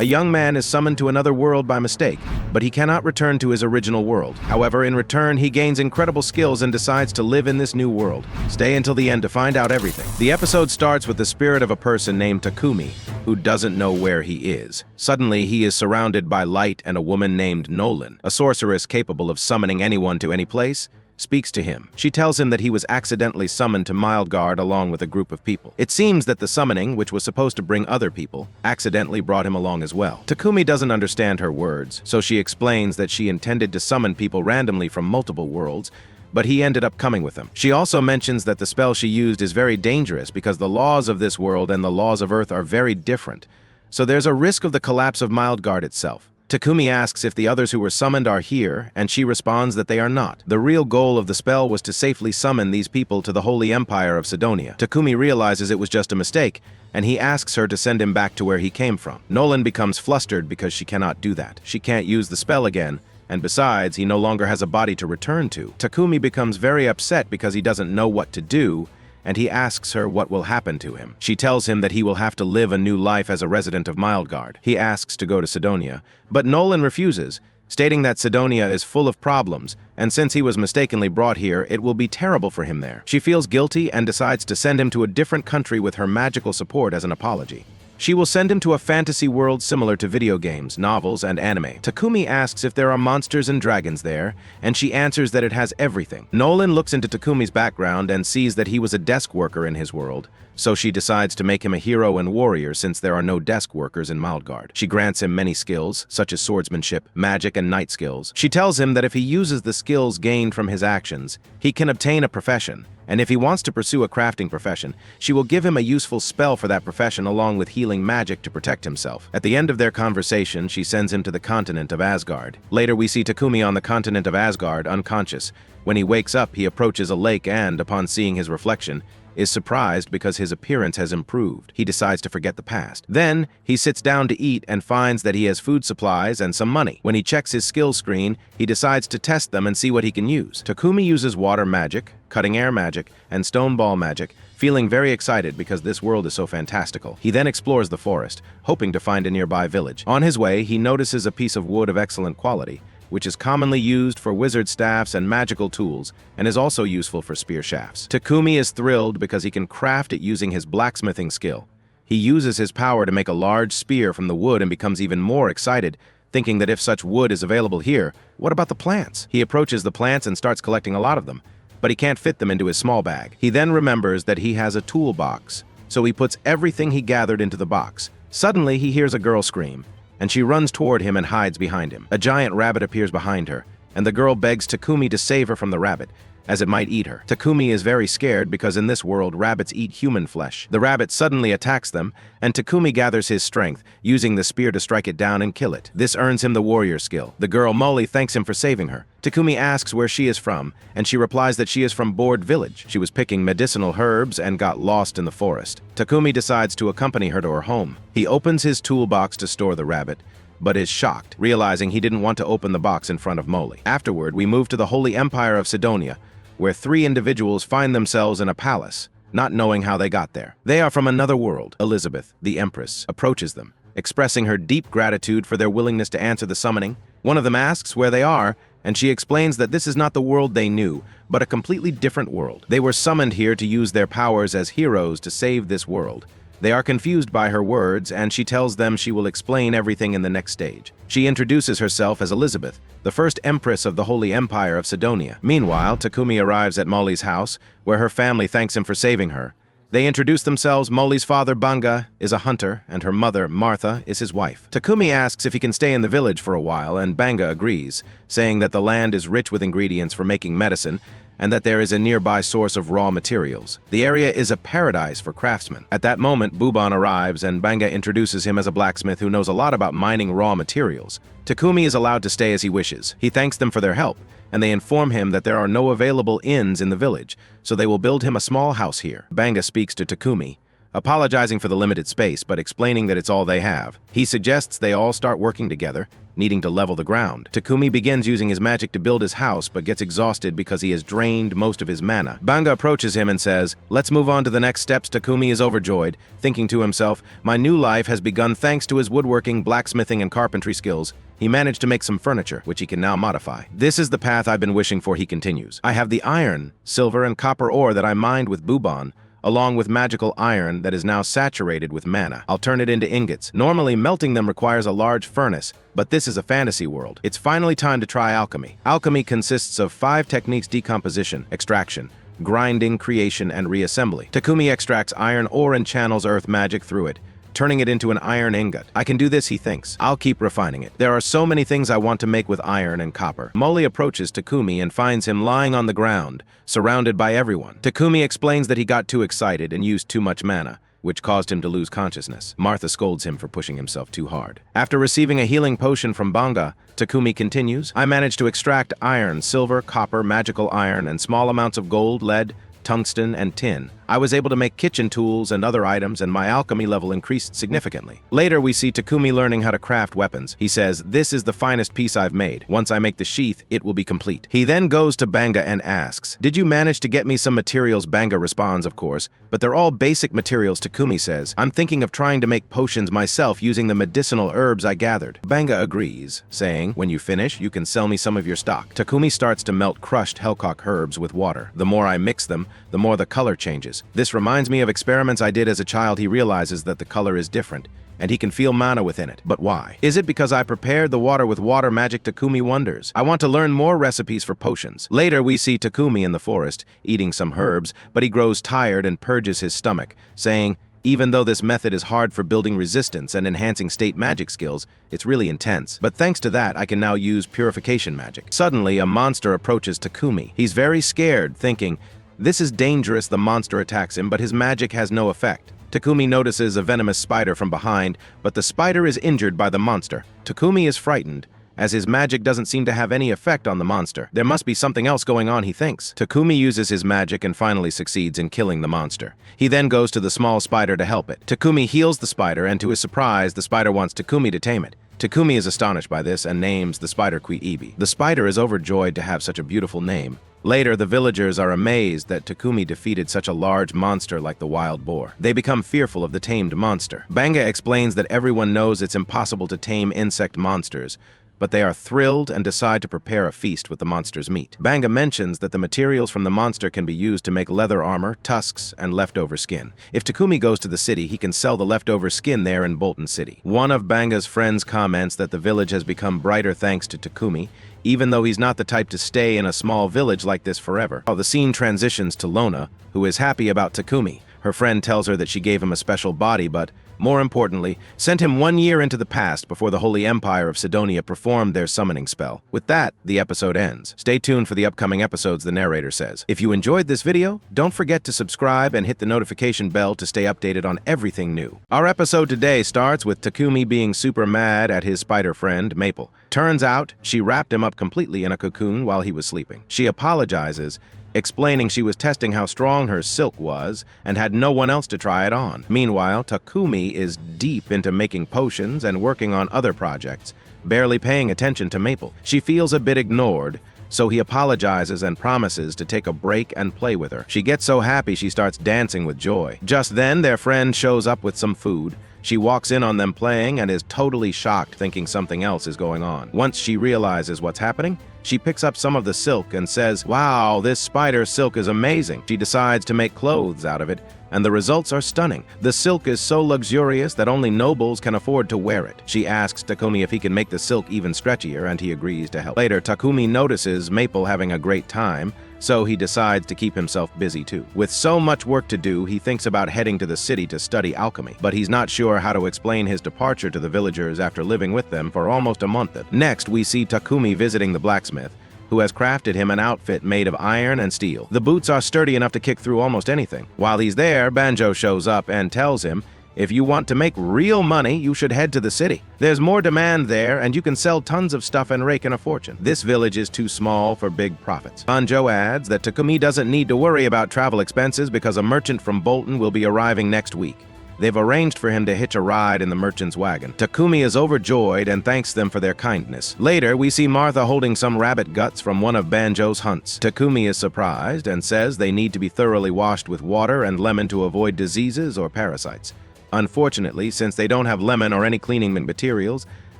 A young man is summoned to another world by mistake, but he cannot return to his original world. However, in return, he gains incredible skills and decides to live in this new world. Stay until the end to find out everything. The episode starts with the spirit of a person named Takumi, who doesn't know where he is. Suddenly, he is surrounded by light, and a woman named Nolan, a sorceress capable of summoning anyone to any place, speaks to him. She tells him that he was accidentally summoned to Mildgard along with a group of people. It seems that the summoning, which was supposed to bring other people, accidentally brought him along as well. Takumi doesn't understand her words, so she explains that she intended to summon people randomly from multiple worlds, but he ended up coming with them. She also mentions that the spell she used is very dangerous because the laws of this world and the laws of Earth are very different, so there's a risk of the collapse of Mildgard itself. Takumi asks if the others who were summoned are here, and she responds that they are not. The real goal of the spell was to safely summon these people to the Holy Empire of Sidonia. Takumi realizes it was just a mistake, and he asks her to send him back to where he came from. Nolan becomes flustered because she cannot do that. She can't use the spell again, and besides, he no longer has a body to return to. Takumi becomes very upset because he doesn't know what to do, and he asks her what will happen to him. She tells him that he will have to live a new life as a resident of Mildgard. He asks to go to Sidonia, but Nolan refuses, stating that Sidonia is full of problems, and since he was mistakenly brought here, it will be terrible for him there. She feels guilty and decides to send him to a different country with her magical support as an apology. She will send him to a fantasy world similar to video games, novels, and anime. Takumi asks if there are monsters and dragons there, and she answers that it has everything. Nolan looks into Takumi's background and sees that he was a desk worker in his world, so she decides to make him a hero and warrior since there are no desk workers in Mildgard. She grants him many skills, such as swordsmanship, magic, and knight skills. She tells him that if he uses the skills gained from his actions, he can obtain a profession, and if he wants to pursue a crafting profession, she will give him a useful spell for that profession along with healing magic to protect himself. At the end of their conversation, she sends him to the continent of Asgard. Later, we see Takumi on the continent of Asgard, unconscious. When he wakes up, he approaches a lake and, upon seeing his reflection, is surprised because his appearance has improved. He decides to forget the past. Then, he sits down to eat and finds that he has food supplies and some money. When he checks his skill screen, he decides to test them and see what he can use. Takumi uses water magic, cutting air magic, and stone ball magic, feeling very excited because this world is so fantastical. He then explores the forest, hoping to find a nearby village. On his way, he notices a piece of wood of excellent quality, which is commonly used for wizard staffs and magical tools, and is also useful for spear shafts. Takumi is thrilled because he can craft it using his blacksmithing skill. He uses his power to make a large spear from the wood and becomes even more excited, thinking that if such wood is available here, what about the plants? He approaches the plants and starts collecting a lot of them, but he can't fit them into his small bag. He then remembers that he has a toolbox, so he puts everything he gathered into the box. Suddenly, he hears a girl scream, and she runs toward him and hides behind him. A giant rabbit appears behind her, and the girl begs Takumi to save her from the rabbit, as it might eat her. Takumi is very scared because in this world, rabbits eat human flesh. The rabbit suddenly attacks them, and Takumi gathers his strength, using the spear to strike it down and kill it. This earns him the warrior skill. The girl Molly thanks him for saving her. Takumi asks where she is from, and she replies that she is from Board Village. She was picking medicinal herbs and got lost in the forest. Takumi decides to accompany her to her home. He opens his toolbox to store the rabbit, but is shocked, realizing he didn't want to open the box in front of Molly. Afterward, we move to the Holy Empire of Sidonia, where 3 individuals find themselves in a palace, not knowing how they got there. They are from another world. Elizabeth, the Empress, approaches them, expressing her deep gratitude for their willingness to answer the summoning. One of them asks where they are, and she explains that this is not the world they knew, but a completely different world. They were summoned here to use their powers as heroes to save this world. They are confused by her words, and she tells them she will explain everything in the next stage. She introduces herself as Elizabeth, the first Empress of the Holy Empire of Sidonia. Meanwhile, Takumi arrives at Molly's house, where her family thanks him for saving her. They introduce themselves. Molly's father, Banga, is a hunter, and her mother, Martha, is his wife. Takumi asks if he can stay in the village for a while, and Banga agrees, saying that the land is rich with ingredients for making medicine, and that there is a nearby source of raw materials. The area is a paradise for craftsmen. At that moment, Buban arrives, and Banga introduces him as a blacksmith who knows a lot about mining raw materials. Takumi is allowed to stay as he wishes. He thanks them for their help, and they inform him that there are no available inns in the village, so they will build him a small house here. Banga speaks to Takumi, apologizing for the limited space but explaining that it's all they have. He suggests they all start working together, needing to level the ground. Takumi begins using his magic to build his house but gets exhausted because he has drained most of his mana. Banga approaches him and says, "Let's move on to the next steps." Takumi is overjoyed, thinking to himself, "My new life has begun thanks to his woodworking, blacksmithing, and carpentry skills. He managed to make some furniture, which he can now modify. This is the path I've been wishing for," he continues. "I have the iron, silver, and copper ore that I mined with Bubon, along with magical iron that is now saturated with mana. I'll turn it into ingots. Normally, melting them requires a large furnace, but this is a fantasy world. It's finally time to try alchemy. Alchemy consists of 5 techniques: decomposition, extraction, grinding, creation, and reassembly. Takumi extracts iron ore and channels earth magic through it, turning it into an iron ingot. I can do this, he thinks. I'll keep refining it. There are so many things I want to make with iron and copper. Molly approaches Takumi and finds him lying on the ground, surrounded by everyone. Takumi explains that he got too excited and used too much mana, which caused him to lose consciousness. Martha scolds him for pushing himself too hard. After receiving a healing potion from Banga, Takumi continues, "I managed to extract iron, silver, copper, magical iron, and small amounts of gold, lead, tungsten, and tin. I was able to make kitchen tools and other items, and my alchemy level increased significantly." Later, we see Takumi learning how to craft weapons. He says, "This is the finest piece I've made. Once I make the sheath, it will be complete." He then goes to Banga and asks, "Did you manage to get me some materials?" Banga responds, "Of course, but they're all basic materials." Takumi says, "I'm thinking of trying to make potions myself using the medicinal herbs I gathered." Banga agrees, saying, "When you finish, you can sell me some of your stock." Takumi starts to melt crushed hellcock herbs with water. "The more I mix them, the more the color changes. This reminds me of experiments I did as a child." He realizes that the color is different, and he can feel mana within it. But why? Is it because I prepared the water with water magic? Takumi wonders. "I want to learn more recipes for potions." Later, we see Takumi in the forest, eating some herbs, but he grows tired and purges his stomach, saying, "Even though this method is hard for building resistance and enhancing state magic skills, it's really intense. But thanks to that, I can now use purification magic." Suddenly, a monster approaches Takumi. He's very scared, thinking, "This is dangerous." The monster attacks him, but his magic has no effect. Takumi notices a venomous spider from behind, but the spider is injured by the monster. Takumi is frightened, as his magic doesn't seem to have any effect on the monster. There must be something else going on, he thinks. Takumi uses his magic and finally succeeds in killing the monster. He then goes to the small spider to help it. Takumi heals the spider, and to his surprise, the spider wants Takumi to tame it. Takumi is astonished by this and names the spider Kui-Ibi. The spider is overjoyed to have such a beautiful name. Later, the villagers are amazed that Takumi defeated such a large monster like the wild boar. They become fearful of the tamed monster. Banga explains that everyone knows it's impossible to tame insect monsters, but they are thrilled and decide to prepare a feast with the monster's meat. Banga mentions that the materials from the monster can be used to make leather armor, tusks, and leftover skin. If Takumi goes to the city, he can sell the leftover skin there in Bolton City. One of Banga's friends comments that the village has become brighter thanks to Takumi, even though he's not the type to stay in a small village like this forever. The scene transitions to Lona, who is happy about Takumi. Her friend tells her that she gave him a special body, but more importantly, sent him 1 year into the past before the Holy Empire of Sidonia performed their summoning spell. With that, the episode ends. Stay tuned for the upcoming episodes, the narrator says. If you enjoyed this video, don't forget to subscribe and hit the notification bell to stay updated on everything new. Our episode today starts with Takumi being super mad at his spider friend, Maple. Turns out, she wrapped him up completely in a cocoon while he was sleeping. She apologizes, explaining she was testing how strong her silk was and had no one else to try it on. Meanwhile, Takumi is deep into making potions and working on other projects, barely paying attention to Maple. She feels a bit ignored, so he apologizes and promises to take a break and play with her. She gets so happy she starts dancing with joy. Just then, their friend shows up with some food. She walks in on them playing and is totally shocked, thinking something else is going on. Once she realizes what's happening, she picks up some of the silk and says, "Wow, this spider silk is amazing." She decides to make clothes out of it, and the results are stunning. The silk is so luxurious that only nobles can afford to wear it. She asks Takumi if he can make the silk even stretchier, and he agrees to help. Later, Takumi notices Maple having a great time, so he decides to keep himself busy too. With so much work to do, he thinks about heading to the city to study alchemy, but he's not sure how to explain his departure to the villagers after living with them for almost a month. Next, we see Takumi visiting the blacksmith, who has crafted him an outfit made of iron and steel. The boots are sturdy enough to kick through almost anything. While he's there, Banjo shows up and tells him If you want to make real money, you should head to the city. There's more demand there, and you can sell tons of stuff and rake in a fortune. This village is too small for big profits. Banjo adds that Takumi doesn't need to worry about travel expenses because a merchant from Bolton will be arriving next week. They've arranged for him to hitch a ride in the merchant's wagon. Takumi is overjoyed and thanks them for their kindness. Later, we see Martha holding some rabbit guts from one of Banjo's hunts. Takumi is surprised and says they need to be thoroughly washed with water and lemon to avoid diseases or parasites. Unfortunately, since they don't have lemon or any cleaning materials,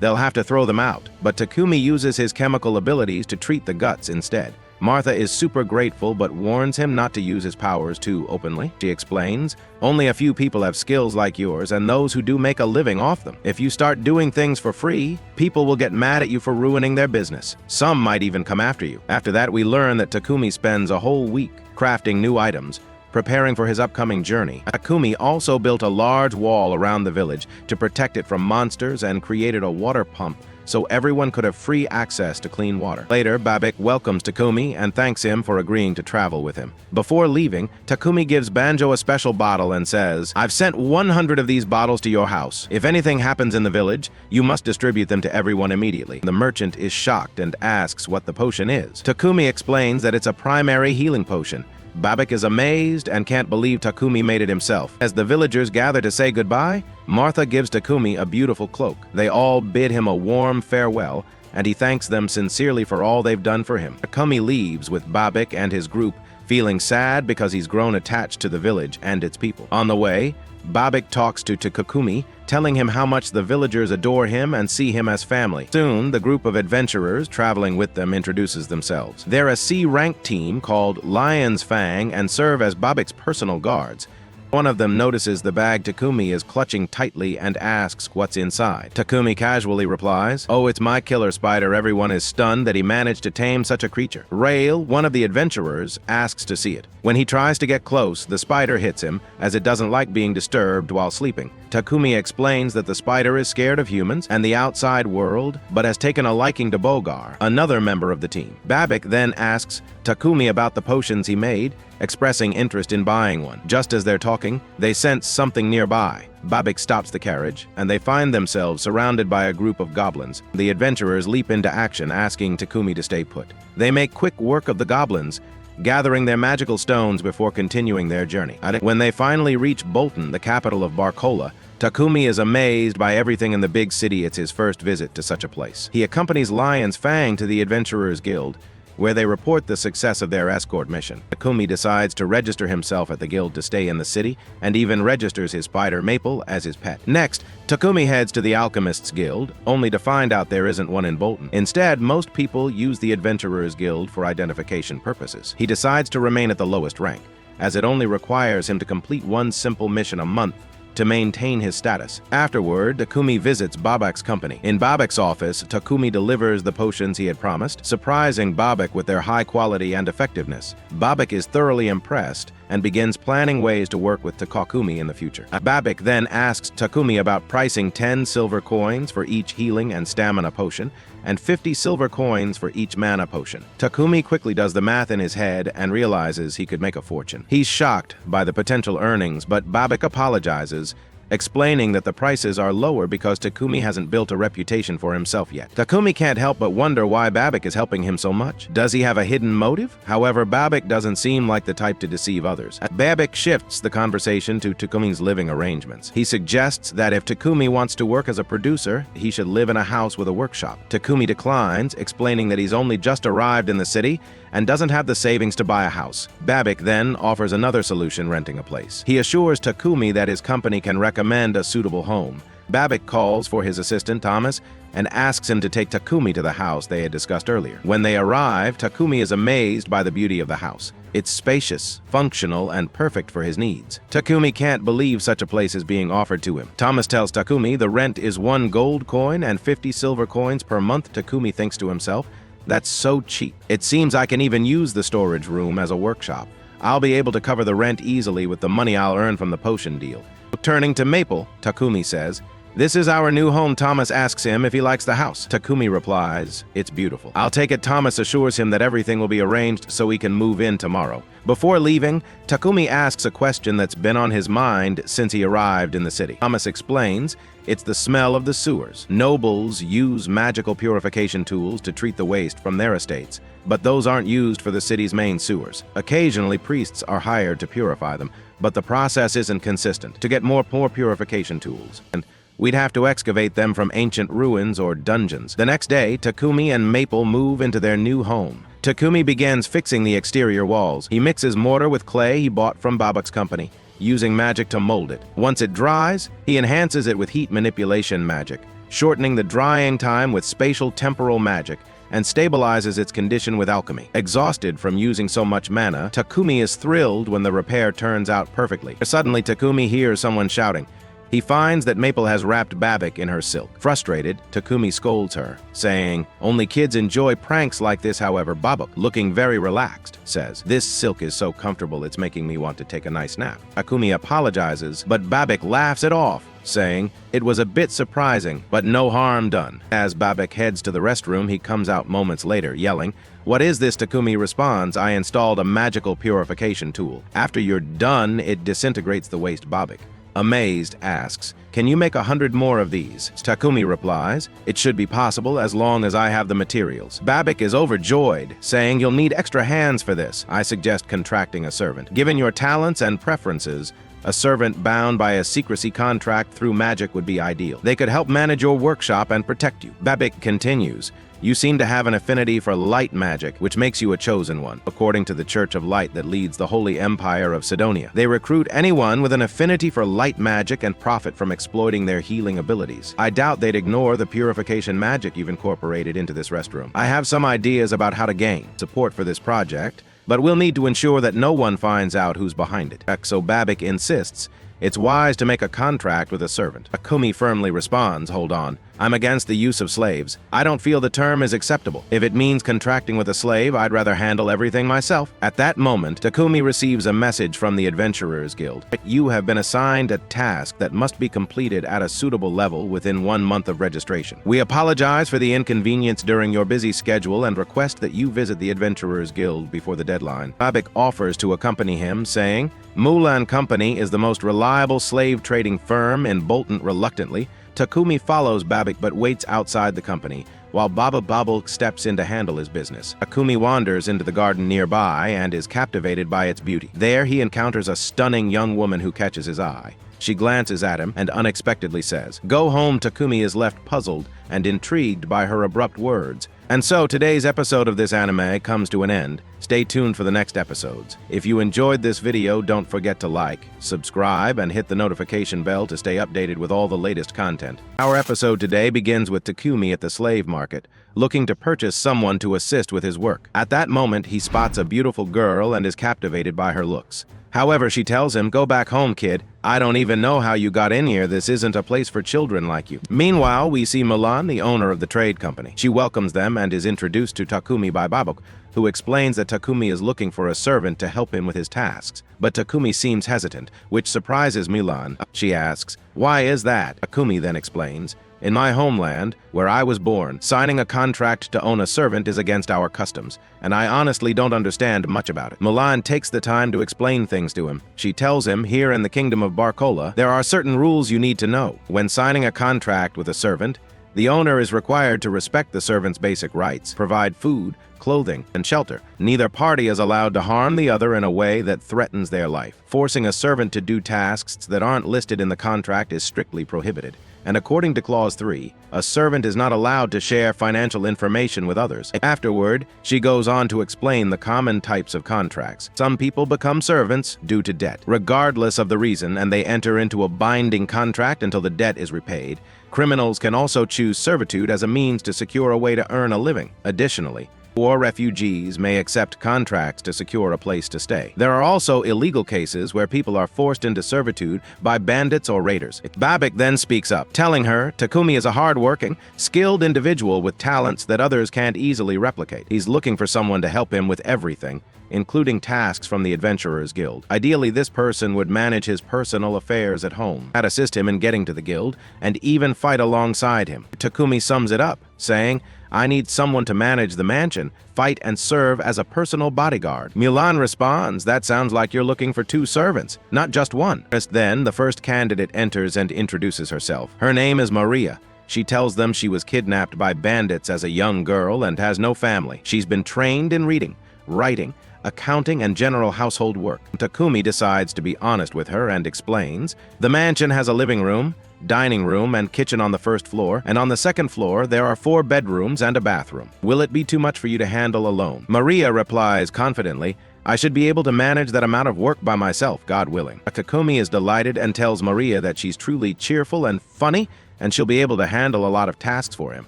they'll have to throw them out. But Takumi uses his chemical abilities to treat the guts instead. Martha is super grateful but warns him not to use his powers too openly. She explains, "Only a few people have skills like yours, and those who do make a living off them. If you start doing things for free, people will get mad at you for ruining their business. Some might even come after you." After that, we learn that Takumi spends a whole week crafting new items, preparing for his upcoming journey. Takumi also built a large wall around the village to protect it from monsters and created a water pump so everyone could have free access to clean water. Later, Babik welcomes Takumi and thanks him for agreeing to travel with him. Before leaving, Takumi gives Banjo a special bottle and says, "I've sent 100 of these bottles to your house. If anything happens in the village, you must distribute them to everyone immediately." The merchant is shocked and asks what the potion is. Takumi explains that it's a primary healing potion. Babik is amazed and can't believe Takumi made it himself. As the villagers gather to say goodbye, Martha gives Takumi a beautiful cloak. They all bid him a warm farewell, and he thanks them sincerely for all they've done for him. Takumi leaves with Babik and his group, feeling sad because he's grown attached to the village and its people. On the way, Babik talks to Takumi, telling him how much the villagers adore him and see him as family. Soon, the group of adventurers traveling with them introduces themselves. They're a C-rank team called Lion's Fang and serve as Babik's personal guards. One of them notices the bag Takumi is clutching tightly and asks what's inside. Takumi casually replies, "Oh, it's my killer spider." Everyone is stunned that he managed to tame such a creature. Rail, one of the adventurers, asks to see it. When he tries to get close, the spider hits him, as it doesn't like being disturbed while sleeping. Takumi explains that the spider is scared of humans and the outside world, but has taken a liking to Bogar, another member of the team. Babik then asks Takumi about the potions he made, expressing interest in buying one. Just as they're talking, they sense something nearby. Babik stops the carriage, and they find themselves surrounded by a group of goblins. The adventurers leap into action, asking Takumi to stay put. They make quick work of the goblins, gathering their magical stones before continuing their journey. When they finally reach Bolton, the capital of Barcola, Takumi is amazed by everything in the big city. It's his first visit to such a place. He accompanies Lion's Fang to the Adventurers Guild, where they report the success of their escort mission. Takumi decides to register himself at the guild to stay in the city, and even registers his spider Maple as his pet. Next, Takumi heads to the Alchemists Guild, only to find out there isn't one in Bolton. Instead, most people use the Adventurers Guild for identification purposes. He decides to remain at the lowest rank, as it only requires him to complete one simple mission a month to maintain his status. Afterward, Takumi visits Babik's company. In Babik's office, Takumi delivers the potions he had promised, surprising Babik with their high quality and effectiveness. Babik is thoroughly impressed and begins planning ways to work with Takumi in the future. Babik then asks Takumi about pricing 10 silver coins for each healing and stamina potion, and 50 silver coins for each mana potion. Takumi quickly does the math in his head and realizes he could make a fortune. He's shocked by the potential earnings, but Babik apologizes, explaining that the prices are lower because Takumi hasn't built a reputation for himself yet. Takumi can't help but wonder why Babik is helping him so much. Does he have a hidden motive? However, Babik doesn't seem like the type to deceive others. Babik shifts the conversation to Takumi's living arrangements. He suggests that if Takumi wants to work as a producer, he should live in a house with a workshop. Takumi declines, explaining that he's only just arrived in the city and doesn't have the savings to buy a house. Babik then offers another solution, renting a place. He assures Takumi that his company can recommend a suitable home. Babik calls for his assistant, Thomas, and asks him to take Takumi to the house they had discussed earlier. When they arrive, Takumi is amazed by the beauty of the house. It's spacious, functional, and perfect for his needs. Takumi can't believe such a place is being offered to him. Thomas tells Takumi the rent is 1 gold coin and 50 silver coins per month. Takumi thinks to himself, "That's so cheap. It seems I can even use the storage room as a workshop. I'll be able to cover the rent easily with the money I'll earn from the potion deal." Turning to Maple, Takumi says, "This is our new home." Thomas asks him if he likes the house. Takumi replies, "It's beautiful." "I'll take it." Thomas assures him that everything will be arranged so he can move in tomorrow. Before leaving, Takumi asks a question that's been on his mind since he arrived in the city. Thomas explains it's the smell of the sewers. Nobles use magical purification tools to treat the waste from their estates, but those aren't used for the city's main sewers. Occasionally, priests are hired to purify them, but the process isn't consistent. To get more purification tools, and we'd have to excavate them from ancient ruins or dungeons. The next day, Takumi and Maple move into their new home. Takumi begins fixing the exterior walls. He mixes mortar with clay he bought from Babak's company, using magic to mold it. Once it dries, he enhances it with heat manipulation magic, shortening the drying time with spatial temporal magic, and stabilizes its condition with alchemy. Exhausted from using so much mana, Takumi is thrilled when the repair turns out perfectly. Suddenly, Takumi hears someone shouting. He finds that Maple has wrapped Babak in her silk. Frustrated, Takumi scolds her, saying, "Only kids enjoy pranks like this." However, Babak, looking very relaxed, says, "This silk is so comfortable it's making me want to take a nice nap." Takumi apologizes, but Babak laughs it off, saying, "It was a bit surprising, but no harm done." As Babak heads to the restroom, he comes out moments later, yelling, "What is this?" Takumi responds, "I installed a magical purification tool. After you're done, it disintegrates the waste." Babak, amazed, asks, "Can you make 100 more of these?" Takumi replies, "It should be possible as long as I have the materials." Babak is overjoyed, saying, "You'll need extra hands for this. I suggest contracting a servant. Given your talents and preferences, a servant bound by a secrecy contract through magic would be ideal. They could help manage your workshop and protect you." Babak continues, "You seem to have an affinity for light magic, which makes you a chosen one, according to the Church of Light that leads the Holy Empire of Sidonia. They recruit anyone with an affinity for light magic and profit from exploiting their healing abilities. I doubt they'd ignore the purification magic you've incorporated into this restroom. I have some ideas about how to gain support for this project, but we'll need to ensure that no one finds out who's behind it." So Babak insists it's wise to make a contract with a servant. Takumi firmly responds, "Hold on. I'm against the use of slaves. I don't feel the term is acceptable. If it means contracting with a slave, I'd rather handle everything myself." At that moment, Takumi receives a message from the Adventurers Guild. "You have been assigned a task that must be completed at a suitable level within 1 month of registration. We apologize for the inconvenience during your busy schedule and request that you visit the Adventurers Guild before the deadline." Babak offers to accompany him, saying, "Mula & Company is the most reliable slave trading firm in Bolton." Reluctantly, Takumi follows Babak but waits outside the company, while Baba Bobble steps in to handle his business. Takumi wanders into the garden nearby and is captivated by its beauty. There he encounters a stunning young woman who catches his eye. She glances at him and unexpectedly says, "Go home." Takumi is left puzzled and intrigued by her abrupt words. And so today's episode of this anime comes to an end. Stay tuned for the next episodes. If you enjoyed this video, don't forget to like, subscribe, and hit the notification bell to stay updated with all the latest content. Our episode today begins with Takumi at the slave market, looking to purchase someone to assist with his work. At that moment, he spots a beautiful girl and is captivated by her looks. However, she tells him, "Go back home, kid. I don't even know how you got in here. This isn't a place for children like you." Meanwhile, we see Milan, the owner of the trade company. She welcomes them and is introduced to Takumi by Babak, who explains that Takumi is looking for a servant to help him with his tasks. But Takumi seems hesitant, which surprises Milan. She asks, "Why is that?" Takumi then explains, "In my homeland, where I was born, signing a contract to own a servant is against our customs, and I honestly don't understand much about it." Milan takes the time to explain things to him. She tells him, here in the kingdom of Barcola, there are certain rules you need to know. When signing a contract with a servant, the owner is required to respect the servant's basic rights, provide food, clothing, and shelter. Neither party is allowed to harm the other in a way that threatens their life. Forcing a servant to do tasks that aren't listed in the contract is strictly prohibited. And according to Clause 3, a servant is not allowed to share financial information with others. Afterward, she goes on to explain the common types of contracts. Some people become servants due to debt, regardless of the reason, and they enter into a binding contract until the debt is repaid. Criminals can also choose servitude as a means to secure a way to earn a living. Additionally, War refugees may accept contracts to secure a place to stay. There are also illegal cases where people are forced into servitude by bandits or raiders. Babak then speaks up, telling her Takumi is a hard-working, skilled individual with talents that others can't easily replicate. He's looking for someone to help him with everything, including tasks from the Adventurers Guild. Ideally, this person would manage his personal affairs at home, assist him in getting to the guild, and even fight alongside him. Takumi sums it up, saying, I need someone to manage the mansion, fight and serve as a personal bodyguard. Mulan responds, that sounds like you're looking for 2 servants, not just one. Then, the first candidate enters and introduces herself. Her name is Maria. She tells them she was kidnapped by bandits as a young girl and has no family. She's been trained in reading, writing, accounting, and general household work. Takumi decides to be honest with her and explains, the mansion has a living room, dining room, and kitchen on the first floor, and on the second floor there are 4 bedrooms and a bathroom. Will it be too much for you to handle alone? Maria replies confidently, I should be able to manage that amount of work by myself, God willing. Takumi is delighted and tells Maria that she's truly cheerful and funny, and she'll be able to handle a lot of tasks for him.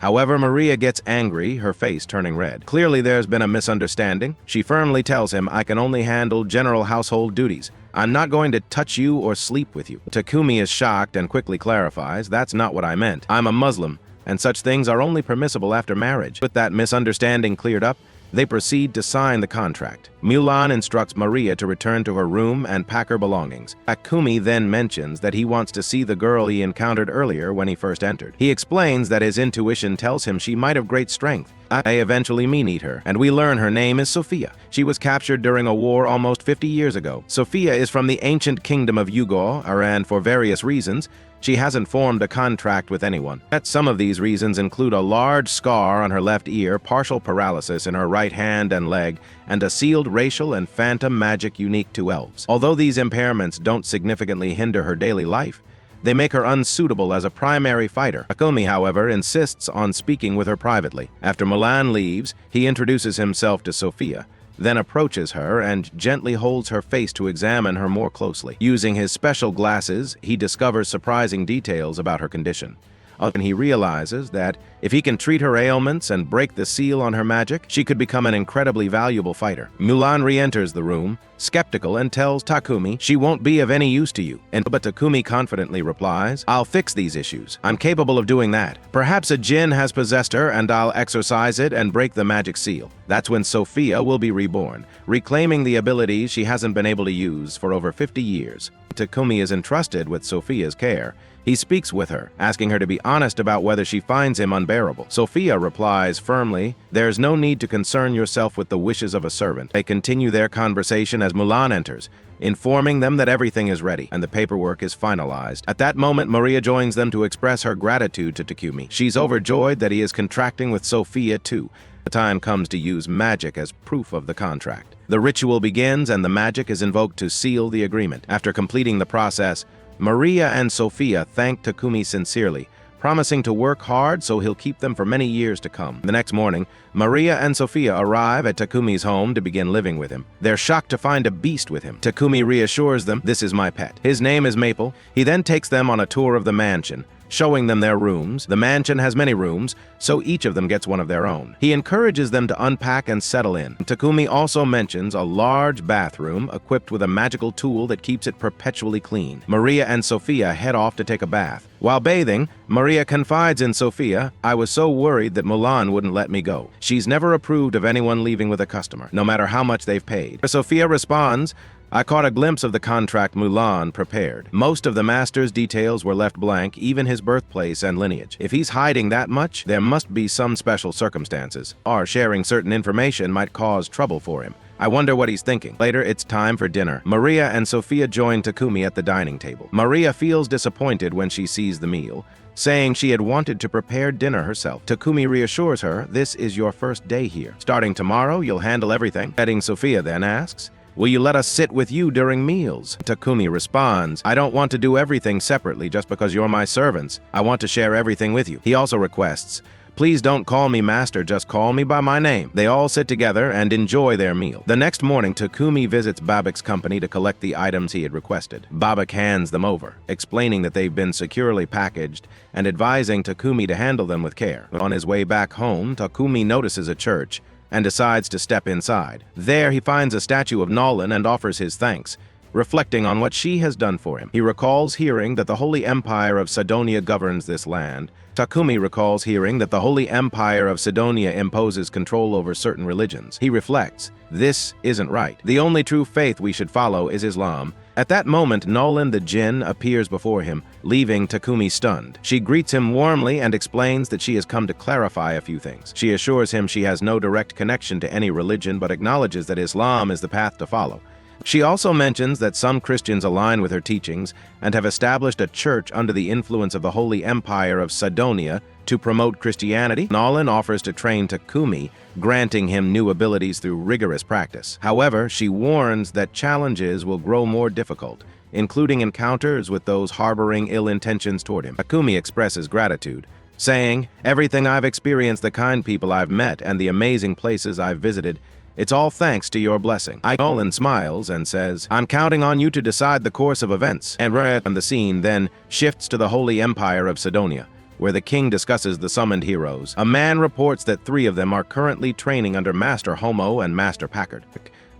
However, Maria gets angry, her face turning red. Clearly there's been a misunderstanding. She firmly tells him, I can only handle general household duties. I'm not going to touch you or sleep with you. Takumi is shocked and quickly clarifies, that's not what I meant. I'm a Muslim, and such things are only permissible after marriage. With that misunderstanding cleared up, they proceed to sign the contract. Mulan instructs Maria to return to her room and pack her belongings. Takumi then mentions that he wants to see the girl he encountered earlier when he first entered. He explains that his intuition tells him she might have great strength. They eventually meet her, and we learn her name is Sophia. She was captured during a war almost 50 years ago. Sophia is from the ancient kingdom of Yugor, and for various reasons, she hasn't formed a contract with anyone. Yet some of these reasons include a large scar on her left ear, partial paralysis in her right hand and leg, and a sealed racial and phantom magic unique to elves. Although these impairments don't significantly hinder her daily life, they make her unsuitable as a primary fighter. Takumi, however, insists on speaking with her privately. After Mulan leaves, he introduces himself to Sophia, then approaches her and gently holds her face to examine her more closely. Using his special glasses, he discovers surprising details about her condition. And he realizes that if he can treat her ailments and break the seal on her magic, she could become an incredibly valuable fighter. Mulan re-enters the room, skeptical, and tells Takumi she won't be of any use to you. But Takumi confidently replies, I'll fix these issues. I'm capable of doing that. Perhaps a jinn has possessed her and I'll exorcise it and break the magic seal. That's when Sophia will be reborn, reclaiming the abilities she hasn't been able to use for over 50 years. Takumi is entrusted with Sophia's care. He speaks with her, asking her to be honest about whether she finds him unbearable. Sophia replies firmly, there's no need to concern yourself with the wishes of a servant. They continue their conversation as Mulan enters, informing them that everything is ready and the paperwork is finalized. At that moment, Maria joins them to express her gratitude to Takumi. She's overjoyed that he is contracting with Sophia too. The time comes to use magic as proof of the contract. The ritual begins and the magic is invoked to seal the agreement. After completing the process, Maria and Sophia thank Takumi sincerely, promising to work hard so he'll keep them for many years to come. The next morning, Maria and Sophia arrive at Takumi's home to begin living with him. They're shocked to find a beast with him. Takumi reassures them, this is my pet. His name is Maple. He then takes them on a tour of the mansion, showing them their rooms. The mansion has many rooms, so each of them gets one of their own. He encourages them to unpack and settle in. Takumi also mentions a large bathroom equipped with a magical tool that keeps it perpetually clean. Maria and Sophia head off to take a bath. While bathing, Maria confides in Sophia, I was so worried that Mulan wouldn't let me go. She's never approved of anyone leaving with a customer, no matter how much they've paid. Sophia responds, I caught a glimpse of the contract Mulan prepared. Most of the master's details were left blank, even his birthplace and lineage. If he's hiding that much, there must be some special circumstances, or sharing certain information might cause trouble for him. I wonder what he's thinking. Later, it's time for dinner. Maria and Sophia join Takumi at the dining table. Maria feels disappointed when she sees the meal, saying she had wanted to prepare dinner herself. Takumi reassures her, this is your first day here. Starting tomorrow, you'll handle everything. Sophia then asks, will you let us sit with you during meals? Takumi responds, I don't want to do everything separately just because you're my servants. I want to share everything with you. He also requests, please don't call me master, just call me by my name. They all sit together and enjoy their meal. The next morning, Takumi visits Babak's company to collect the items he had requested. Babak hands them over, explaining that they've been securely packaged and advising Takumi to handle them with care. On his way back home, Takumi notices a church, and decides to step inside. There, he finds a statue of Nolan and offers his thanks, reflecting on what she has done for him. He recalls hearing that the Holy Empire of Sidonia governs this land. Takumi recalls hearing that the Holy Empire of Sidonia imposes control over certain religions. He reflects, this isn't right. The only true faith we should follow is Islam. At that moment, Nolan the Jinn appears before him, leaving Takumi stunned. She greets him warmly and explains that she has come to clarify a few things. She assures him she has no direct connection to any religion but acknowledges that Islam is the path to follow. She also mentions that some Christians align with her teachings and have established a church under the influence of the Holy Empire of Sidonia to promote Christianity. Nolan offers to train Takumi, granting him new abilities through rigorous practice. However, she warns that challenges will grow more difficult, including encounters with those harboring ill intentions toward him. Takumi expresses gratitude, saying, "Everything I've experienced, the kind people I've met, and the amazing places I've visited, it's all thanks to your blessing." Nolan smiles and says, "I'm counting on you to decide the course of events." And the scene then shifts to the Holy Empire of Sidonia, where the king discusses the summoned heroes. A man reports that 3 of them are currently training under Master Homo and Master Packard.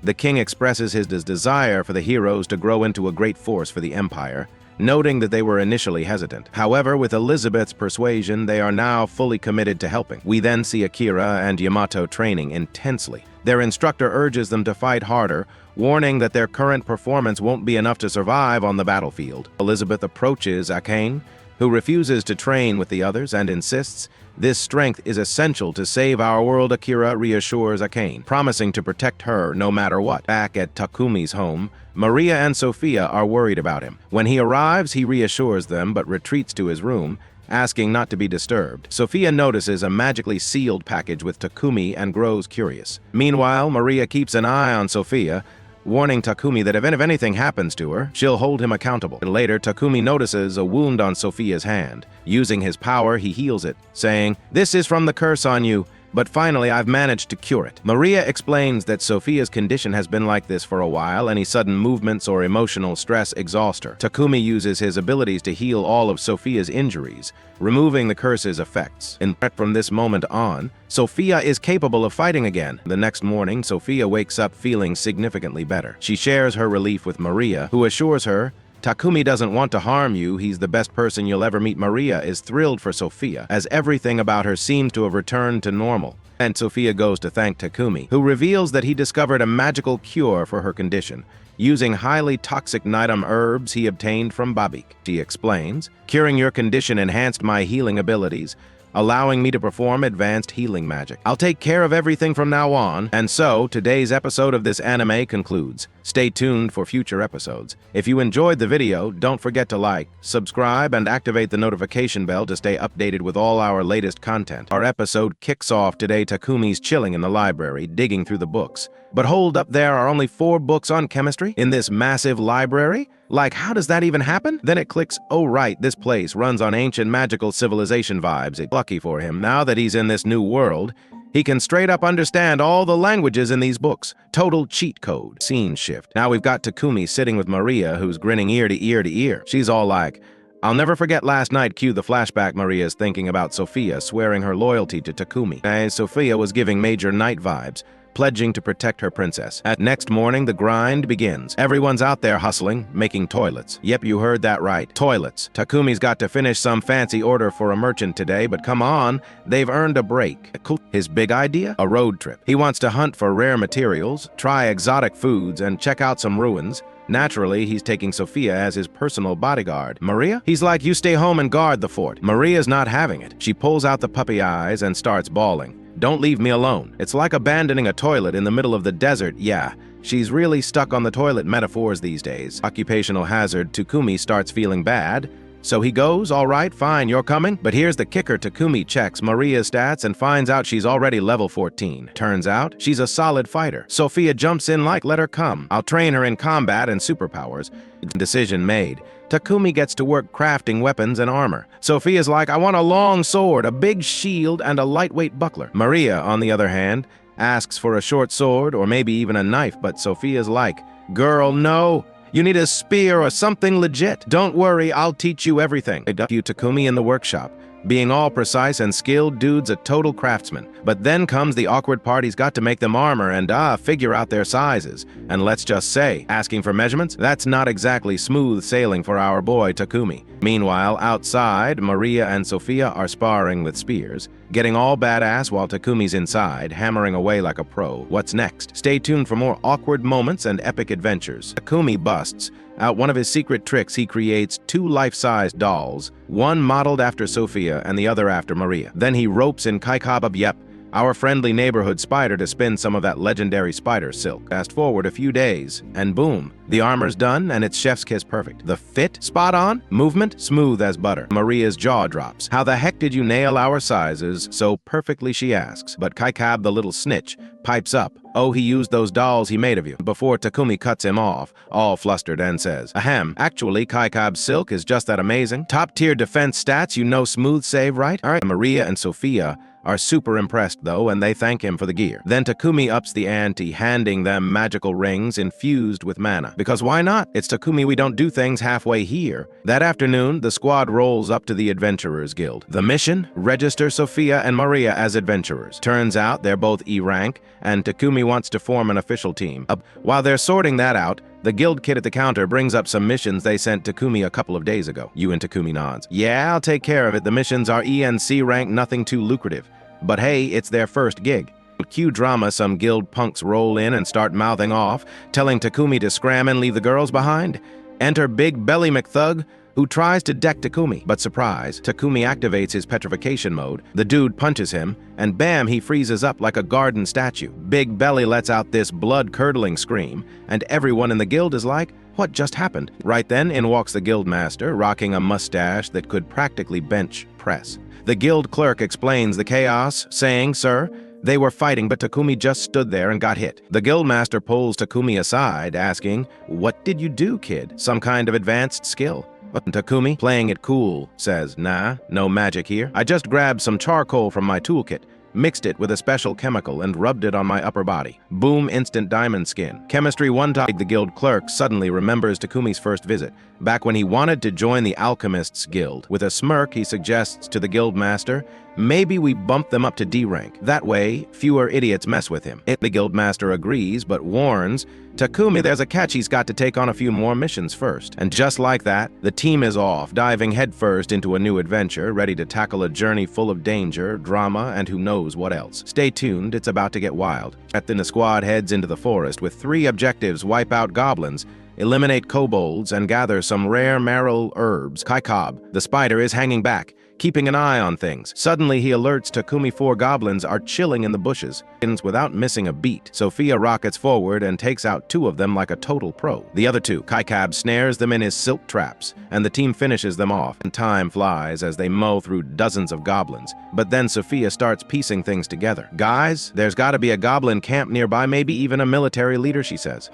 The king expresses his desire for the heroes to grow into a great force for the Empire, noting that they were initially hesitant. However, with Elizabeth's persuasion, they are now fully committed to helping. We then see Akira and Yamato training intensely. Their instructor urges them to fight harder, warning that their current performance won't be enough to survive on the battlefield. Elizabeth approaches Akane, who refuses to train with the others and insists this strength is essential to save our world. Akira reassures Akane, promising to protect her no matter what. Back at Takumi's home, Maria and Sophia are worried about him. When he arrives, he reassures them but retreats to his room, asking not to be disturbed. Sophia notices a magically sealed package with Takumi and grows curious. Meanwhile, Maria keeps an eye on Sophia, warning Takumi that if anything happens to her, she'll hold him accountable. Later, Takumi notices a wound on Sophia's hand. Using his power, he heals it, saying, "This is from the curse on you, but finally I've managed to cure it." Maria explains that Sophia's condition has been like this for a while. Any sudden movements or emotional stress exhaust her. Takumi uses his abilities to heal all of Sophia's injuries, removing the curse's effects. And from this moment on, Sophia is capable of fighting again. The next morning, Sophia wakes up feeling significantly better. She shares her relief with Maria, who assures her, "Takumi doesn't want to harm you, he's the best person you'll ever meet." Maria is thrilled for Sophia, as everything about her seems to have returned to normal. And Sophia goes to thank Takumi, who reveals that he discovered a magical cure for her condition, using highly toxic Nidam herbs he obtained from Babik. She explains, "Curing your condition enhanced my healing abilities, allowing me to perform advanced healing magic. I'll take care of everything from now on." And so, today's episode of this anime concludes. Stay tuned for future episodes. If you enjoyed the video, don't forget to like, subscribe, and activate the notification bell to stay updated with all our latest content. Our episode kicks off today. Takumi's chilling in the library, digging through the books. But hold up, there are only 4 books on chemistry in this massive library? Like, how does that even happen? Then it clicks, oh right, this place runs on ancient magical civilization vibes. It's lucky for him, now that he's in this new world, he can straight up understand all the languages in these books. Total cheat code. Scene shift. Now we've got Takumi sitting with Maria, who's grinning ear to ear to ear. She's all like, "I'll never forget last night." Cue the flashback. Maria's thinking about Sophia, swearing her loyalty to Takumi. As Sophia was giving Major Knight vibes, pledging to protect her princess. At next morning, the grind begins. Everyone's out there hustling, making toilets. Yep, you heard that right. Toilets. Takumi's got to finish some fancy order for a merchant today, but come on, they've earned a break. His big idea? A road trip. He wants to hunt for rare materials, try exotic foods, and check out some ruins. Naturally, he's taking Sophia as his personal bodyguard. Maria? He's like, "You stay home and guard the fort." Maria's not having it. She pulls out the puppy eyes and starts bawling. "Don't leave me alone." It's like abandoning a toilet in the middle of the desert. Yeah, she's really stuck on the toilet metaphors these days. Occupational hazard. Takumi starts feeling bad, so he goes, "All right, fine, you're coming." But here's the kicker. Takumi checks Maria's stats and finds out she's already level 14. Turns out, she's a solid fighter. Sophia jumps in like, "Let her come. I'll train her in combat and superpowers." Decision made. Takumi gets to work crafting weapons and armor. Sophia's like, "I want a long sword, a big shield, and a lightweight buckler." Maria, on the other hand, asks for a short sword or maybe even a knife, but Sophia's like, "Girl, no. You need a spear or something legit." "Don't worry, I'll teach you everything." Takumi in the workshop, being all precise and skilled dudes, a total craftsman. But then comes the awkward part. He's got to make them armor and figure out their sizes. And let's just say, asking for measurements, that's not exactly smooth sailing for our boy Takumi. Meanwhile, outside, Maria and Sophia are sparring with spears, getting all badass while Takumi's inside, hammering away like a pro. What's next? Stay tuned for more awkward moments and epic adventures. Takumi busts out one of his secret tricks. He creates 2 life-sized dolls, one modeled after Sophia and the other after Maria. Then he ropes in Kaikabab, yep, our friendly neighborhood spider, to spin some of that legendary spider silk. Fast forward a few days, and boom, the armor's done and it's chef's kiss perfect. The fit, spot on, movement, smooth as butter. Maria's jaw drops. How the heck did you nail our sizes so perfectly, she asks. But Kaikab, the little snitch, pipes up. Oh, he used those dolls he made of you. Before Takumi cuts him off, all flustered, and says, ahem, actually, Kaikab's silk is just that amazing. Top-tier defense stats, you know, smooth save, right? All right, Maria and Sophia are super impressed, though, and they thank him for the gear. Then Takumi ups the ante, handing them magical rings infused with mana. Because why not? It's Takumi, we don't do things halfway here. That afternoon, the squad rolls up to the Adventurers Guild. The mission? Register Sophia and Maria as adventurers. Turns out they're both E rank, and Takumi wants to form an official team. While they're sorting that out, the guild kid at the counter brings up some missions they sent Takumi a couple of days ago. You and Takumi nods. Yeah, I'll take care of it. The missions are E and C rank, nothing too lucrative. But hey, it's their first gig. Cue drama, some guild punks roll in and start mouthing off, telling Takumi to scram and leave the girls behind. Enter Big Belly McThug, who tries to deck Takumi. But surprise, Takumi activates his petrification mode. The dude punches him, and bam, he freezes up like a garden statue. Big Belly lets out this blood-curdling scream, and everyone in the guild is like, what just happened? Right then, in walks the guild master, rocking a mustache that could practically bench press. The guild clerk explains the chaos, saying, sir, they were fighting, but Takumi just stood there and got hit. The guildmaster pulls Takumi aside, asking, what did you do, kid? Some kind of advanced skill? But Takumi, playing it cool, says, nah, no magic here. I just grabbed some charcoal from my toolkit, mixed it with a special chemical, and rubbed it on my upper body. Boom, instant diamond skin. Chemistry one time. The guild clerk suddenly remembers Takumi's first visit, back when he wanted to join the Alchemists Guild. With a smirk, he suggests to the guild master, maybe we bump them up to D rank. That way, fewer idiots mess with him. The guild master agrees, but warns, Takumi, there's a catch, he's got to take on a few more missions first. And just like that, the team is off, diving headfirst into a new adventure, ready to tackle a journey full of danger, drama, and who knows what else. Stay tuned, it's about to get wild. Then the squad heads into the forest with 3 objectives: wipe out goblins, eliminate kobolds, and gather some rare marrow herbs. Kaikab, the spider, is hanging back, keeping an eye on things. Suddenly, he alerts Takumi 4 goblins are chilling in the bushes. Without missing a beat, Sophia rockets forward and takes out 2 of them like a total pro. The other 2, Kaikab snares them in his silk traps, and the team finishes them off. And time flies as they mow through dozens of goblins. But then Sophia starts piecing things together. Guys, there's gotta be a goblin camp nearby, maybe even a military leader, she says.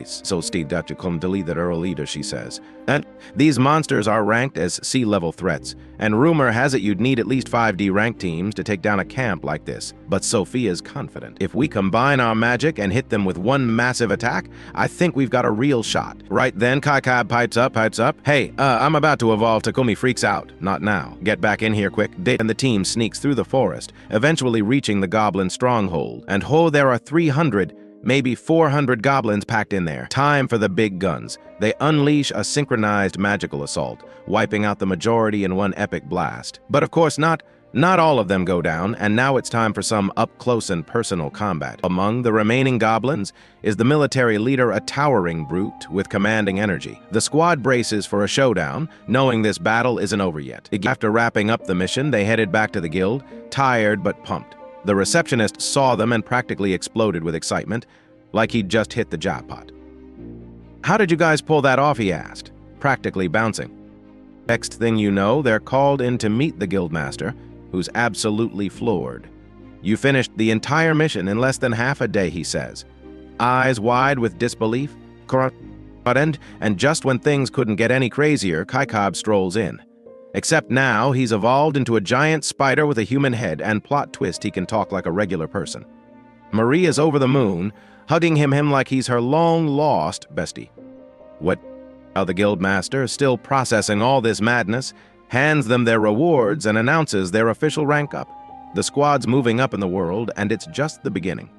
So Steve Dutch delete that Earl leader, she says. And these monsters are ranked as C-level threats, and rumor has it you'd need at least 5D ranked teams to take down a camp like this. But Sophia's confident. If we combine our magic and hit them with one massive attack, I think we've got a real shot. Right then, Kaikab pipes up. Hey, I'm about to evolve. Takumi freaks out. Not now. Get back in here quick. And the team sneaks through the forest, eventually reaching the goblin stronghold. And there are 300, maybe 400 goblins packed in there. Time for the big guns. They unleash a synchronized magical assault, wiping out the majority in one epic blast. But of course not all of them go down, and now it's time for some up-close and personal combat. Among the remaining goblins is the military leader, a towering brute with commanding energy. The squad braces for a showdown, knowing this battle isn't over yet. After wrapping up the mission, they headed back to the guild, tired but pumped. The receptionist saw them and practically exploded with excitement, like he'd just hit the jackpot. How did you guys pull that off, he asked, practically bouncing. Next thing you know, they're called in to meet the guildmaster, who's absolutely floored. You finished the entire mission in less than half a day, he says. Eyes wide with disbelief, and just when things couldn't get any crazier, Kaikab strolls in. Except now, he's evolved into a giant spider with a human head, and plot twist, he can talk like a regular person. Maria's over the moon, hugging him like he's her long-lost bestie. What? The guildmaster, still processing all this madness, hands them their rewards, and announces their official rank up. The squad's moving up in the world, and it's just the beginning.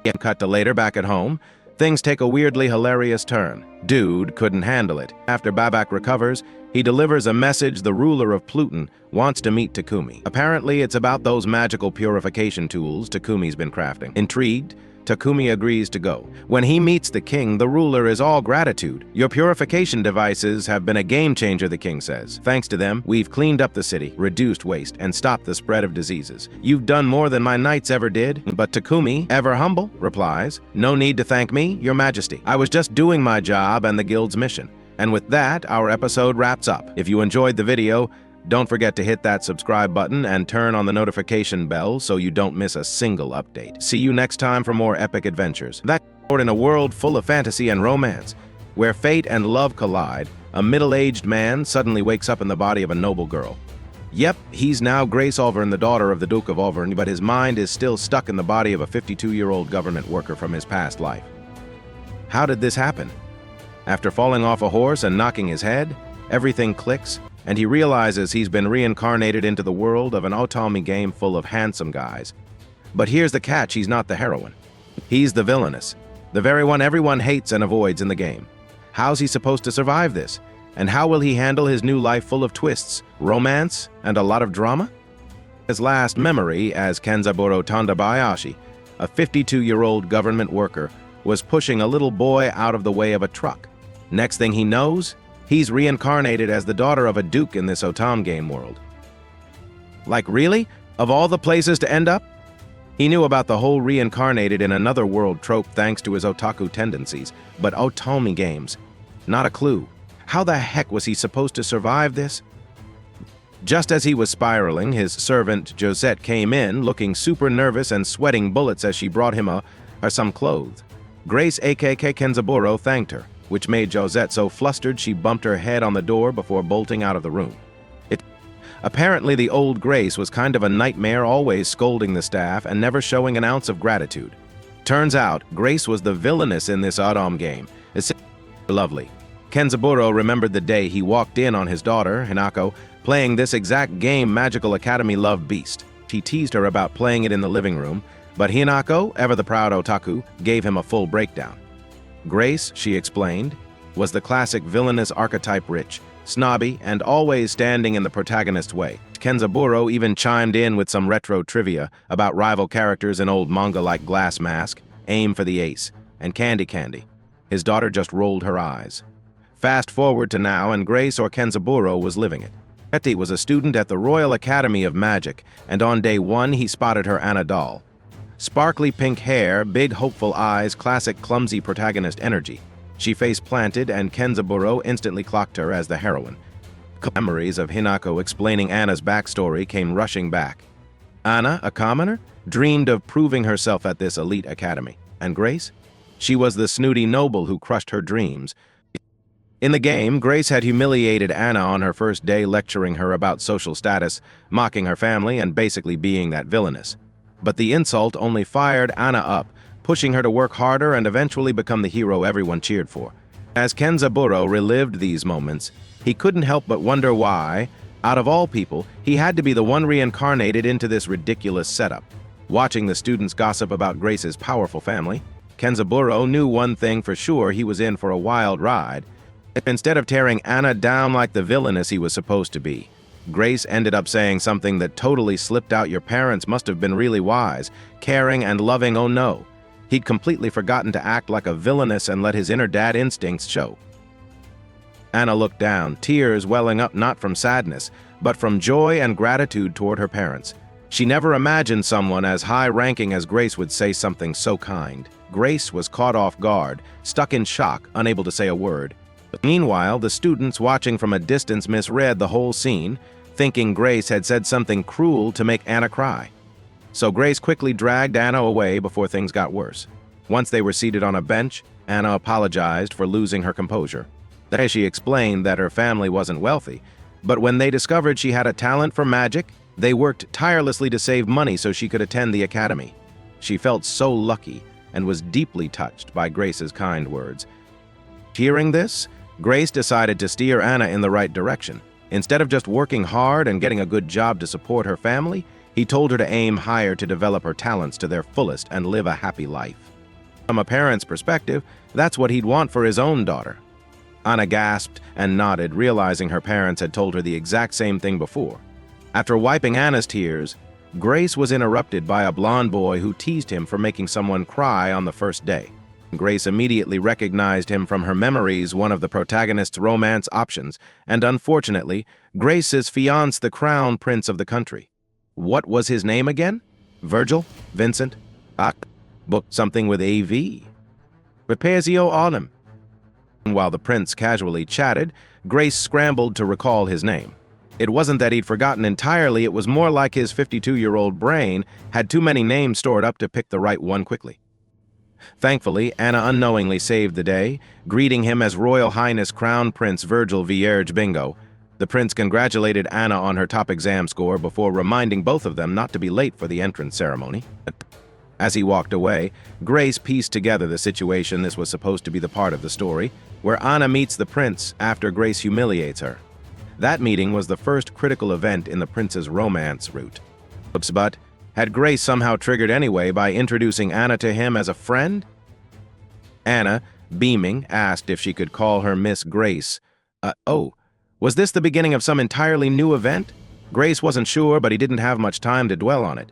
And cut to later back at home, things take a weirdly hilarious turn. Dude couldn't handle it. After Babak recovers, he delivers a message the ruler of Pluton wants to meet Takumi. Apparently, it's about those magical purification tools Takumi's been crafting. Intrigued, Takumi agrees to go. When he meets the king, the ruler is all gratitude. Your purification devices have been a game changer, the king says. Thanks to them, we've cleaned up the city, reduced waste, and stopped the spread of diseases. You've done more than my knights ever did. But Takumi, ever humble, replies, no need to thank me, your majesty. I was just doing my job and the guild's mission. And with that, our episode wraps up. If you enjoyed the video, don't forget to hit that subscribe button and turn on the notification bell so you don't miss a single update. See you next time for more epic adventures. That's in a world full of fantasy and romance, where fate and love collide, a middle-aged man suddenly wakes up in the body of a noble girl. Yep, he's now Grace Auvergne, the daughter of the Duke of Auvergne, but his mind is still stuck in the body of a 52-year-old government worker from his past life. How did this happen? After falling off a horse and knocking his head, everything clicks, and he realizes he's been reincarnated into the world of an otome game full of handsome guys. But here's the catch, he's not the heroine. He's the villainous, the very one everyone hates and avoids in the game. How's he supposed to survive this? And how will he handle his new life full of twists, romance, and a lot of drama? His last memory as Kenzaburo Tandabayashi, a 52-year-old government worker, was pushing a little boy out of the way of a truck. Next thing he knows, he's reincarnated as the daughter of a duke in this otome game world. Like really? Of all the places to end up? He knew about the whole reincarnated in another world trope thanks to his otaku tendencies, but otome games, not a clue. How the heck was he supposed to survive this? Just as he was spiraling, his servant Josette came in, looking super nervous and sweating bullets as she brought him some clothes. Grace aka Kenzaburo thanked her, which made Josette so flustered she bumped her head on the door before bolting out of the room. Apparently the old Grace was kind of a nightmare, always scolding the staff and never showing an ounce of gratitude. Turns out, Grace was the villainess in this otome game. It's lovely. Kenzaburo remembered the day he walked in on his daughter, Hinako, playing this exact game Magical Academy Love Beast. He teased her about playing it in the living room, but Hinako, ever the proud otaku, gave him a full breakdown. Grace, she explained, was the classic villainous archetype, rich, snobby, and always standing in the protagonist's way. Kenzaburo even chimed in with some retro trivia about rival characters in old manga like Glass Mask, Aim for the Ace, and Candy Candy. His daughter just rolled her eyes. Fast forward to now, and Grace or Kenzaburo was living it. Hetty was a student at the Royal Academy of Magic, and on day one he spotted her Anna doll. Sparkly pink hair, big hopeful eyes, classic clumsy protagonist energy. She face-planted, and Kenzaburo instantly clocked her as the heroine. Memories of Hinako explaining Anna's backstory came rushing back. Anna, a commoner, dreamed of proving herself at this elite academy. And Grace? She was the snooty noble who crushed her dreams. In the game, Grace had humiliated Anna on her first day, lecturing her about social status, mocking her family, and basically being that villainous. But the insult only fired Anna up, pushing her to work harder and eventually become the hero everyone cheered for. As Kenzaburo relived these moments, he couldn't help but wonder why, out of all people, he had to be the one reincarnated into this ridiculous setup. Watching the students gossip about Grace's powerful family, Kenzaburo knew one thing for sure: he was in for a wild ride. Instead of tearing Anna down like the villainess he was supposed to be, Grace ended up saying something that totally slipped out. Your parents must have been really wise, caring and loving. Oh no. He'd completely forgotten to act like a villainess and let his inner dad instincts show. Anna looked down, tears welling up not from sadness, but from joy and gratitude toward her parents. She never imagined someone as high-ranking as Grace would say something so kind. Grace was caught off guard, stuck in shock, unable to say a word. Meanwhile, the students watching from a distance misread the whole scene, thinking Grace had said something cruel to make Anna cry. So Grace quickly dragged Anna away before things got worse. Once they were seated on a bench, Anna apologized for losing her composure. She explained that her family wasn't wealthy, but when they discovered she had a talent for magic, they worked tirelessly to save money so she could attend the academy. She felt so lucky and was deeply touched by Grace's kind words. Hearing this, Grace decided to steer Anna in the right direction. Instead of just working hard and getting a good job to support her family, he told her to aim higher to develop her talents to their fullest and live a happy life. From a parent's perspective, that's what he'd want for his own daughter. Anna gasped and nodded, realizing her parents had told her the exact same thing before. After wiping Anna's tears, Grace was interrupted by a blonde boy who teased him for making someone cry on the first day. Grace immediately recognized him from her memories, one of the protagonist's romance options, and unfortunately, Grace's fiancé, the crown prince of the country. What was his name again? Virgil? Vincent? Book something with A.V. Repazio Autumn. While the prince casually chatted, Grace scrambled to recall his name. It wasn't that he'd forgotten entirely, it was more like his 52-year-old brain had too many names stored up to pick the right one quickly. Thankfully, Anna unknowingly saved the day, greeting him as Royal Highness Crown Prince Virgil Vierge Bingo. The prince congratulated Anna on her top exam score before reminding both of them not to be late for the entrance ceremony. As he walked away, Grace pieced together the situation. This was supposed to be the part of the story where Anna meets the prince after Grace humiliates her. That meeting was the first critical event in the prince's romance route. But had Grace somehow triggered anyway by introducing Anna to him as a friend? Anna, beaming, asked if she could call her Miss Grace. Was this the beginning of some entirely new event? Grace wasn't sure, but he didn't have much time to dwell on it.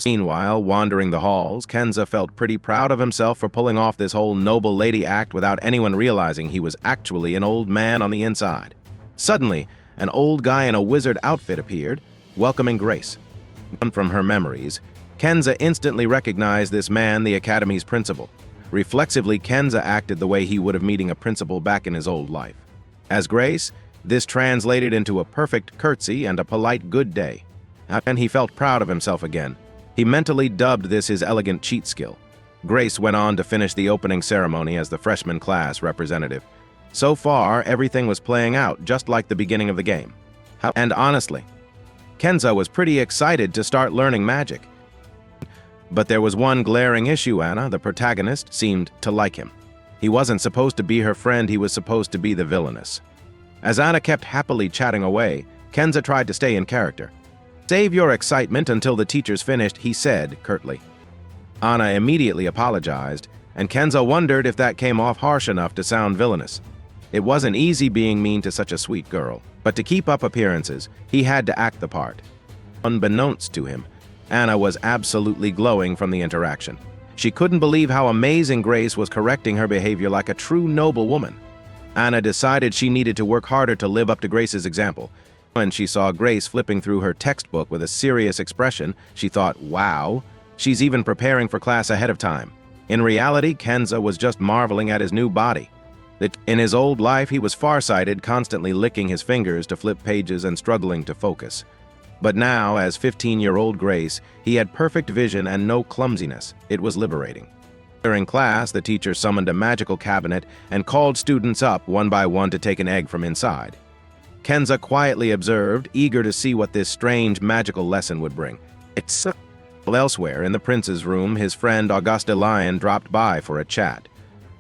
Meanwhile, wandering the halls, Kenza felt pretty proud of himself for pulling off this whole noble lady act without anyone realizing he was actually an old man on the inside. Suddenly, an old guy in a wizard outfit appeared, welcoming Grace. From her memories, Kenza instantly recognized this man, the academy's principal. Reflexively, Kenza acted the way he would have meeting a principal back in his old life. As Grace, this translated into a perfect curtsy and a polite good day. And he felt proud of himself again. He mentally dubbed this his elegant cheat skill. Grace went on to finish the opening ceremony as the freshman class representative. So far, everything was playing out just like the beginning of the game. And honestly, Kenza was pretty excited to start learning magic. But there was one glaring issue. Anna, the protagonist, seemed to like him. He wasn't supposed to be her friend, he was supposed to be the villainess. As Anna kept happily chatting away, Kenza tried to stay in character. "Save your excitement until the teacher's finished," he said curtly. Anna immediately apologized, and Kenza wondered if that came off harsh enough to sound villainous. It wasn't easy being mean to such a sweet girl, but to keep up appearances, he had to act the part. Unbeknownst to him, Anna was absolutely glowing from the interaction. She couldn't believe how amazing Grace was correcting her behavior like a true noble woman. Anna decided she needed to work harder to live up to Grace's example. When she saw Grace flipping through her textbook with a serious expression, she thought, wow, she's even preparing for class ahead of time. In reality, Kenza was just marveling at his new body. In his old life, he was farsighted, constantly licking his fingers to flip pages and struggling to focus. But now, as 15-year-old Grace, he had perfect vision and no clumsiness. It was liberating. During class, the teacher summoned a magical cabinet and called students up one by one to take an egg from inside. Kenza quietly observed, eager to see what this strange magical lesson would bring. Elsewhere, in the prince's room, his friend Auguste Lion dropped by for a chat.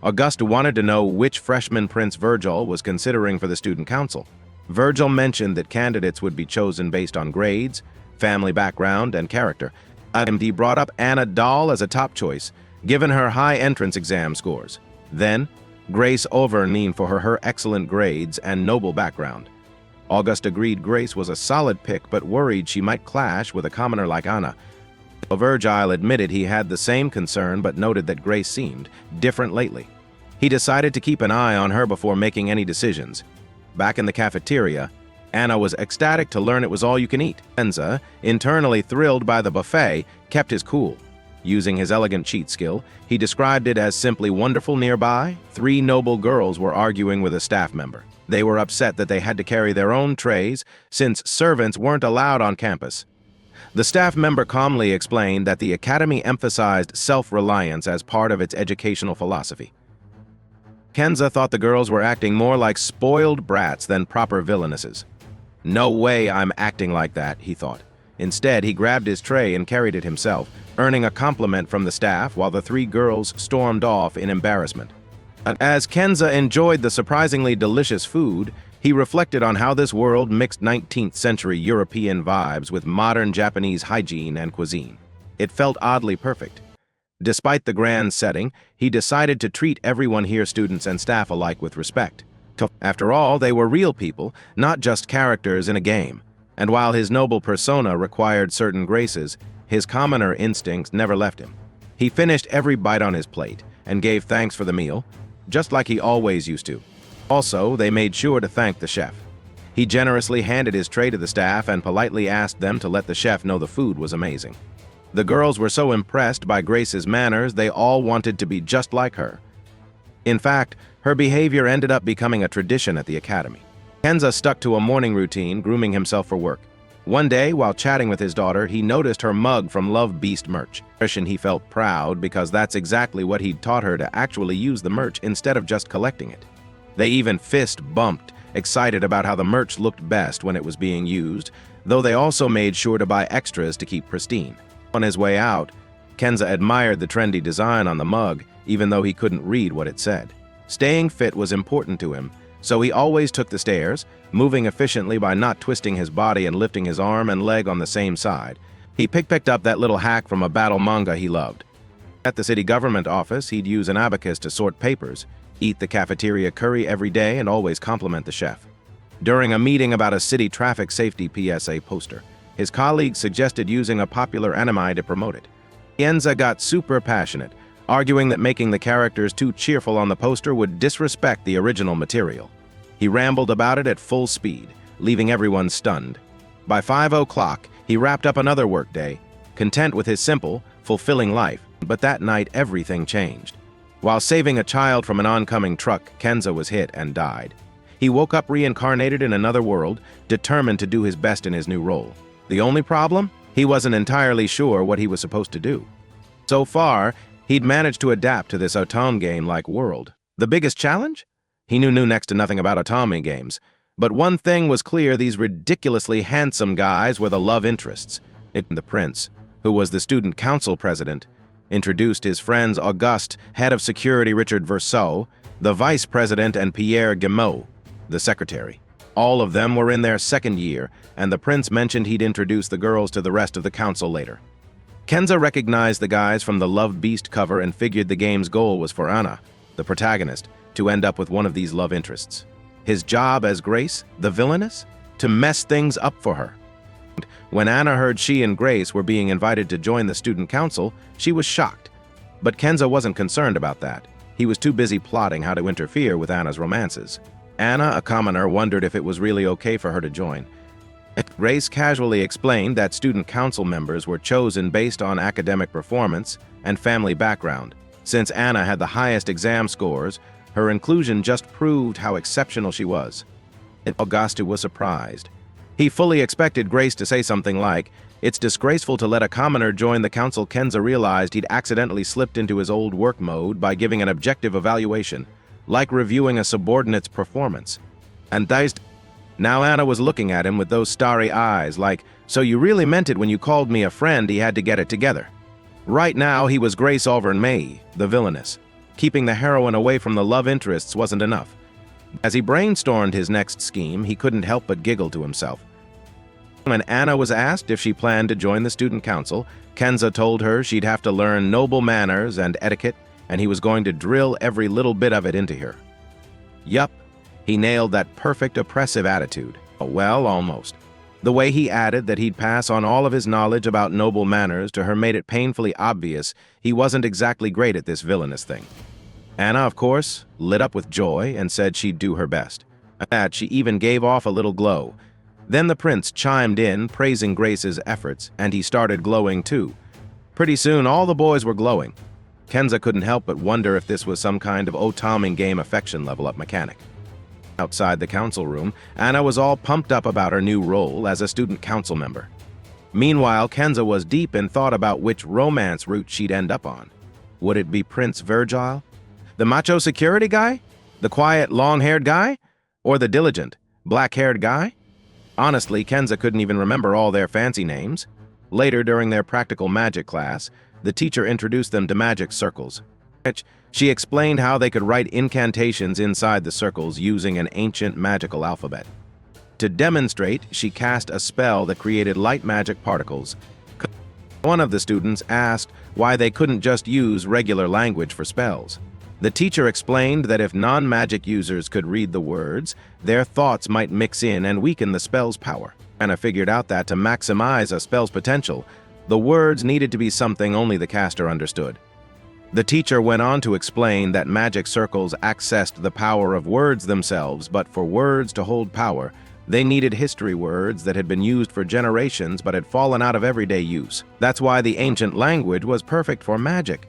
Auguste wanted to know which freshman Prince Virgil was considering for the student council. Virgil mentioned that candidates would be chosen based on grades, family background, and character. He brought up Anna Dahl as a top choice, given her high entrance exam scores. Then, Grace Overnein for her excellent grades and noble background. Auguste agreed Grace was a solid pick, but worried she might clash with a commoner like Anna. Virgil admitted he had the same concern, but noted that Grace seemed different lately. He decided to keep an eye on her before making any decisions. Back in the cafeteria, Anna was ecstatic to learn it was all you can eat. Kenza, internally thrilled by the buffet, kept his cool. Using his elegant cheat skill, he described it as simply wonderful. Nearby, 3 noble girls were arguing with a staff member. They were upset that they had to carry their own trays since servants weren't allowed on campus. The staff member calmly explained that the academy emphasized self-reliance as part of its educational philosophy. Kenza thought the girls were acting more like spoiled brats than proper villainesses. "No way I'm acting like that," he thought. Instead, he grabbed his tray and carried it himself, earning a compliment from the staff while the 3 girls stormed off in embarrassment. As Kenza enjoyed the surprisingly delicious food, he He reflected on how this world mixed 19th century European vibes with modern Japanese hygiene and cuisine. It felt oddly perfect. Despite the grand setting, he decided to treat everyone here, students and staff alike, with respect. After all, they were real people, not just characters in a game. And while his noble persona required certain graces, his commoner instincts never left him. He finished every bite on his plate and gave thanks for the meal, just like he always used to. Also, they made sure to thank the chef. He generously handed his tray to the staff and politely asked them to let the chef know the food was amazing. The girls were so impressed by Grace's manners, they all wanted to be just like her. In fact, her behavior ended up becoming a tradition at the academy. Kenza stuck to a morning routine, grooming himself for work. One day, while chatting with his daughter, he noticed her mug from Love Beast merch. And he felt proud because that's exactly what he'd taught her, to actually use the merch instead of just collecting it. They even fist bumped, excited about how the merch looked best when it was being used, though they also made sure to buy extras to keep pristine. On his way out, Kenza admired the trendy design on the mug, even though he couldn't read what it said. Staying fit was important to him, so he always took the stairs, moving efficiently by not twisting his body and lifting his arm and leg on the same side. He picked up that little hack from a battle manga he loved. At the city government office, he'd use an abacus to sort papers, eat the cafeteria curry every day, and always compliment the chef. During a meeting about a city traffic safety PSA poster, his colleagues suggested using a popular anime to promote it. Kenza got super passionate, arguing that making the characters too cheerful on the poster would disrespect the original material. He rambled about it at full speed, leaving everyone stunned. By 5 o'clock, he wrapped up another workday, content with his simple, fulfilling life. But that night, everything changed. While saving a child from an oncoming truck, Kenza was hit and died. He woke up reincarnated in another world, determined to do his best in his new role. The only problem? He wasn't entirely sure what he was supposed to do. So far, he'd managed to adapt to this otome game-like world. The biggest challenge? He knew next to nothing about otome games. But one thing was clear: these ridiculously handsome guys were the love interests. The prince, who was the student council president, introduced his friends Auguste, head of security Richard Verseau, the vice president, and Pierre Guimau, the secretary. All of them were in their second year, and the prince mentioned he'd introduce the girls to the rest of the council later. Kenza recognized the guys from the Love Beast cover and figured the game's goal was for Anna, the protagonist, to end up with one of these love interests. His job as Grace, the villainess, to mess things up for her. When Anna heard she and Grace were being invited to join the student council, she was shocked. But Kenza wasn't concerned about that. He was too busy plotting how to interfere with Anna's romances. Anna, a commoner, wondered if it was really okay for her to join. Grace casually explained that student council members were chosen based on academic performance and family background. Since Anna had the highest exam scores, her inclusion just proved how exceptional she was. Auguste was surprised. He fully expected Grace to say something like, "It's disgraceful to let a commoner join the council." Kenza realized he'd accidentally slipped into his old work mode by giving an objective evaluation, like reviewing a subordinate's performance. And now Anna was looking at him with those starry eyes, like, "So you really meant it when you called me a friend?" He had to get it together. Right now, he was Grace over May, the villainess. Keeping the heroine away from the love interests wasn't enough. As he brainstormed his next scheme, he couldn't help but giggle to himself. When Anna was asked if she planned to join the student council, Kenza told her she'd have to learn noble manners and etiquette, and he was going to drill every little bit of it into her. Yup, he nailed that perfect oppressive attitude. Well, almost. The way he added that he'd pass on all of his knowledge about noble manners to her made it painfully obvious he wasn't exactly great at this villainous thing. Anna, of course, lit up with joy and said she'd do her best. At that, she even gave off a little glow. Then the prince chimed in, praising Grace's efforts, and he started glowing too. Pretty soon, all the boys were glowing. Kenza couldn't help but wonder if this was some kind of otome game affection level-up mechanic. Outside the council room, Anna was all pumped up about her new role as a student council member. Meanwhile, Kenza was deep in thought about which romance route she'd end up on. Would it be Prince Virgile? The macho security guy? The quiet, long-haired guy? Or the diligent, black-haired guy? Honestly, Kenza couldn't even remember all their fancy names. Later, during their practical magic class, the teacher introduced them to magic circles. She explained how they could write incantations inside the circles using an ancient magical alphabet. To demonstrate, she cast a spell that created light magic particles. One of the students asked why they couldn't just use regular language for spells. The teacher explained that if non-magic users could read the words, their thoughts might mix in and weaken the spell's power. Anna figured out that to maximize a spell's potential, the words needed to be something only the caster understood. The teacher went on to explain that magic circles accessed the power of words themselves, but for words to hold power, they needed history words that had been used for generations but had fallen out of everyday use. That's why the ancient language was perfect for magic.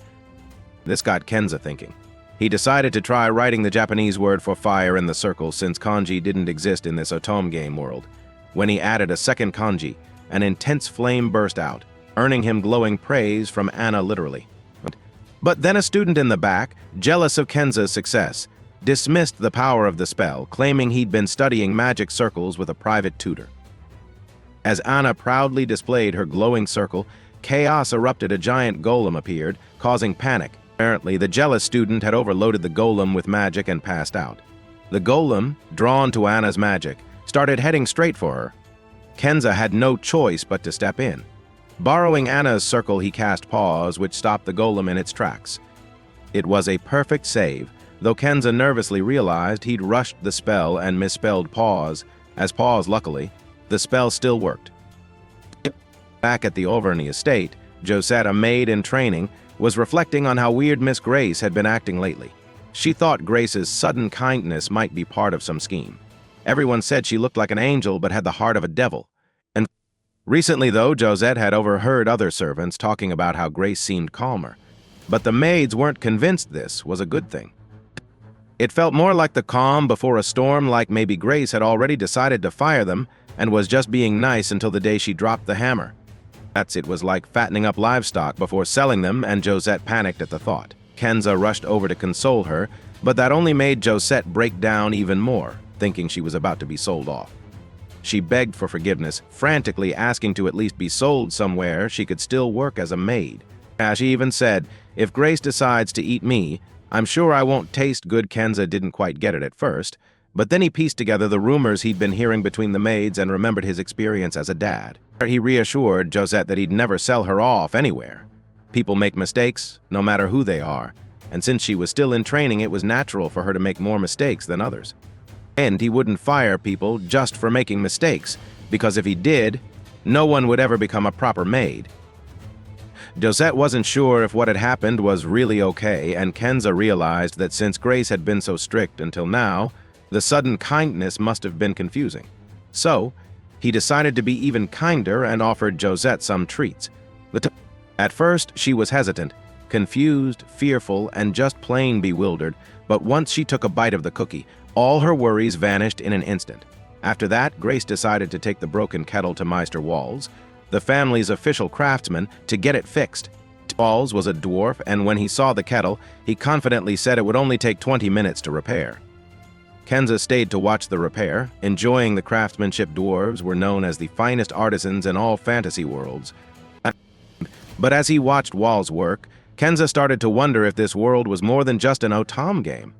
This got Kenza thinking. He decided to try writing the Japanese word for fire in the circle since kanji didn't exist in this Otome game world. When he added a second kanji, an intense flame burst out, earning him glowing praise from Anna literally. But then a student in the back, jealous of Kenza's success, dismissed the power of the spell, claiming he'd been studying magic circles with a private tutor. As Anna proudly displayed her glowing circle, chaos erupted. A giant golem appeared, causing panic. Apparently, the jealous student had overloaded the golem with magic and passed out. The golem, drawn to Anna's magic, started heading straight for her. Kenza had no choice but to step in. Borrowing Anna's circle, he cast Pause, which stopped the golem in its tracks. It was a perfect save, though Kenza nervously realized he'd rushed the spell and misspelled Pause. As Pause, luckily, the spell still worked. Back at the Overny estate, Josette, a maid in training, was reflecting on how weird Miss Grace had been acting lately. She thought Grace's sudden kindness might be part of some scheme. Everyone said she looked like an angel but had the heart of a devil. And recently, though, Josette had overheard other servants talking about how Grace seemed calmer. But the maids weren't convinced this was a good thing. It felt more like the calm before a storm, like maybe Grace had already decided to fire them and was just being nice until the day she dropped the hammer. It was like fattening up livestock before selling them, and Josette panicked at the thought. Kenza rushed over to console her, but that only made Josette break down even more, thinking she was about to be sold off. She begged for forgiveness, frantically asking to at least be sold somewhere she could still work as a maid. She even said, "If Grace decides to eat me, I'm sure I won't taste good." Kenza didn't quite get it at first, but then he pieced together the rumors he'd been hearing between the maids and remembered his experience as a dad. He reassured Josette that he'd never sell her off anywhere. People make mistakes, no matter who they are, and since she was still in training, it was natural for her to make more mistakes than others. And he wouldn't fire people just for making mistakes, because if he did, no one would ever become a proper maid. Josette wasn't sure if what had happened was really okay, and Kenza realized that since Grace had been so strict until now, the sudden kindness must have been confusing. So, he decided to be even kinder and offered Josette some treats. At first, she was hesitant, confused, fearful, and just plain bewildered, but once she took a bite of the cookie, all her worries vanished in an instant. After that, Grace decided to take the broken kettle to Meister Walls, the family's official craftsman, to get it fixed. Walls was a dwarf, and when he saw the kettle, he confidently said it would only take 20 minutes to repair. Kenza stayed to watch the repair, enjoying the craftsmanship. Dwarves were known as the finest artisans in all fantasy worlds. But as he watched Walls work, Kenza started to wonder if this world was more than just an Otome game.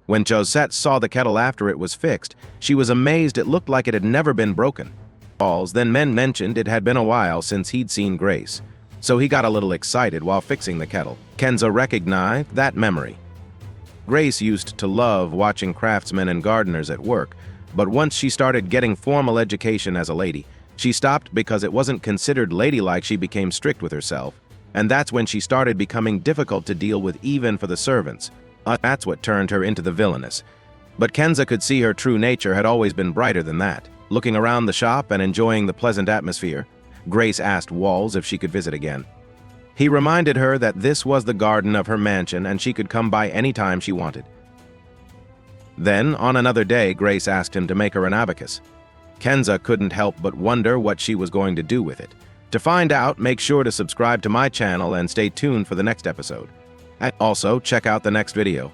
When Josette saw the kettle after it was fixed, she was amazed. It looked like it had never been broken. Walls then mentioned it had been a while since he'd seen Grace, so he got a little excited while fixing the kettle. Kenza recognized that memory. Grace used to love watching craftsmen and gardeners at work, but once she started getting formal education as a lady, she stopped because it wasn't considered ladylike. She became strict with herself, and that's when she started becoming difficult to deal with even for the servants. That's what turned her into the villainess. But Kenza could see her true nature had always been brighter than that. Looking around the shop and enjoying the pleasant atmosphere, Grace asked Walls if she could visit again. He reminded her that this was the garden of her mansion and she could come by any time she wanted. Then, on another day, Grace asked him to make her an abacus. Kenza couldn't help but wonder what she was going to do with it. To find out, make sure to subscribe to my channel and stay tuned for the next episode. And also, check out the next video.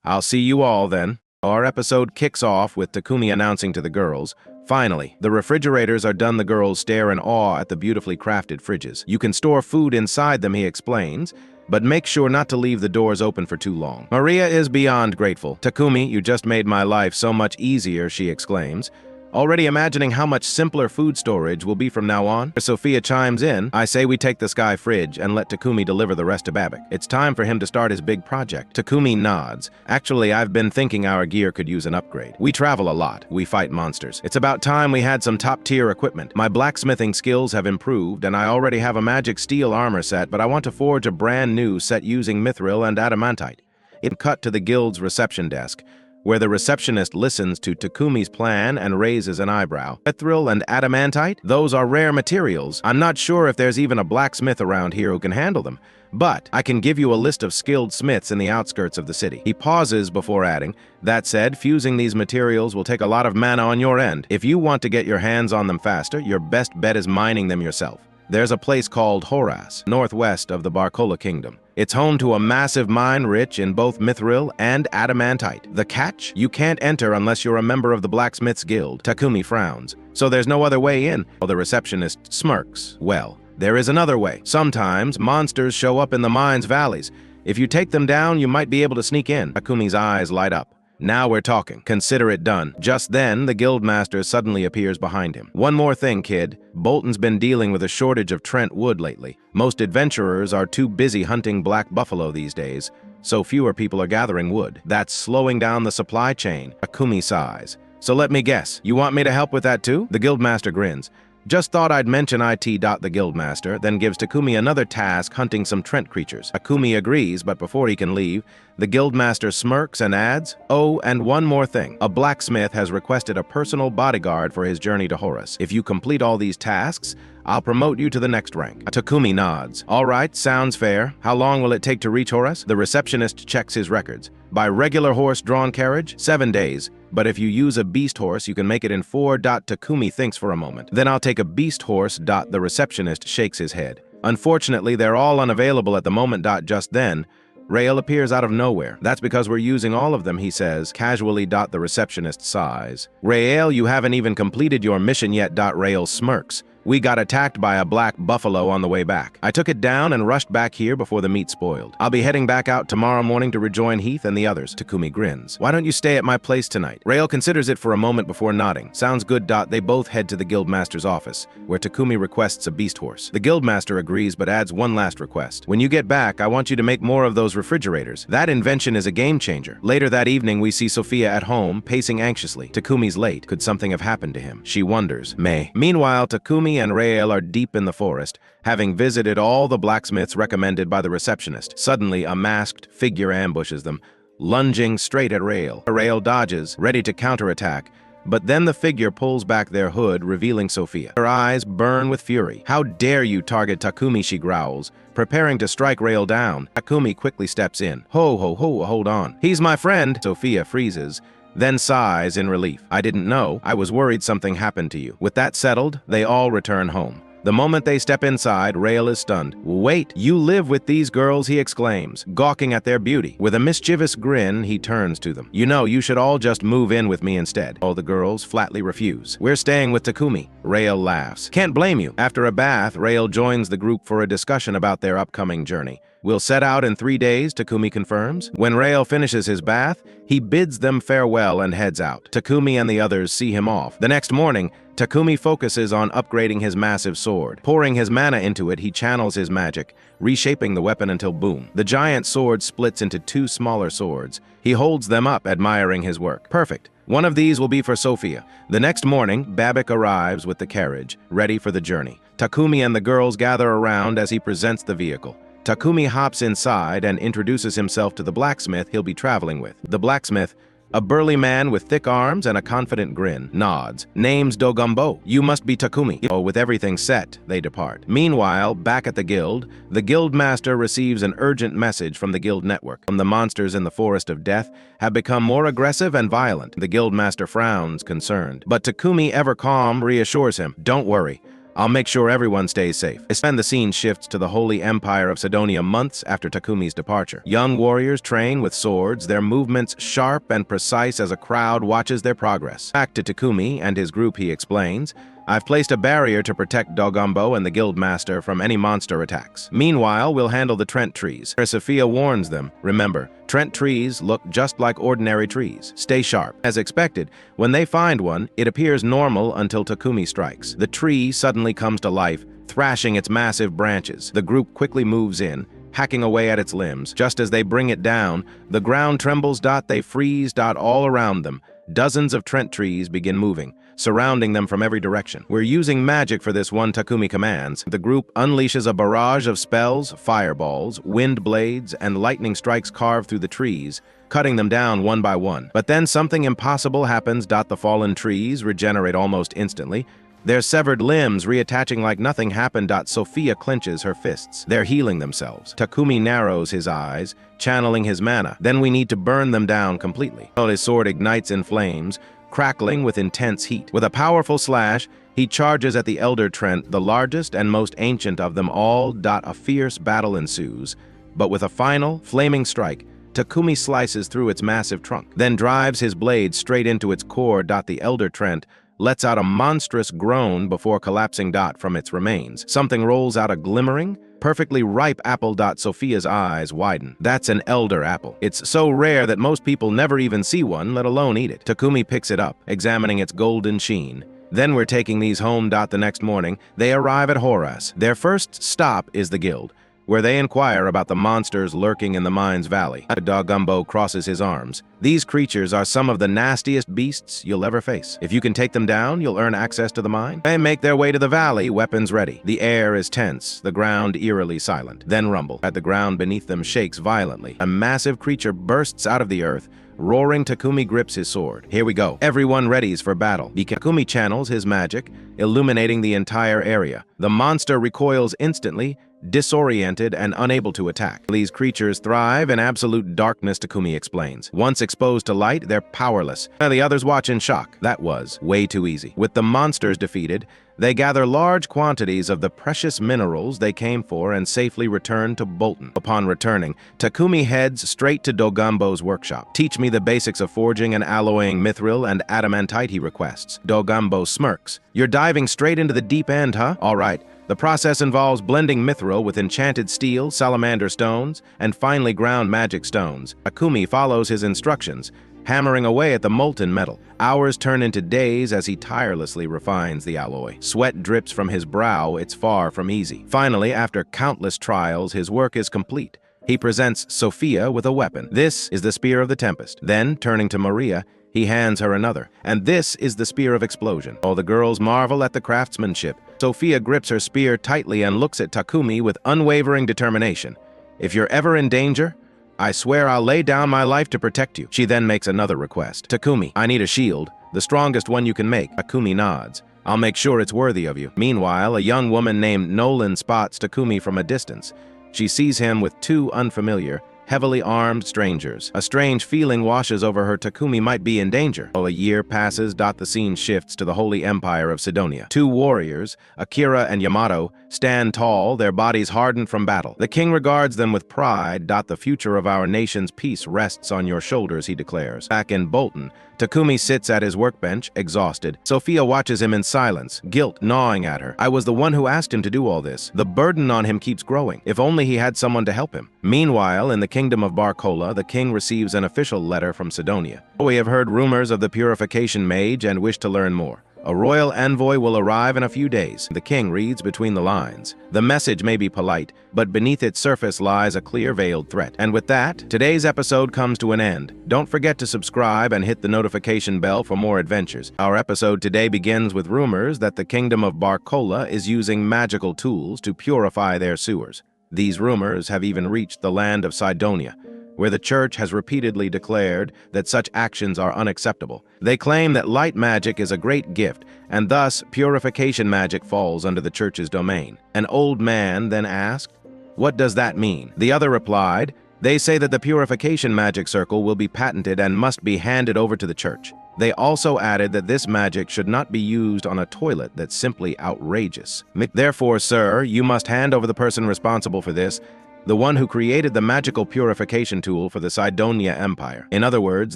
I'll see you all then. Our episode kicks off with Takumi announcing to the girls, "Finally, the refrigerators are done." The girls stare in awe at the beautifully crafted fridges. "You can store food inside them," he explains, but make sure not to leave the doors open for too long. Maria is beyond grateful. "Takumi, you just made my life so much easier," she exclaims, already imagining how much simpler food storage will be from now on. Sophia chimes in. "I say we take the sky fridge and let Takumi deliver the rest to Babak. It's time for him to start his big project." Takumi nods. "Actually, I've been thinking our gear could use an upgrade. We travel a lot. We fight monsters. It's about time we had some top-tier equipment. My blacksmithing skills have improved, and I already have a magic steel armor set, but I want to forge a brand new set using mithril and adamantite." It cut to the guild's reception desk, where the receptionist listens to Takumi's plan and raises an eyebrow. "Mithril and adamantite? Those are rare materials. I'm not sure if there's even a blacksmith around here who can handle them, but I can give you a list of skilled smiths in the outskirts of the city." He pauses before adding, "That said, fusing these materials will take a lot of mana on your end. If you want to get your hands on them faster, your best bet is mining them yourself. There's a place called Horas, northwest of the Barcola Kingdom. It's home to a massive mine rich in both mithril and adamantite. The catch? You can't enter unless you're a member of the Blacksmiths Guild." Takumi frowns. "So there's no other way in?" The receptionist smirks. "Well, there is another way. Sometimes monsters show up in the mine's valleys. If you take them down, you might be able to sneak in." Takumi's eyes light up. "Now we're talking. Consider it done." Just then, the guildmaster suddenly appears behind him. "One more thing, kid. Bolton's been dealing with a shortage of Trent wood lately. Most adventurers are too busy hunting black buffalo these days, so fewer people are gathering wood. That's slowing down the supply chain." Takumi sighs. "So let me guess, you want me to help with that too?" The guildmaster grins. "Just thought I'd mention it." The guildmaster then gives Takumi another task hunting some Trent creatures. Takumi agrees, but before he can leave, the guildmaster smirks and adds, "Oh, and one more thing. A blacksmith has requested a personal bodyguard for his journey to Horus. If you complete all these tasks, I'll promote you to the next rank." Takumi nods. "All right, sounds fair. How long will it take to reach Horus?" The receptionist checks his records. "By regular horse-drawn carriage, 7 days. But if you use a beast horse, you can make it in 4. Takumi thinks for a moment. "Then I'll take a beast horse." The receptionist shakes his head. "Unfortunately, they're all unavailable at the moment." Just then, Rael appears out of nowhere. "That's because we're using all of them," he says, casually. The receptionist sighs. "Rael, you haven't even completed your mission yet." Rael smirks. "We got attacked by a black buffalo on the way back. I took it down and rushed back here before the meat spoiled. I'll be heading back out tomorrow morning to rejoin Heath and the others." Takumi grins. "Why don't you stay at my place tonight?" Rael considers it for a moment before nodding. "Sounds good." They both head to the guildmaster's office, where Takumi requests a beast horse. The guildmaster agrees but adds one last request. "When you get back, I want you to make more of those refrigerators. That invention is a game changer." Later that evening, we see Sophia at home, pacing anxiously. Takumi's late. Could something have happened to him? She wonders. Meanwhile, Takumi and Rael are deep in the forest, having visited all the blacksmiths recommended by the receptionist. Suddenly, a masked figure ambushes them, lunging straight at Rael. Rael dodges, ready to counterattack, but then the figure pulls back their hood, revealing Sophia. Her eyes burn with fury. "How dare you target Takumi?" she growls, preparing to strike Rael down. Takumi quickly steps in. Hold on. He's my friend." Sophia freezes, then sighs in relief. "I didn't know. I was worried something happened to you." With that settled, they all return home. The moment they step inside, Rael is stunned. "Wait, you live with these girls?" he exclaims, gawking at their beauty. With a mischievous grin, he turns to them. "You know, you should all just move in with me instead." All the girls flatly refuse. "We're staying with Takumi." Rael laughs. "Can't blame you." After a bath, Rael joins the group for a discussion about their upcoming journey. "We'll set out in 3 days," Takumi confirms. When Rael finishes his bath, he bids them farewell and heads out. Takumi and the others see him off. The next morning, Takumi focuses on upgrading his massive sword. Pouring his mana into it, he channels his magic, reshaping the weapon until boom. The giant sword splits into 2 smaller swords. He holds them up, admiring his work. "Perfect. One of these will be for Sophia." The next morning, Babak arrives with the carriage, ready for the journey. Takumi and the girls gather around as he presents the vehicle. Takumi hops inside and introduces himself to the blacksmith he'll be traveling with. The blacksmith, a burly man with thick arms and a confident grin, nods. "Name's Dogumbo. You must be Takumi." With everything set, they depart. Meanwhile, back at the guild master receives an urgent message from the guild network. The monsters in the Forest of Death have become more aggressive and violent. The guild master frowns, concerned. But Takumi, ever calm, reassures him. "Don't worry. I'll make sure everyone stays safe." And the scene shifts to the Holy Empire of Sidonia months after Takumi's departure. Young warriors train with swords, their movements sharp and precise as a crowd watches their progress. Back to Takumi and his group, he explains. I've placed a barrier to protect Dogumbo and the Guildmaster from any monster attacks. Meanwhile, we'll handle the Trent trees. Sophia warns them, remember, Trent trees look just like ordinary trees. Stay sharp. As expected, when they find one, it appears normal until Takumi strikes. The tree suddenly comes to life, thrashing its massive branches. The group quickly moves in, hacking away at its limbs. Just as they bring it down, the ground trembles. They freeze. All around them. Dozens of Trent trees begin moving, surrounding them from every direction. We're using magic for this one, Takumi commands. The group unleashes a barrage of spells, fireballs, wind blades, and lightning strikes carve through the trees, cutting them down one by one. But then something impossible happens. The fallen trees regenerate almost instantly, their severed limbs reattaching like nothing happened. Sophia clenches her fists. They're healing themselves. Takumi narrows his eyes, channeling his mana. Then we need to burn them down completely. His sword ignites in flames, crackling with intense heat. With a powerful slash, he charges at the Elder Trent, the largest and most ancient of them all. A fierce battle ensues, but with a final, flaming strike, Takumi slices through its massive trunk, then drives his blade straight into its core. The Elder Trent lets out a monstrous groan before collapsing. From its remains, something rolls out, a glimmering, perfectly ripe apple. Sophia's eyes widen. That's an elder apple. It's so rare that most people never even see one, let alone eat it. Takumi picks it up, examining its golden sheen. Then we're taking these home. The next morning, they arrive at Horas. Their first stop is the guild, where they inquire about the monsters lurking in the mine's valley. Dogumbo crosses his arms. These creatures are some of the nastiest beasts you'll ever face. If you can take them down, you'll earn access to the mine. They make their way to the valley, weapons ready. The air is tense, the ground eerily silent. Then rumble. The ground beneath them shakes violently. A massive creature bursts out of the earth. Roaring, Takumi grips his sword. Here we go. Everyone readies for battle. Takumi channels his magic, illuminating the entire area. The monster recoils instantly, disoriented and unable to attack. These creatures thrive in absolute darkness, Takumi explains. Once exposed to light, they're powerless. The others watch in shock. That was way too easy. With the monsters defeated, they gather large quantities of the precious minerals they came for and safely return to Bolton. Upon returning, Takumi heads straight to Dogumbo's workshop. Teach me the basics of forging and alloying mithril and adamantite, he requests. Dogumbo smirks. You're diving straight into the deep end, huh? All right. The process involves blending mithril with enchanted steel, salamander stones, and finely ground magic stones. Takumi follows his instructions, hammering away at the molten metal. Hours turn into days as he tirelessly refines the alloy. Sweat drips from his brow. It's far from easy. Finally, after countless trials, his work is complete. He presents Sophia with a weapon. This is the Spear of the Tempest. Then, turning to Maria, he hands her another. And this is the Spear of Explosion. All the girls marvel at the craftsmanship. Sophia grips her spear tightly and looks at Takumi with unwavering determination. If you're ever in danger, I swear I'll lay down my life to protect you. She then makes another request. Takumi, I need a shield, the strongest one you can make. Takumi nods. I'll make sure it's worthy of you. Meanwhile, a young woman named Nolan spots Takumi from a distance. She sees him with two unfamiliar, heavily armed strangers. A strange feeling washes over her. Takumi might be in danger. A year passes. The scene shifts to the Holy Empire of Sidonia. Two warriors, Akira and Yamato, stand tall, their bodies hardened from battle. The king regards them with pride. The future of our nation's peace rests on your shoulders, he declares. Back in Bolton, Takumi sits at his workbench, exhausted. Sophia watches him in silence, guilt gnawing at her. I was the one who asked him to do all this. The burden on him keeps growing. If only he had someone to help him. Meanwhile, in the kingdom of Barcola, the king receives an official letter from Sidonia. We have heard rumors of the purification mage and wish to learn more. A royal envoy will arrive in a few days. The king reads between the lines. The message may be polite, but beneath its surface lies a clear veiled threat. And with that, today's episode comes to an end. Don't forget to subscribe and hit the notification bell for more adventures. Our episode today begins with rumors that the kingdom of Barcola is using magical tools to purify their sewers. These rumors have even reached the land of Sidonia, where the church has repeatedly declared that such actions are unacceptable. They claim that light magic is a great gift, and thus purification magic falls under the church's domain. An old man then asked, "What does that mean?" The other replied, "They say that the purification magic circle will be patented and must be handed over to the church." They also added that this magic should not be used on a toilet that's simply outrageous. Therefore, sir, you must hand over the person responsible for this, the one who created the magical purification tool for the Sidonia Empire. In other words,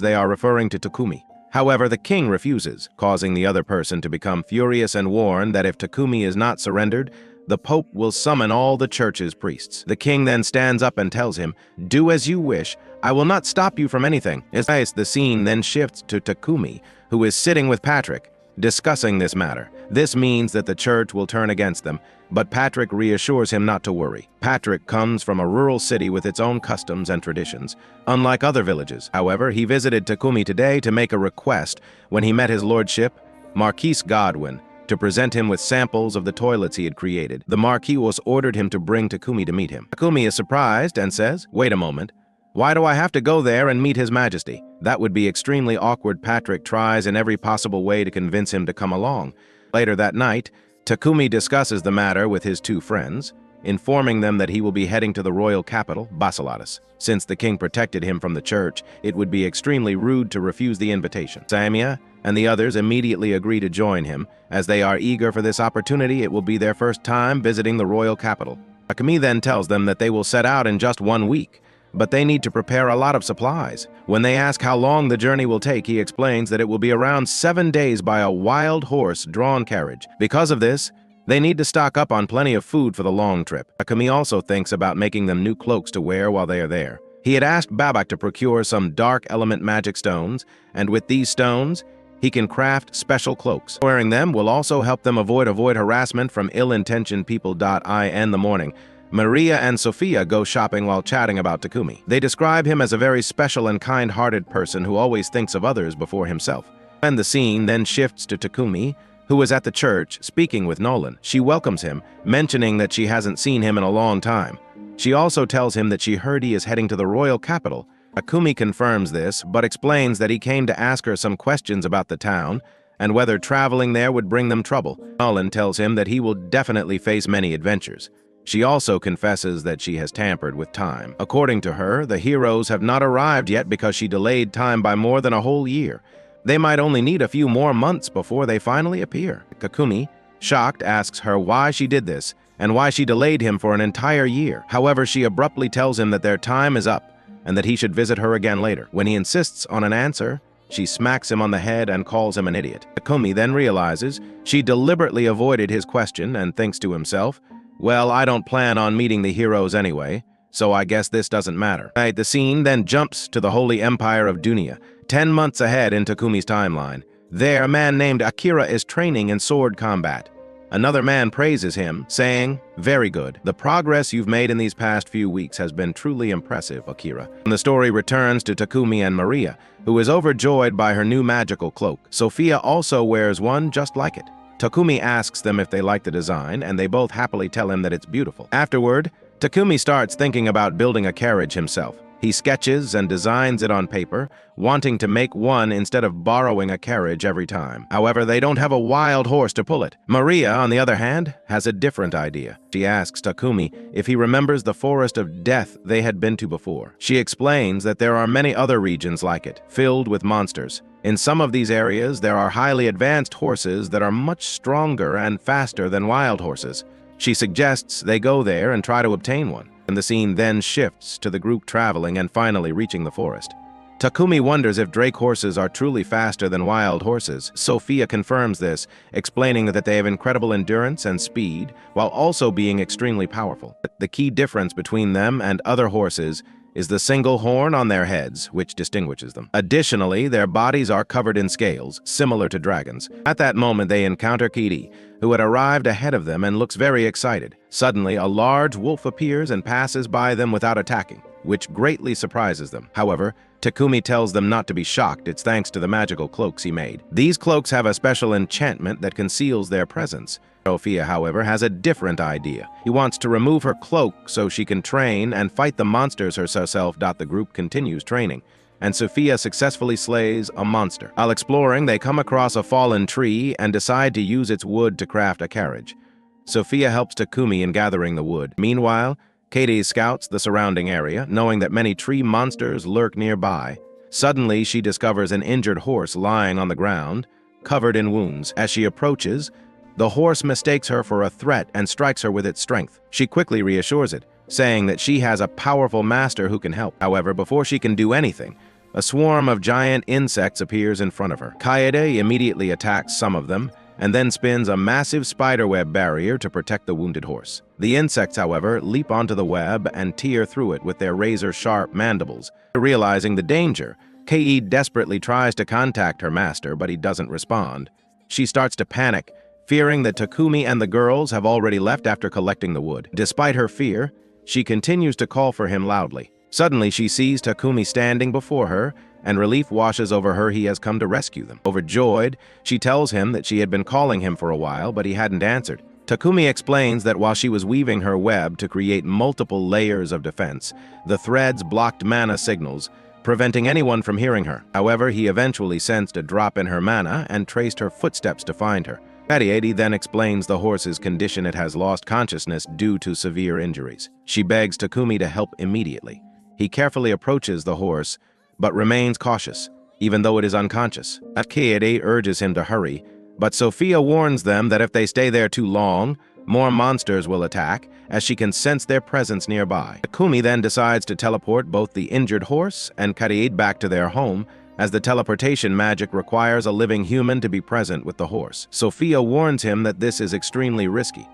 they are referring to Takumi. However, the king refuses, causing the other person to become furious and warn that if Takumi is not surrendered, the Pope will summon all the church's priests. The king then stands up and tells him, "Do as you wish. I will not stop you from anything." The scene then shifts to Takumi, who is sitting with Patrick, discussing this matter. This means that the church will turn against them, but Patrick reassures him not to worry. Patrick comes from a rural city with its own customs and traditions, unlike other villages. However, he visited Takumi today to make a request when he met his lordship, Marquis Godwin, to present him with samples of the toilets he had created. The Marquis ordered him to bring Takumi to meet him. Takumi is surprised and says, "Wait a moment. Why do I have to go there and meet His Majesty?" That would be extremely awkward. Patrick tries in every possible way to convince him to come along. Later that night, Takumi discusses the matter with his two friends, informing them that he will be heading to the royal capital, Basilatus. Since the king protected him from the church, it would be extremely rude to refuse the invitation. Samia and the others immediately agree to join him. As they are eager for this opportunity, it will be their first time visiting the royal capital. Takumi then tells them that they will set out in just 1 week, but they need to prepare a lot of supplies. When they ask how long the journey will take, he explains that it will be around 7 days by a wild horse-drawn carriage. Because of this, they need to stock up on plenty of food for the long trip. Takumi also thinks about making them new cloaks to wear while they are there. He had asked Babak to procure some dark element magic stones, and with these stones, he can craft special cloaks. Wearing them will also help them avoid harassment from ill-intentioned people. In the morning, Maria and Sophia go shopping while chatting about Takumi. They describe him as a very special and kind-hearted person who always thinks of others before himself. And the scene then shifts to Takumi, who is at the church speaking with Nolan. She welcomes him, mentioning that she hasn't seen him in a long time. She also tells him that she heard he is heading to the royal capital. Takumi confirms this, but explains that he came to ask her some questions about the town and whether traveling there would bring them trouble. Nolan tells him that he will definitely face many adventures. She also confesses that she has tampered with time. According to her, the heroes have not arrived yet because she delayed time by more than a whole year. They might only need a few more months before they finally appear. Takumi, shocked, asks her why she did this and why she delayed him for an entire year. However, she abruptly tells him that their time is up and that he should visit her again later. When he insists on an answer, she smacks him on the head and calls him an idiot. Takumi then realizes she deliberately avoided his question and thinks to himself, "Well, I don't plan on meeting the heroes anyway, so I guess this doesn't matter." The scene then jumps to the Holy Empire of Dunia, 10 months ahead in Takumi's timeline. There, a man named Akira is training in sword combat. Another man praises him, saying, "Very good. The progress you've made in these past few weeks has been truly impressive, Akira." And the story returns to Takumi and Maria, who is overjoyed by her new magical cloak. Sophia also wears one just like it. Takumi asks them if they like the design, and they both happily tell him that it's beautiful. Afterward, Takumi starts thinking about building a carriage himself. He sketches and designs it on paper, wanting to make one instead of borrowing a carriage every time. However, they don't have a wild horse to pull it. Maria, on the other hand, has a different idea. She asks Takumi if he remembers the forest of death they had been to before. She explains that there are many other regions like it, filled with monsters. In some of these areas, there are highly advanced horses that are much stronger and faster than wild horses. She suggests they go there and try to obtain one. And the scene then shifts to the group traveling and finally reaching the forest. Takumi wonders if drake horses are truly faster than wild horses. Sophia confirms this, explaining that they have incredible endurance and speed, while also being extremely powerful. The key difference between them and other horses is the single horn on their heads, which distinguishes them. Additionally, their bodies are covered in scales, similar to dragons. At that moment, they encounter Kiri, who had arrived ahead of them and looks very excited. Suddenly, a large wolf appears and passes by them without attacking, which greatly surprises them. However, Takumi tells them not to be shocked. It's thanks to the magical cloaks he made. These cloaks have a special enchantment that conceals their presence. Sophia, however, has a different idea. He wants to remove her cloak so she can train and fight the monsters herself. The group continues training, and Sophia successfully slays a monster. While exploring, they come across a fallen tree and decide to use its wood to craft a carriage. Sophia helps Takumi in gathering the wood. Meanwhile, Katie scouts the surrounding area, knowing that many tree monsters lurk nearby. Suddenly, she discovers an injured horse lying on the ground, covered in wounds. As she approaches, the horse mistakes her for a threat and strikes her with its strength. She quickly reassures it, saying that she has a powerful master who can help. However, before she can do anything, A swarm of giant insects appears in front of her. Kaede immediately attacks some of them, and then spins a massive spiderweb barrier to protect the wounded horse. The insects, however, leap onto the web and tear through it with their razor-sharp mandibles. Realizing the danger, Kei desperately tries to contact her master, but he doesn't respond. She starts to panic, fearing that Takumi and the girls have already left after collecting the wood. Despite her fear, she continues to call for him loudly. Suddenly, she sees Takumi standing before her, and relief washes over her. He has come to rescue them. Overjoyed, she tells him that she had been calling him for a while, but he hadn't answered. Takumi explains that while she was weaving her web to create multiple layers of defense, the threads blocked mana signals, preventing anyone from hearing her. However, he eventually sensed a drop in her mana and traced her footsteps to find her. Kaede then explains the horse's condition. It has lost consciousness due to severe injuries. She begs Takumi to help immediately. He carefully approaches the horse, but remains cautious, even though it is unconscious. Kaede urges him to hurry, but Sophia warns them that if they stay there too long, more monsters will attack, as she can sense their presence nearby. Takumi then decides to teleport both the injured horse and Kaede back to their home, as the teleportation magic requires a living human to be present with the horse. Sophia warns him that this is extremely risky,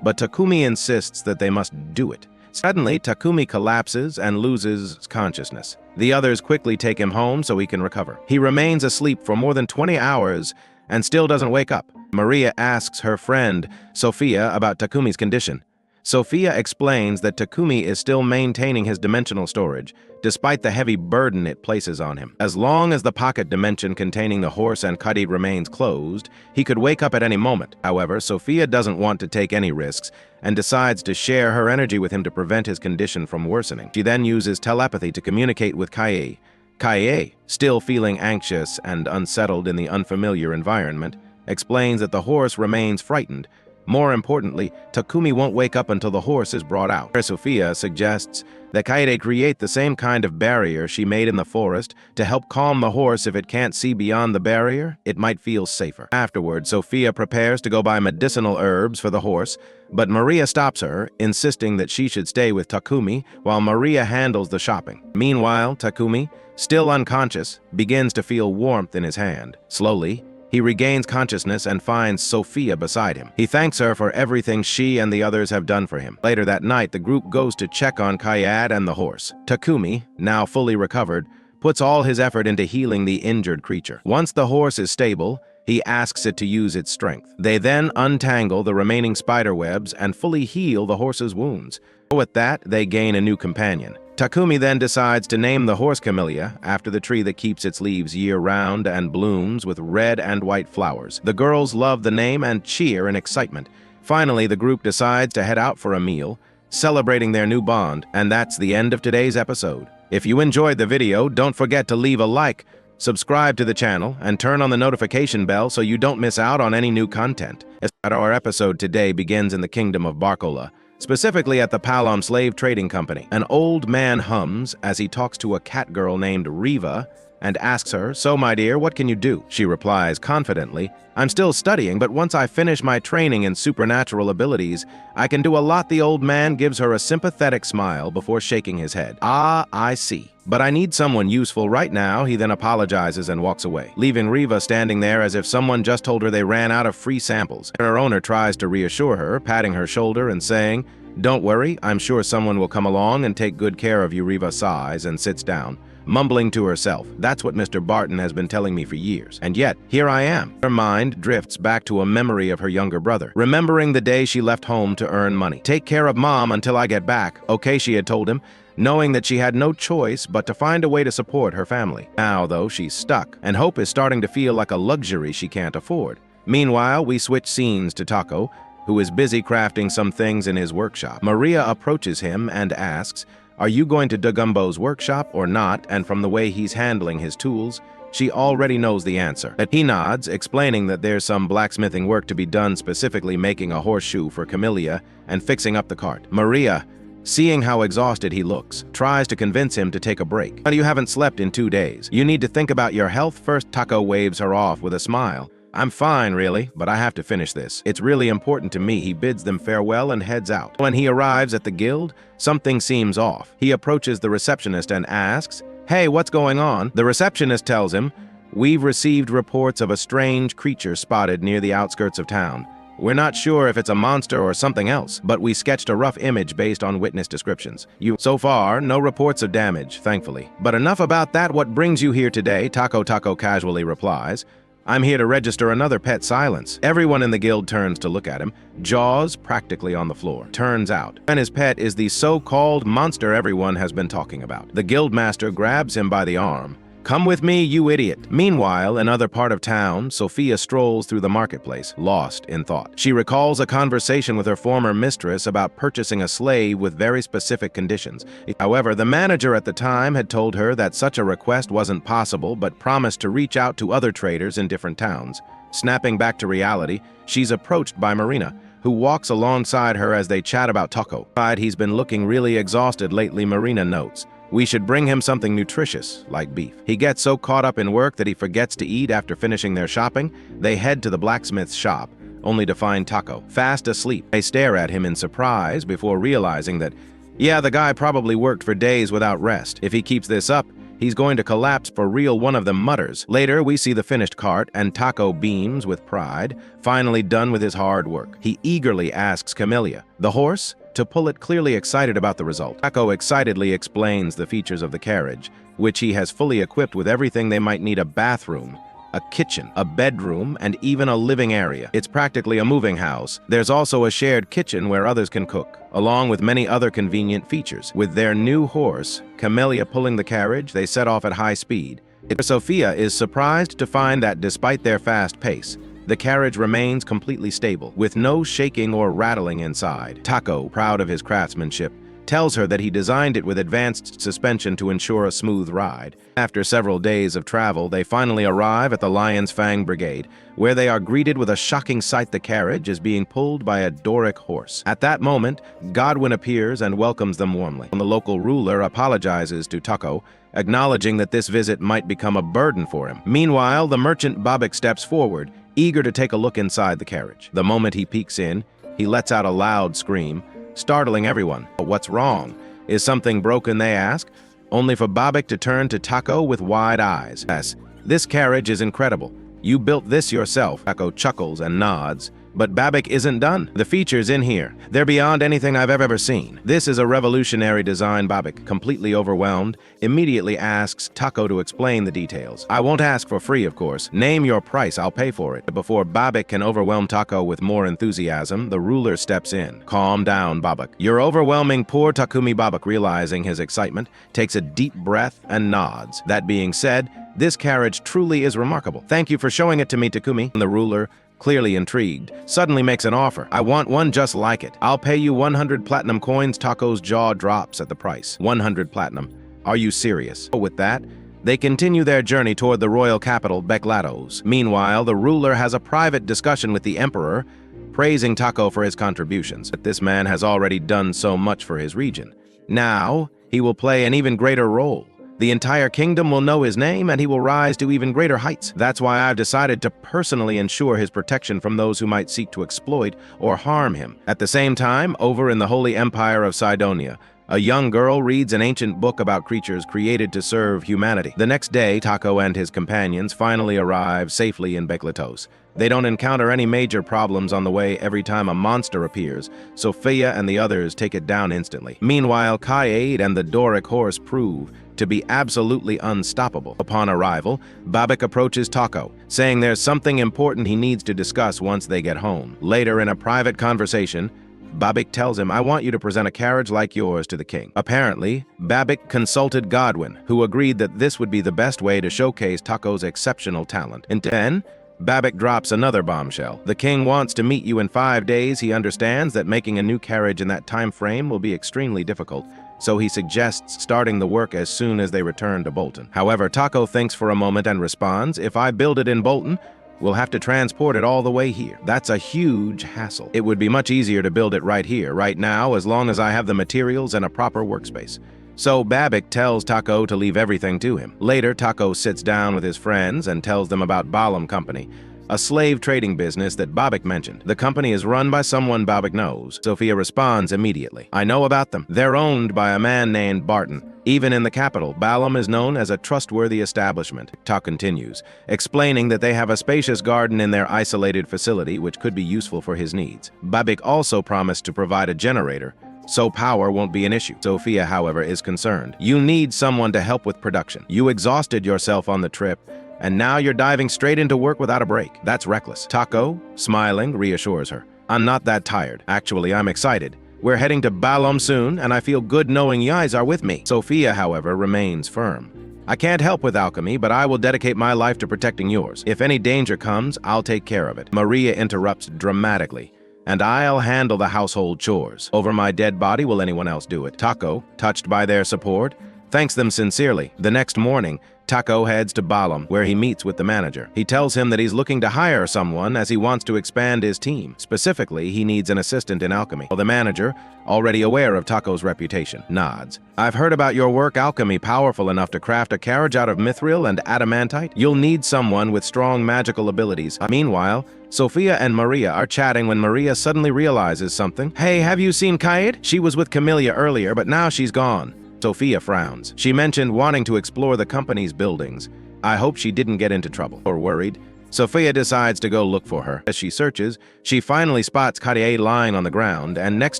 but Takumi insists that they must do it. Suddenly, Takumi collapses and loses consciousness. The others quickly take him home so he can recover. He remains asleep for more than 20 hours and still doesn't wake up. Maria asks her friend, Sophia, about Takumi's condition. Sophia explains that Takumi is still maintaining his dimensional storage, despite the heavy burden it places on him. As long as the pocket dimension containing the horse and Kaede remains closed, he could wake up at any moment. However, Sophia doesn't want to take any risks and decides to share her energy with him to prevent his condition from worsening. She then uses telepathy to communicate with Kaede. Kaede, still feeling anxious and unsettled in the unfamiliar environment, explains that the horse remains frightened. More importantly, Takumi won't wake up until the horse is brought out. Sophia suggests that Kaede create the same kind of barrier she made in the forest to help calm the horse. If it can't see beyond the barrier, it might feel safer. Afterward, Sophia prepares to go buy medicinal herbs for the horse, but Maria stops her, insisting that she should stay with Takumi while Maria handles the shopping. Meanwhile, Takumi, still unconscious, begins to feel warmth in his hand. Slowly, he regains consciousness and finds Sophia beside him. He thanks her for everything she and the others have done for him. Later that night, the group goes to check on Kaede and the horse. Takumi, now fully recovered, puts all his effort into healing the injured creature. Once the horse is stable, he asks it to use its strength. They then untangle the remaining spider webs and fully heal the horse's wounds. With that, they gain a new companion. Takumi then decides to name the horse Camellia after the tree that keeps its leaves year-round and blooms with red and white flowers. The girls love the name and cheer in excitement. Finally, the group decides to head out for a meal, celebrating their new bond, and that's the end of today's episode. If you enjoyed the video, don't forget to leave a like, subscribe to the channel, and turn on the notification bell so you don't miss out on any new content. Our episode today begins in the kingdom of Barcola, specifically at the Palom Slave Trading Company. An old man hums as he talks to a cat girl named Riva and asks her, "So, my dear, what can you do?" She replies confidently, "I'm still studying, but once I finish my training in supernatural abilities, I can do a lot." The old man gives her a sympathetic smile before shaking his head. "Ah, I see. But I need someone useful right now." He then apologizes and walks away, leaving Riva standing there as if someone just told her they ran out of free samples. Her owner tries to reassure her, patting her shoulder and saying, "Don't worry, I'm sure someone will come along and take good care of you." Riva sighs and sits down, mumbling to herself, "That's what Mr. Barton has been telling me for years. And yet, here I am." Her mind drifts back to a memory of her younger brother, remembering the day she left home to earn money. "Take care of Mom until I get back." "Okay," she had told him, knowing that she had no choice but to find a way to support her family. Now, though, she's stuck, and hope is starting to feel like a luxury she can't afford. Meanwhile, we switch scenes to Taco, who is busy crafting some things in his workshop. Maria approaches him and asks, "Are you going to Dagumbo's workshop or not?" And from the way he's handling his tools, she already knows the answer. He nods, explaining that there's some blacksmithing work to be done, specifically making a horseshoe for Camellia and fixing up the cart. Maria, seeing how exhausted he looks, tries to convince him to take a break. "You haven't slept in 2 days. You need to think about your health first." Taco waves her off with a smile. "I'm fine, really, but I have to finish this. It's really important to me." He bids them farewell and heads out. When he arrives at the guild, something seems off. He approaches the receptionist and asks, "Hey, what's going on?" The receptionist tells him, "We've received reports of a strange creature spotted near the outskirts of town. We're not sure if it's a monster or something else, but we sketched a rough image based on witness descriptions. So far, no reports of damage, thankfully. But enough about that. What brings you here today?" Taco casually replies, "I'm here to register another pet silence." Everyone in the guild turns to look at him, jaws practically on the floor. Turns out, and his pet is the so-called monster everyone has been talking about. The guild master grabs him by the arm. "Come with me, you idiot." Meanwhile, in another part of town, Sophia strolls through the marketplace, lost in thought. She recalls a conversation with her former mistress about purchasing a slave with very specific conditions. However, the manager at the time had told her that such a request wasn't possible, but promised to reach out to other traders in different towns. Snapping back to reality, she's approached by Marina, who walks alongside her as they chat about Taco. He's been looking really exhausted lately, Marina notes. We should bring him something nutritious, like beef. He gets so caught up in work that he forgets to eat after finishing their shopping. They head to the blacksmith's shop, only to find Taco fast asleep. They stare at him in surprise before realizing that, yeah, the guy probably worked for days without rest. If he keeps this up, he's going to collapse for real, one of them mutters. Later, we see the finished cart, and Taco beams with pride, finally done with his hard work. He eagerly asks Camellia, the horse, to pull it, clearly excited about the result. Taco excitedly explains the features of the carriage, which he has fully equipped with everything they might need: a bathroom, a kitchen, a bedroom, and even a living area. It's practically a moving house. There's also a shared kitchen where others can cook, along with many other convenient features. With their new horse, Camellia, pulling the carriage, they set off at high speed. Sophia is surprised to find that despite their fast pace, the carriage remains completely stable, with no shaking or rattling inside. Taco, proud of his craftsmanship, tells her that he designed it with advanced suspension to ensure a smooth ride. After several days of travel, they finally arrive at the Lion's Fang Brigade, where they are greeted with a shocking sight: the carriage is being pulled by a Doric horse. At that moment, Godwin appears and welcomes them warmly. The local ruler apologizes to Taco, acknowledging that this visit might become a burden for him. Meanwhile, the merchant Babik steps forward, eager to take a look inside the carriage. The moment he peeks in, he lets out a loud scream, startling everyone. "What's wrong? Is something broken?" they ask, only for Babik to turn to Taco with wide eyes. "Yes, this carriage is incredible. You built this yourself." Taco chuckles and nods, but Babik isn't done. "The features in here, they're beyond anything I've ever seen. This is a revolutionary design." Babik, completely overwhelmed, immediately asks Taco to explain the details. "I won't ask for free, of course. Name your price, I'll pay for it." Before Babik can overwhelm Taco with more enthusiasm, the ruler steps in. "Calm down, Babik. You're overwhelming poor Takumi." Babik, realizing his excitement, takes a deep breath and nods. "That being said, this carriage truly is remarkable. Thank you for showing it to me, Takumi." The ruler, clearly intrigued, suddenly makes an offer. "I want one just like it. I'll pay you 100 platinum coins." Taco's jaw drops at the price. 100 platinum. Are you serious? With that, they continue their journey toward the royal capital, Beklatos. Meanwhile, the ruler has a private discussion with the emperor, praising Taco for his contributions. But this man has already done so much for his region. Now, he will play an even greater role. The entire kingdom will know his name, and he will rise to even greater heights. That's why I've decided to personally ensure his protection from those who might seek to exploit or harm him. At the same time, over in the Holy Empire of Cydonia, a young girl reads an ancient book about creatures created to serve humanity. The next day, Taco and his companions finally arrive safely in Beklatos. They don't encounter any major problems on the way. Every time a monster appears, Sophia and the others take it down instantly. Meanwhile, Kaede and the Doric horse prove to be absolutely unstoppable. Upon arrival, Babik approaches Taco, saying there's something important he needs to discuss once they get home. Later, in a private conversation, Babik tells him, "I want you to present a carriage like yours to the king." Apparently, Babik consulted Godwin, who agreed that this would be the best way to showcase Taco's exceptional talent. And then, Babik drops another bombshell. "The king wants to meet you in 5 days. He understands that making a new carriage in that time frame will be extremely difficult, so he suggests starting the work as soon as they return to Bolton." However, Taco thinks for a moment and responds, "If I build it in Bolton, we'll have to transport it all the way here. That's a huge hassle. It would be much easier to build it right here, right now, as long as I have the materials and a proper workspace." So Babik tells Taco to leave everything to him. Later, Taco sits down with his friends and tells them about Balam Company, a slave trading business that Bobik mentioned. The company is run by someone Bobik knows. Sophia responds immediately. I know about them. They're owned by a man named Barton. Even in the capital, Balam is known as a trustworthy establishment. Talk continues, explaining that they have a spacious garden in their isolated facility which could be useful for his needs. Bobik also promised to provide a generator, so power won't be an issue. Sophia, however, is concerned. You need someone to help with production. You exhausted yourself on the trip, and now you're diving straight into work without a break. That's reckless. Taco, smiling, reassures her. I'm not that tired. Actually, I'm excited. We're heading to Balam soon, and I feel good knowing you guys are with me. Sophia, however, remains firm. I can't help with alchemy, but I will dedicate my life to protecting yours. If any danger comes, I'll take care of it. Maria interrupts dramatically. And I'll handle the household chores. Over my dead body, will anyone else do it? Taco, touched by their support, thanks them sincerely. The next morning, Taco heads to Balam, where he meets with the manager. He tells him that he's looking to hire someone as he wants to expand his team. Specifically, he needs an assistant in alchemy. The manager, already aware of Taco's reputation, nods. I've heard about your work alchemy powerful enough to craft a carriage out of mithril and adamantite. You'll need someone with strong magical abilities. Meanwhile, Sophia and Maria are chatting when Maria suddenly realizes something. Hey, have you seen Kaid? She was with Camellia earlier, but now she's gone. Sophia frowns. She mentioned wanting to explore the company's buildings. I hope she didn't get into trouble or worried. Sophia decides to go look for her. As she searches, she finally spots Kaede lying on the ground, and next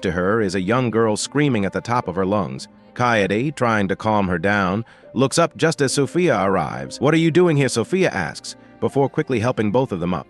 to her is a young girl screaming at the top of her lungs. Kaede, trying to calm her down, looks up just as Sophia arrives. What are you doing here? Sophia asks, before quickly helping both of them up.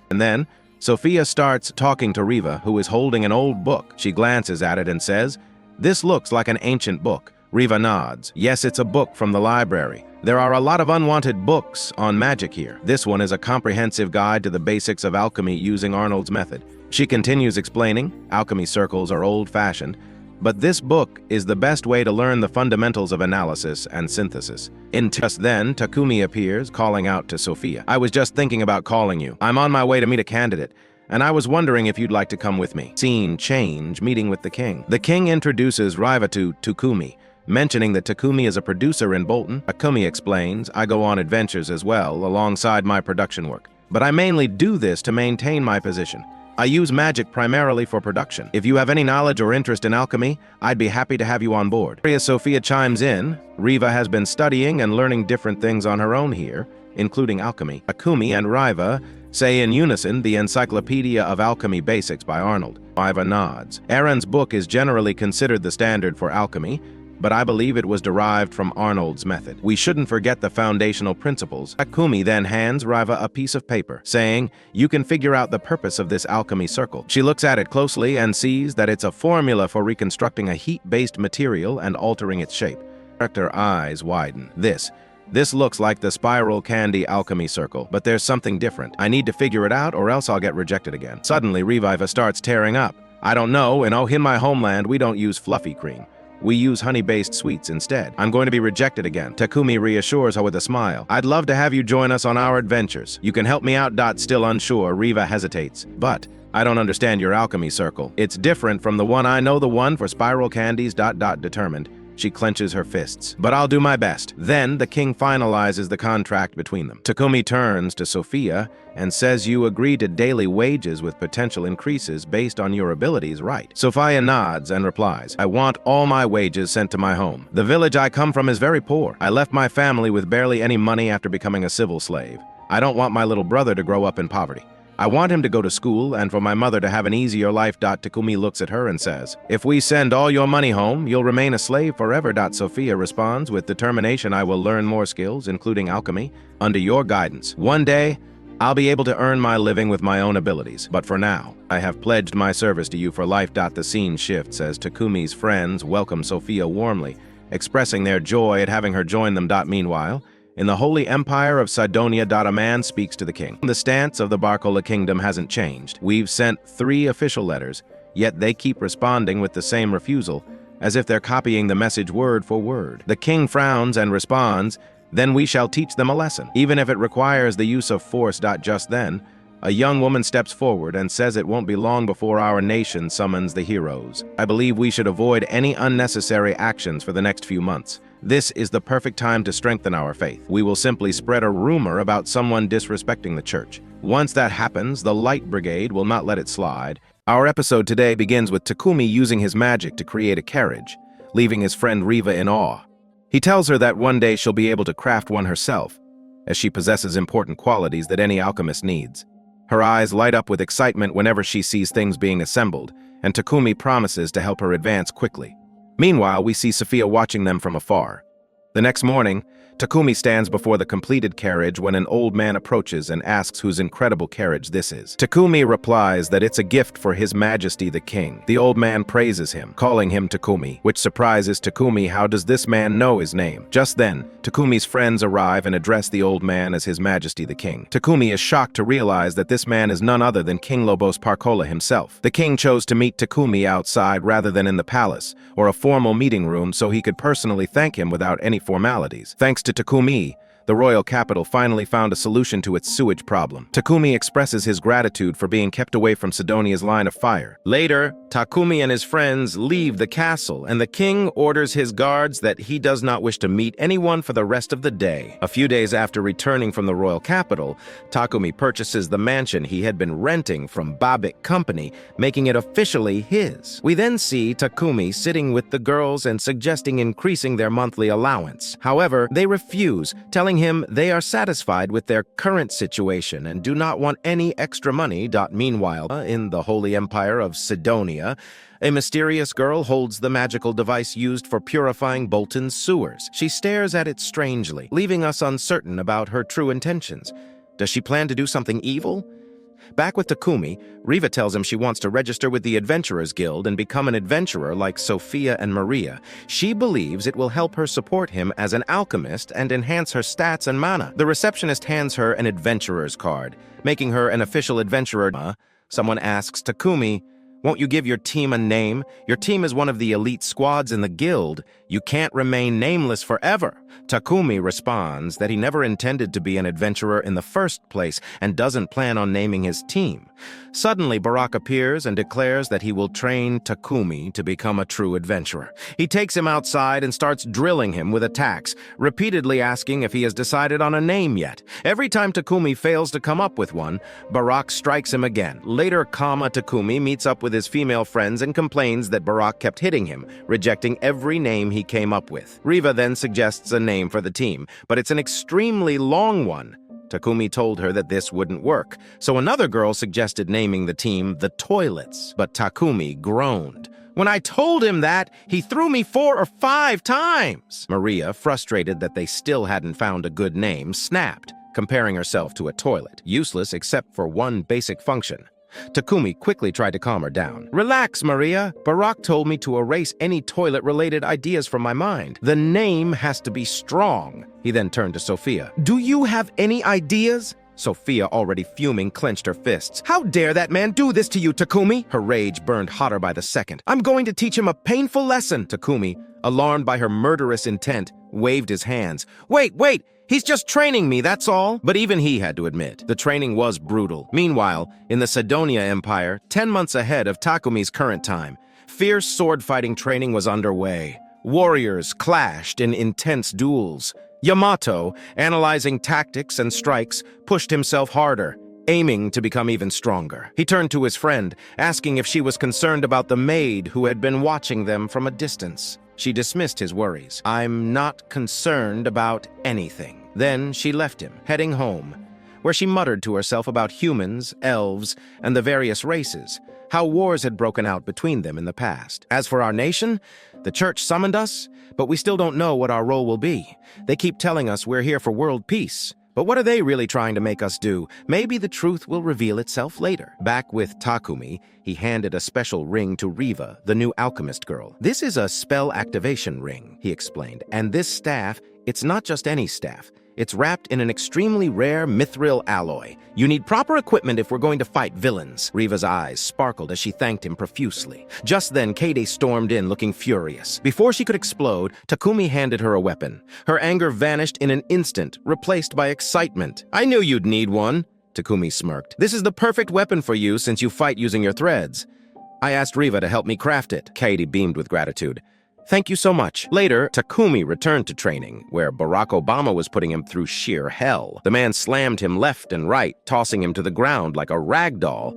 And then, Sophia starts talking to Riva, who is holding an old book. She glances at it and says, "This looks like an ancient book." Riva nods. Yes, it's a book from the library. There are a lot of unwanted books on magic here. This one is a comprehensive guide to the basics of alchemy using Arnold's method. She continues explaining, alchemy circles are old-fashioned, but this book is the best way to learn the fundamentals of analysis and synthesis. Just then, Takumi appears, calling out to Sophia. I was just thinking about calling you. I'm on my way to meet a candidate, and I was wondering if you'd like to come with me. Scene change, meeting with the king. The king introduces Riva to Takumi, mentioning that Takumi is a producer in Bolton. Takumi explains, I go on adventures as well, alongside my production work. But I mainly do this to maintain my position. I use magic primarily for production. If you have any knowledge or interest in alchemy, I'd be happy to have you on board. As Sophia chimes in, Riva has been studying and learning different things on her own here, including alchemy. Takumi and Riva say in unison the Encyclopedia of Alchemy Basics by Arnold. Riva nods. Aaron's book is generally considered the standard for alchemy, but I believe it was derived from Arnold's method. We shouldn't forget the foundational principles. Takumi then hands Riva a piece of paper, saying, you can figure out the purpose of this alchemy circle. She looks at it closely and sees that it's a formula for reconstructing a heat-based material and altering its shape. Her eyes widen. This looks like the spiral candy alchemy circle, but there's something different. I need to figure it out or else I'll get rejected again. Suddenly, Riva starts tearing up. I don't know, in my homeland, we don't use fluffy cream. We use honey-based sweets instead. I'm going to be rejected again. Takumi reassures her with a smile. I'd love to have you join us on our adventures. You can help me out. Still unsure, Riva hesitates. But I don't understand your alchemy circle. It's different from the one I know, the one for spiral candies. Determined. She clenches her fists. But I'll do my best. Then the king finalizes the contract between them. Takumi turns to Sophia and says you agree to daily wages with potential increases based on your abilities, right? Sophia nods and replies, I want all my wages sent to my home. The village I come from is very poor. I left my family with barely any money after becoming a civil slave. I don't want my little brother to grow up in poverty. I want him to go to school and for my mother to have an easier life. Takumi looks at her and says, if we send all your money home, you'll remain a slave forever. Sophia responds, with determination, I will learn more skills, including alchemy, under your guidance. One day, I'll be able to earn my living with my own abilities. But for now, I have pledged my service to you for life. The scene shifts as Takumi's friends welcome Sophia warmly, expressing their joy at having her join them. Meanwhile, in the Holy Empire of Sidonia, a man speaks to the king. The stance of the Barcola Kingdom hasn't changed. We've sent 3 official letters, yet they keep responding with the same refusal, as if they're copying the message word for word. The king frowns and responds, then we shall teach them a lesson, even if it requires the use of force. Just then, A young woman steps forward and says it won't be long before our nation summons the heroes. I believe we should avoid any unnecessary actions for the next few months. This is the perfect time to strengthen our faith. We will simply spread a rumor about someone disrespecting the church. Once that happens, the Light Brigade will not let it slide. Our episode today begins with Takumi using his magic to create a carriage, leaving his friend Riva in awe. He tells her that one day she'll be able to craft one herself, as she possesses important qualities that any alchemist needs. Her eyes light up with excitement whenever she sees things being assembled, and Takumi promises to help her advance quickly. Meanwhile, we see Sophia watching them from afar. The next morning, Takumi stands before the completed carriage when an old man approaches and asks whose incredible carriage this is. Takumi replies that it's a gift for His Majesty the King. The old man praises him, calling him Takumi, which surprises Takumi. How does this man know his name? Just then, Takumi's friends arrive and address the old man as His Majesty the King. Takumi is shocked to realize that this man is none other than King Lobos Parcola himself. The king chose to meet Takumi outside rather than in the palace, or a formal meeting room, so he could personally thank him without any formalities. Thanks to Takumi, the royal capital finally found a solution to its sewage problem. Takumi expresses his gratitude for being kept away from Sidonia's line of fire. Later, Takumi and his friends leave the castle, and the king orders his guards that he does not wish to meet anyone for the rest of the day. A few days after returning from the royal capital, Takumi purchases the mansion he had been renting from Babik Company, making it officially his. We then see Takumi sitting with the girls and suggesting increasing their monthly allowance. However, they refuse, telling him they are satisfied with their current situation and do not want any extra money. Meanwhile, in the Holy Empire of Sidonia, a mysterious girl holds the magical device used for purifying Bolton's sewers. She stares at it strangely, leaving us uncertain about her true intentions. Does she plan to do something evil? Back with Takumi, Riva tells him she wants to register with the Adventurers Guild and become an adventurer like Sophia and Maria. She believes it will help her support him as an alchemist and enhance her stats and mana. The receptionist hands her an adventurer's card, making her an official adventurer. Someone asks Takumi, "Won't you give your team a name? Your team is one of the elite squads in the guild. You can't remain nameless forever." Takumi responds that he never intended to be an adventurer in the first place and doesn't plan on naming his team. Suddenly, Barak appears and declares that he will train Takumi to become a true adventurer. He takes him outside and starts drilling him with attacks, repeatedly asking if he has decided on a name yet. Every time Takumi fails to come up with one, Barak strikes him again. Later, Takumi meets up with his female friends and complains that Barak kept hitting him, rejecting every name he came up with. Riva then suggests a name for the team, but it's an extremely long one. Takumi told her that this wouldn't work, so another girl suggested naming the team the Toilets, but Takumi groaned. "When I told him that, he threw me 4 or 5 times!" Maria, frustrated that they still hadn't found a good name, snapped, comparing herself to a toilet, useless except for one basic function. Takumi quickly tried to calm her down. "Relax, Maria. Barak told me to erase any toilet-related ideas from my mind. The name has to be strong." He then turned to Sophia. "Do you have any ideas?" Sophia, already fuming, clenched her fists. "How dare that man do this to you, Takumi?" Her rage burned hotter by the second. "I'm going to teach him a painful lesson." Takumi, alarmed by her murderous intent, waved his hands. Wait! He's just training me, that's all." But even he had to admit, the training was brutal. Meanwhile, in the Sidonia Empire, 10 months ahead of Takumi's current time, fierce sword-fighting training was underway. Warriors clashed in intense duels. Yamato, analyzing tactics and strikes, pushed himself harder, aiming to become even stronger. He turned to his friend, asking if she was concerned about the maid who had been watching them from a distance. She dismissed his worries. "I'm not concerned about anything." Then she left him, heading home, where she muttered to herself about humans, elves, and the various races, how wars had broken out between them in the past. As for our nation, the church summoned us, but we still don't know what our role will be. They keep telling us we're here for world peace. But what are they really trying to make us do? Maybe the truth will reveal itself later. Back with Takumi, he handed a special ring to Riva, the new alchemist girl. "This is a spell activation ring," he explained. "And this staff, it's not just any staff. It's wrapped in an extremely rare mithril alloy. You need proper equipment if we're going to fight villains." Riva's eyes sparkled as she thanked him profusely. Just then, Kaede stormed in, looking furious. Before she could explode, Takumi handed her a weapon. Her anger vanished in an instant, replaced by excitement. "I knew you'd need one." Takumi smirked. "This is the perfect weapon for you since you fight using your threads. I asked Riva to help me craft it." Katie beamed with gratitude. "Thank you so much." Later, Takumi returned to training, where Barack Obama was putting him through sheer hell. The man slammed him left and right, tossing him to the ground like a rag doll.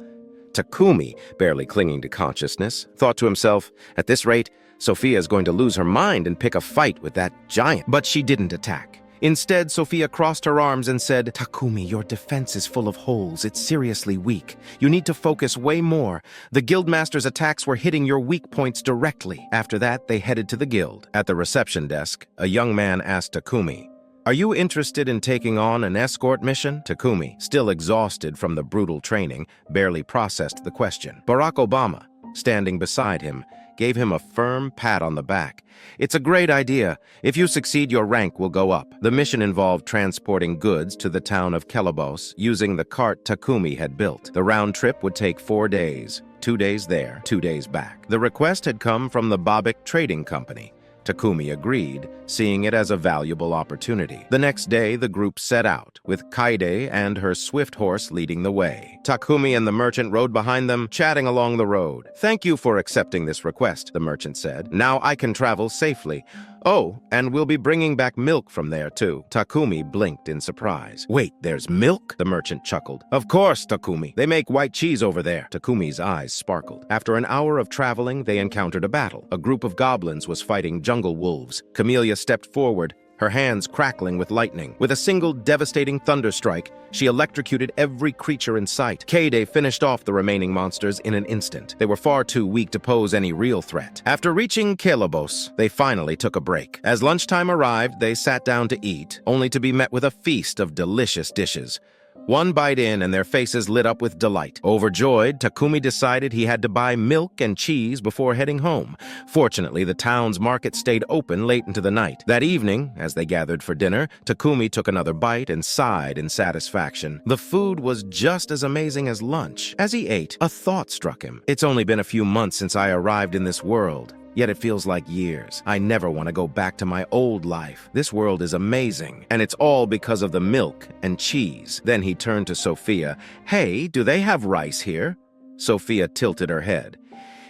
Takumi, barely clinging to consciousness, thought to himself, "At this rate, Sophia is going to lose her mind and pick a fight with that giant." But she didn't attack. Instead, Sophia crossed her arms and said, "Takumi, your defense is full of holes. It's seriously weak. You need to focus way more. The Guildmaster's attacks were hitting your weak points directly." After that, they headed to the guild. At the reception desk, a young man asked Takumi, "Are you interested in taking on an escort mission?" Takumi, still exhausted from the brutal training, barely processed the question. Barack Obama, standing beside him, gave him a firm pat on the back. "It's a great idea. If you succeed, your rank will go up." The mission involved transporting goods to the town of Kelebos using the cart Takumi had built. The round trip would take 4 days, 2 days there, 2 days back. The request had come from the Babik Trading Company. Takumi agreed, seeing it as a valuable opportunity. The next day, the group set out, with Kaide and her swift horse leading the way. Takumi and the merchant rode behind them, chatting along the road. "Thank you for accepting this request," the merchant said. "Now I can travel safely. Oh, and we'll be bringing back milk from there, too." Takumi blinked in surprise. "Wait, there's milk?" the merchant chuckled. "Of course, Takumi. They make white cheese over there." Takumi's eyes sparkled. After an hour of traveling, they encountered a battle. A group of goblins was fighting jungle wolves. Camellia stepped forward, her hands crackling with lightning. With a single devastating thunderstrike, she electrocuted every creature in sight. Kaide finished off the remaining monsters in an instant. They were far too weak to pose any real threat. After reaching Kelebos, they finally took a break. As lunchtime arrived, they sat down to eat, only to be met with a feast of delicious dishes. One bite in, and their faces lit up with delight. Overjoyed, Takumi decided he had to buy milk and cheese before heading home. Fortunately, the town's market stayed open late into the night. That evening, as they gathered for dinner, Takumi took another bite and sighed in satisfaction. The food was just as amazing as lunch. As he ate, a thought struck him. "It's only been a few months since I arrived in this world. Yet it feels like years. I never want to go back to my old life. This world is amazing, and it's all because of the milk and cheese." Then he turned to Sophia. "Hey, do they have rice here?" Sophia tilted her head.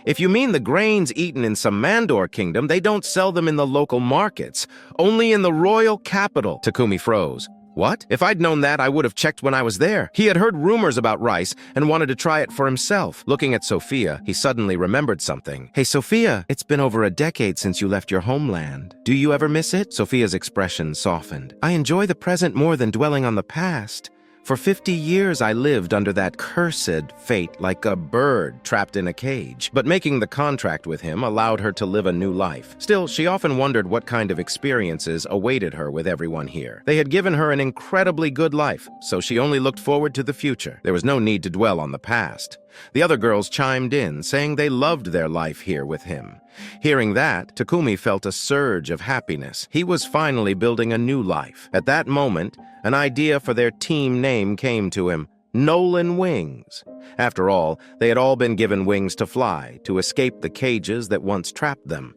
"If you mean the grains eaten in some Mandor kingdom, they don't sell them in the local markets. Only in the royal capital." Takumi froze. "What? If I'd known that, I would have checked when I was there." He had heard rumors about rice and wanted to try it for himself. Looking at Sophia, he suddenly remembered something. "Hey, Sophia, it's been over a decade since you left your homeland. Do you ever miss it?" Sophia's expression softened. "I enjoy the present more than dwelling on the past. For 50 years, I lived under that cursed fate like a bird trapped in a cage. But making the contract with him allowed her to live a new life. Still, she often wondered what kind of experiences awaited her with everyone here. They had given her an incredibly good life, so she only looked forward to the future. There was no need to dwell on the past. The other girls chimed in, saying they loved their life here with him. Hearing that, Takumi felt a surge of happiness. He was finally building a new life. At that moment, an idea for their team name came to him: Nolan Wings. After all, they had all been given wings to fly, to escape the cages that once trapped them.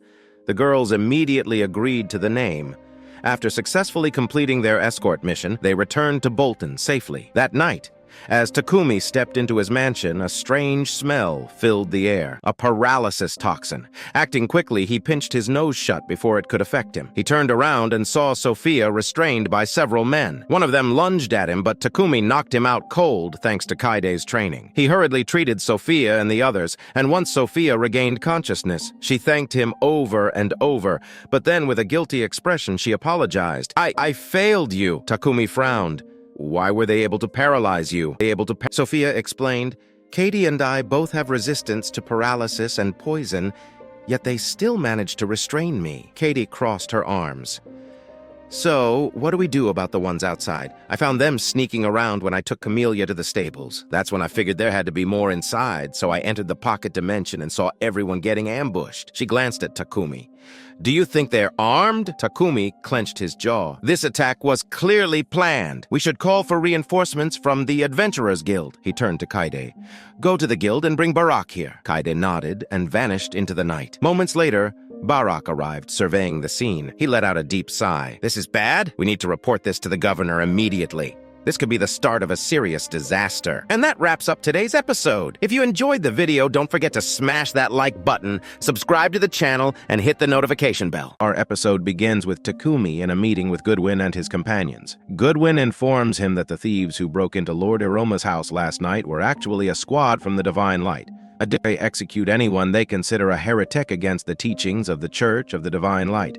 The girls immediately agreed to the name. After successfully completing their escort mission, they returned to Bolton safely. That night, as Takumi stepped into his mansion, a strange smell filled the air, a paralysis toxin. Acting quickly, he pinched his nose shut before it could affect him. He turned around and saw Sophia restrained by several men. One of them lunged at him, but Takumi knocked him out cold thanks to Kaide's training. He hurriedly treated Sophia and the others, and once Sophia regained consciousness, she thanked him over and over, but then with a guilty expression, she apologized. I failed you." Takumi frowned. "Why were they able to paralyze you?" Sophia explained. "Katie and I both have resistance to paralysis and poison, yet they still managed to restrain me." Katie crossed her arms. "So, what do we do about the ones outside? I found them sneaking around when I took Camellia to the stables. That's when I figured there had to be more inside, so I entered the pocket dimension and saw everyone getting ambushed." She glanced at Takumi. "Do you think they're armed?" Takumi clenched his jaw. "This attack was clearly planned. We should call for reinforcements from the Adventurers Guild." He turned to Kaide. "Go to the guild and bring Barack here." Kaide nodded and vanished into the night. Moments later, Barack arrived, surveying the scene. He let out a deep sigh. "This is bad. We need to report this to the governor immediately." This could be the start of a serious disaster. And that wraps up today's episode. If you enjoyed the video, don't forget to smash that like button, subscribe to the channel, and hit the notification bell. Our episode begins with Takumi in a meeting with Goodwin and his companions. Goodwin informs him that the thieves who broke into Lord Iroma's house last night were actually a squad from the Divine Light. They execute anyone they consider a heretic against the teachings of the Church of the Divine Light.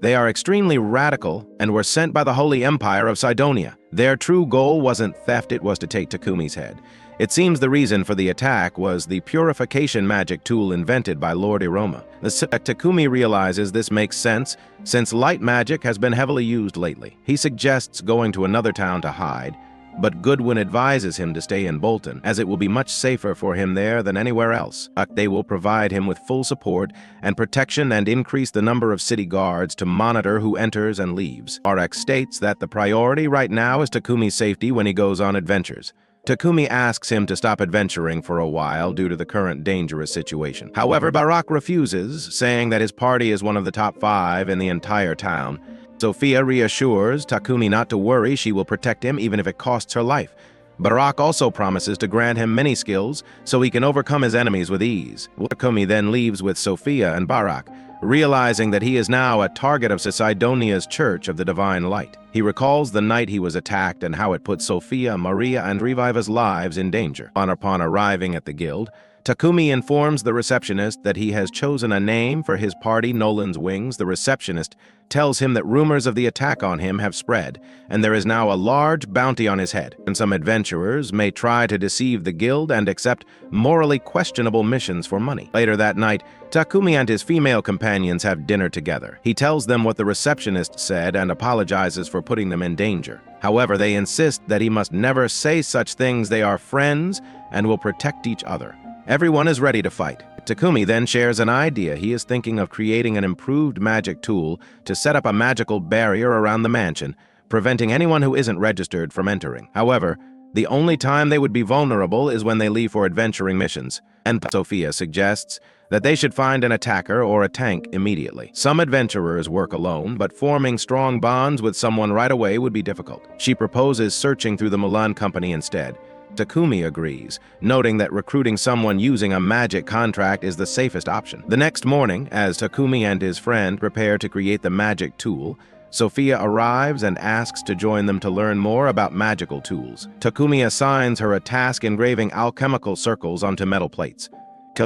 They are extremely radical and were sent by the Holy Empire of Cydonia. Their true goal wasn't theft, it was to take Takumi's head. It seems the reason for the attack was the purification magic tool invented by Lord Iroma. Takumi realizes this makes sense since light magic has been heavily used lately. He suggests going to another town to hide, but Goodwin advises him to stay in Bolton, as it will be much safer for him there than anywhere else. They will provide him with full support and protection and increase the number of city guards to monitor who enters and leaves. RX states that the priority right now is Takumi's safety when he goes on adventures. Takumi asks him to stop adventuring for a while due to the current dangerous situation. However, Barak refuses, saying that his party is one of the top 5 in the entire town. Sophia reassures Takumi not to worry, she will protect him even if it costs her life. Barak also promises to grant him many skills so he can overcome his enemies with ease. Takumi then leaves with Sophia and Barak, realizing that he is now a target of Sidonia's Church of the Divine Light. He recalls the night he was attacked and how it put Sophia, Maria, and Reviva's lives in danger. Upon arriving at the guild, Takumi informs the receptionist that he has chosen a name for his party, Nolan's Wings. The receptionist tells him that rumors of the attack on him have spread, and there is now a large bounty on his head, and some adventurers may try to deceive the guild and accept morally questionable missions for money. Later that night, Takumi and his female companions have dinner together. He tells them what the receptionist said and apologizes for putting them in danger. However, they insist that he must never say such things. They are friends and will protect each other. Everyone is ready to fight. Takumi then shares an idea. He is thinking of creating an improved magic tool to set up a magical barrier around the mansion, preventing anyone who isn't registered from entering. However, the only time they would be vulnerable is when they leave for adventuring missions, and Sophia suggests that they should find an attacker or a tank immediately. Some adventurers work alone, but forming strong bonds with someone right away would be difficult. She proposes searching through the Mulan Company instead. Takumi agrees, noting that recruiting someone using a magic contract is the safest option. The next morning, as Takumi and his friend prepare to create the magic tool, Sophia arrives and asks to join them to learn more about magical tools. Takumi assigns her a task engraving alchemical circles onto metal plates.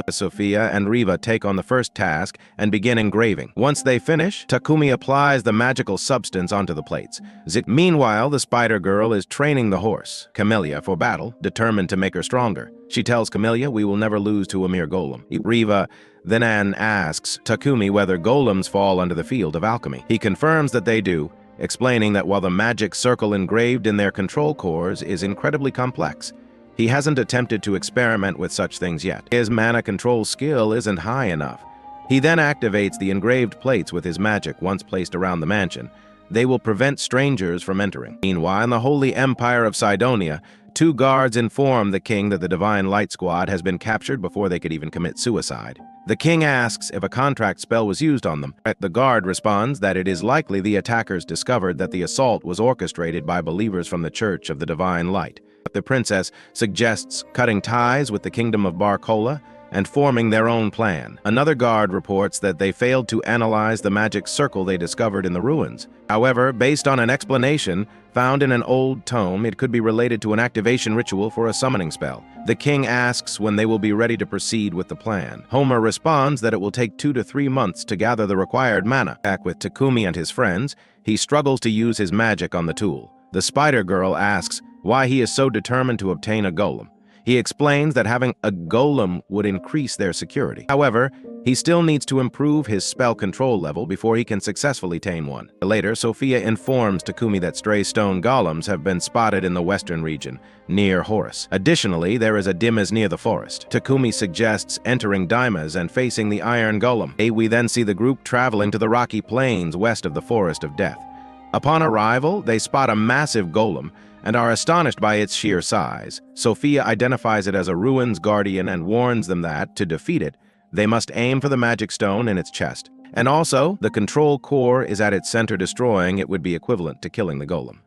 Sophia and Riva take on the first task and begin engraving. Once they finish, Takumi applies the magical substance onto the plates. Meanwhile, the Spider Girl is training the horse, Camellia, for battle, determined to make her stronger. She tells Camellia, "We will never lose to a mere golem." Riva then asks Takumi whether golems fall under the field of alchemy. He confirms that they do, explaining that while the magic circle engraved in their control cores is incredibly complex, he hasn't attempted to experiment with such things yet. His mana control skill isn't high enough. He then activates the engraved plates with his magic once placed around the mansion. They will prevent strangers from entering. Meanwhile, in the Holy Empire of Cydonia, 2 guards inform the king that the Divine Light Squad has been captured before they could even commit suicide. The king asks if a contract spell was used on them. The guard responds that it is likely the attackers discovered that the assault was orchestrated by believers from the Church of the Divine Light. The princess suggests cutting ties with the kingdom of Barcola and forming their own plan. Another guard reports that they failed to analyze the magic circle they discovered in the ruins. However, based on an explanation found in an old tome, it could be related to an activation ritual for a summoning spell. The king asks when they will be ready to proceed with the plan. Homer responds that it will take 2 to 3 months to gather the required mana. Back with Takumi and his friends, he struggles to use his magic on the tool. The Spider Girl asks why he is so determined to obtain a golem. He explains that having a golem would increase their security. However, he still needs to improve his spell control level before he can successfully tame one. Later, Sophia informs Takumi that stray stone golems have been spotted in the western region, near Horus. Additionally, there is a Dimas near the forest. Takumi suggests entering Dimas and facing the iron golem. We then see the group traveling to the rocky plains west of the Forest of Death. Upon arrival, they spot a massive golem and are astonished by its sheer size. Sophia identifies it as a ruins guardian and warns them that, to defeat it, they must aim for the magic stone in its chest. And also, the control core is at its center. Destroying it would be equivalent to killing the golem.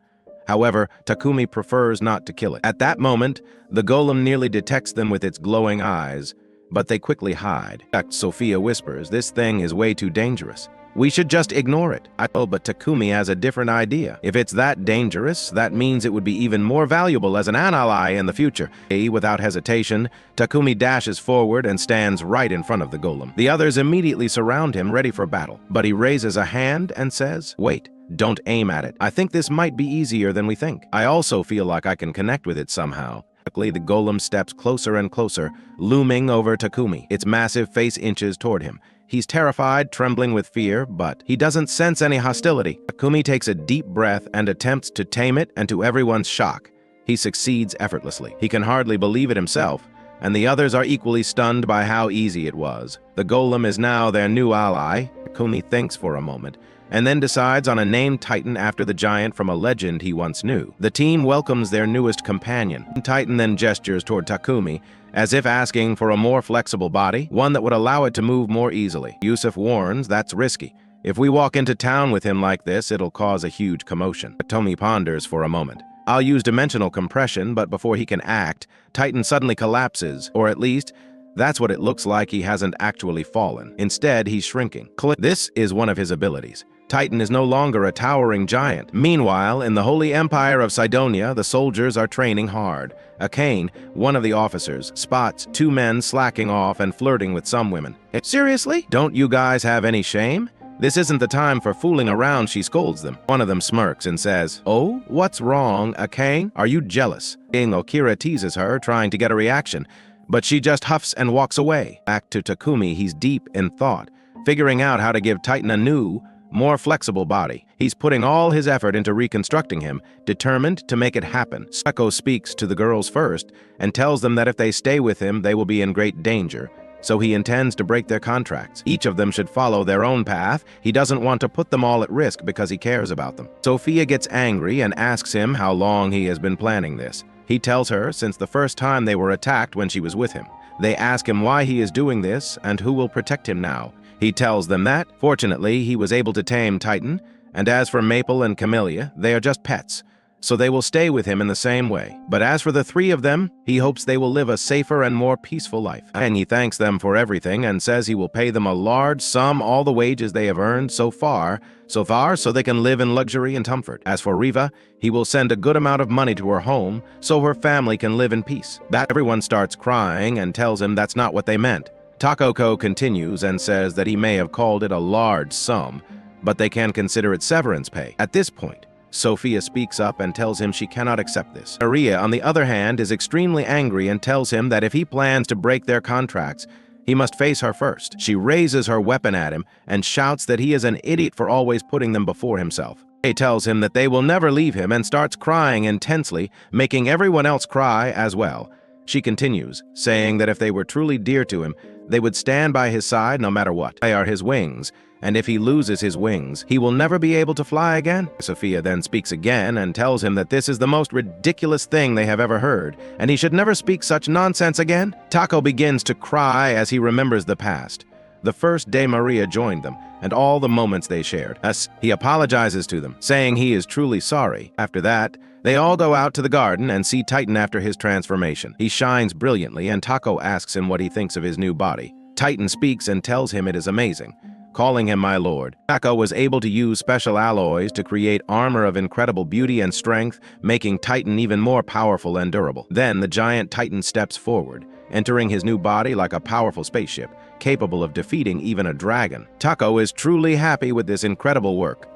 However, Takumi prefers not to kill it. At that moment, the golem nearly detects them with its glowing eyes, but they quickly hide. Sophia whispers, "This thing is way too dangerous. We should just ignore it." But Takumi has a different idea. If it's that dangerous, that means it would be even more valuable as an ally in the future. Without hesitation, Takumi dashes forward and stands right in front of the golem. The others immediately surround him, ready for battle. But he raises a hand and says, "Wait, don't aim at it. I think this might be easier than we think. I also feel like I can connect with it somehow." Quickly, the golem steps closer and closer, looming over Takumi. Its massive face inches toward him. He's terrified, trembling with fear, but he doesn't sense any hostility. Takumi takes a deep breath and attempts to tame it, and to everyone's shock, he succeeds effortlessly. He can hardly believe it himself, and the others are equally stunned by how easy it was. The golem is now their new ally. Takumi thinks for a moment, and then decides on a named Titan after the giant from a legend he once knew. The team welcomes their newest companion. Titan then gestures toward Takumi, as if asking for a more flexible body, one that would allow it to move more easily. Yusuf warns that's risky. If we walk into town with him like this, it'll cause a huge commotion. Tomi ponders for a moment. "I'll use dimensional compression," but before he can act, Titan suddenly collapses, or at least, that's what it looks like. He hasn't actually fallen. Instead, he's shrinking. This is one of his abilities. Titan is no longer a towering giant. Meanwhile, in the Holy Empire of Cydonia, the soldiers are training hard. Akane, one of the officers, spots two men slacking off and flirting with some women. "Seriously? Don't you guys have any shame? This isn't the time for fooling around," she scolds them. One of them smirks and says, "Oh, what's wrong, Akane? Are you jealous?" Okira teases her, trying to get a reaction, but she just huffs and walks away. Back to Takumi, he's deep in thought, figuring out how to give Titan a new, more flexible body. He's putting all his effort into reconstructing him, determined to make it happen. Sako speaks to the girls first and tells them that if they stay with him, they will be in great danger, so he intends to break their contracts. Each of them should follow their own path. He doesn't want to put them all at risk because he cares about them. Sophia gets angry and asks him how long he has been planning this. He tells her since the first time they were attacked when she was with him. They ask him why he is doing this and who will protect him now. He tells them that, fortunately, he was able to tame Titan, and as for Maple and Camellia, they are just pets, so they will stay with him in the same way. But as for the three of them, he hopes they will live a safer and more peaceful life. And he thanks them for everything and says he will pay them a large sum, all the wages they have earned so far, so they can live in luxury and comfort. As for Riva, he will send a good amount of money to her home so her family can live in peace. That everyone starts crying and tells him that's not what they meant. Takoko continues and says that he may have called it a large sum, but they can consider it severance pay. At this point, Sophia speaks up and tells him she cannot accept this. Maria, on the other hand, is extremely angry and tells him that if he plans to break their contracts, he must face her first. She raises her weapon at him and shouts that he is an idiot for always putting them before himself. He tells him that they will never leave him and starts crying intensely, making everyone else cry as well. She continues, saying that if they were truly dear to him, they would stand by his side no matter what. They are his wings, and if he loses his wings, he will never be able to fly again. Sophia then speaks again and tells him that this is the most ridiculous thing they have ever heard, and he should never speak such nonsense again. Tako begins to cry as he remembers the past. The first day Maria joined them, and all the moments they shared. Thus, he apologizes to them, saying he is truly sorry. After that, they all go out to the garden and see Titan after his transformation. He shines brilliantly, and Tako asks him what he thinks of his new body. Titan speaks and tells him it is amazing, calling him my lord. Tako was able to use special alloys to create armor of incredible beauty and strength, making Titan even more powerful and durable. Then the giant Titan steps forward, entering his new body like a powerful spaceship, capable of defeating even a dragon. Tako is truly happy with this incredible work.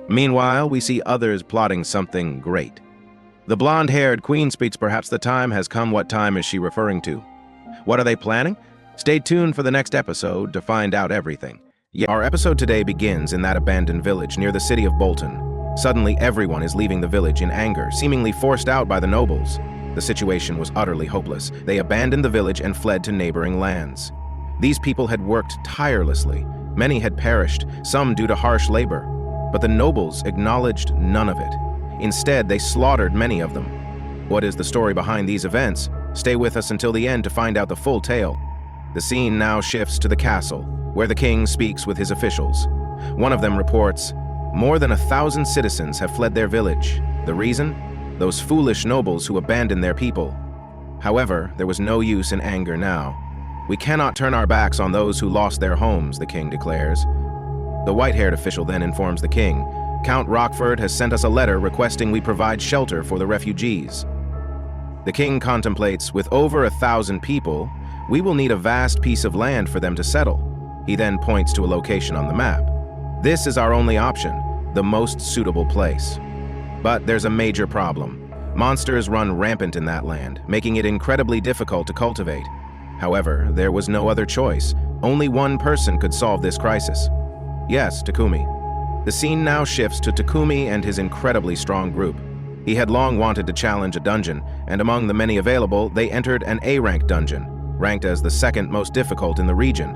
Meanwhile, we see others plotting something great. The blonde-haired queen speaks. Perhaps the time has come. What time is she referring to? What are they planning? Stay tuned for the next episode to find out everything. Our episode today begins in that abandoned village near the city of Bolton. Suddenly, everyone is leaving the village in anger, seemingly forced out by the nobles. The situation was utterly hopeless. They abandoned the village and fled to neighboring lands. These people had worked tirelessly. Many had perished, some due to harsh labor. But the nobles acknowledged none of it. Instead, they slaughtered many of them. What is the story behind these events? Stay with us until the end to find out the full tale. The scene now shifts to the castle, where the king speaks with his officials. One of them reports, "More than 1,000 citizens have fled their village. The reason? Those foolish nobles who abandoned their people. However, there was no use in anger now. We cannot turn our backs on those who lost their homes, the king declares. The white-haired official then informs the king, Count Rockford has sent us a letter requesting we provide shelter for the refugees. The king contemplates, with over 1,000 people, we will need a vast piece of land for them to settle. He then points to a location on the map. This is our only option, the most suitable place. But there's a major problem. Monsters run rampant in that land, making it incredibly difficult to cultivate. However, there was no other choice. Only one person could solve this crisis. Yes, Takumi. The scene now shifts to Takumi and his incredibly strong group. He had long wanted to challenge a dungeon, and among the many available, they entered an A-rank dungeon, ranked as the second most difficult in the region.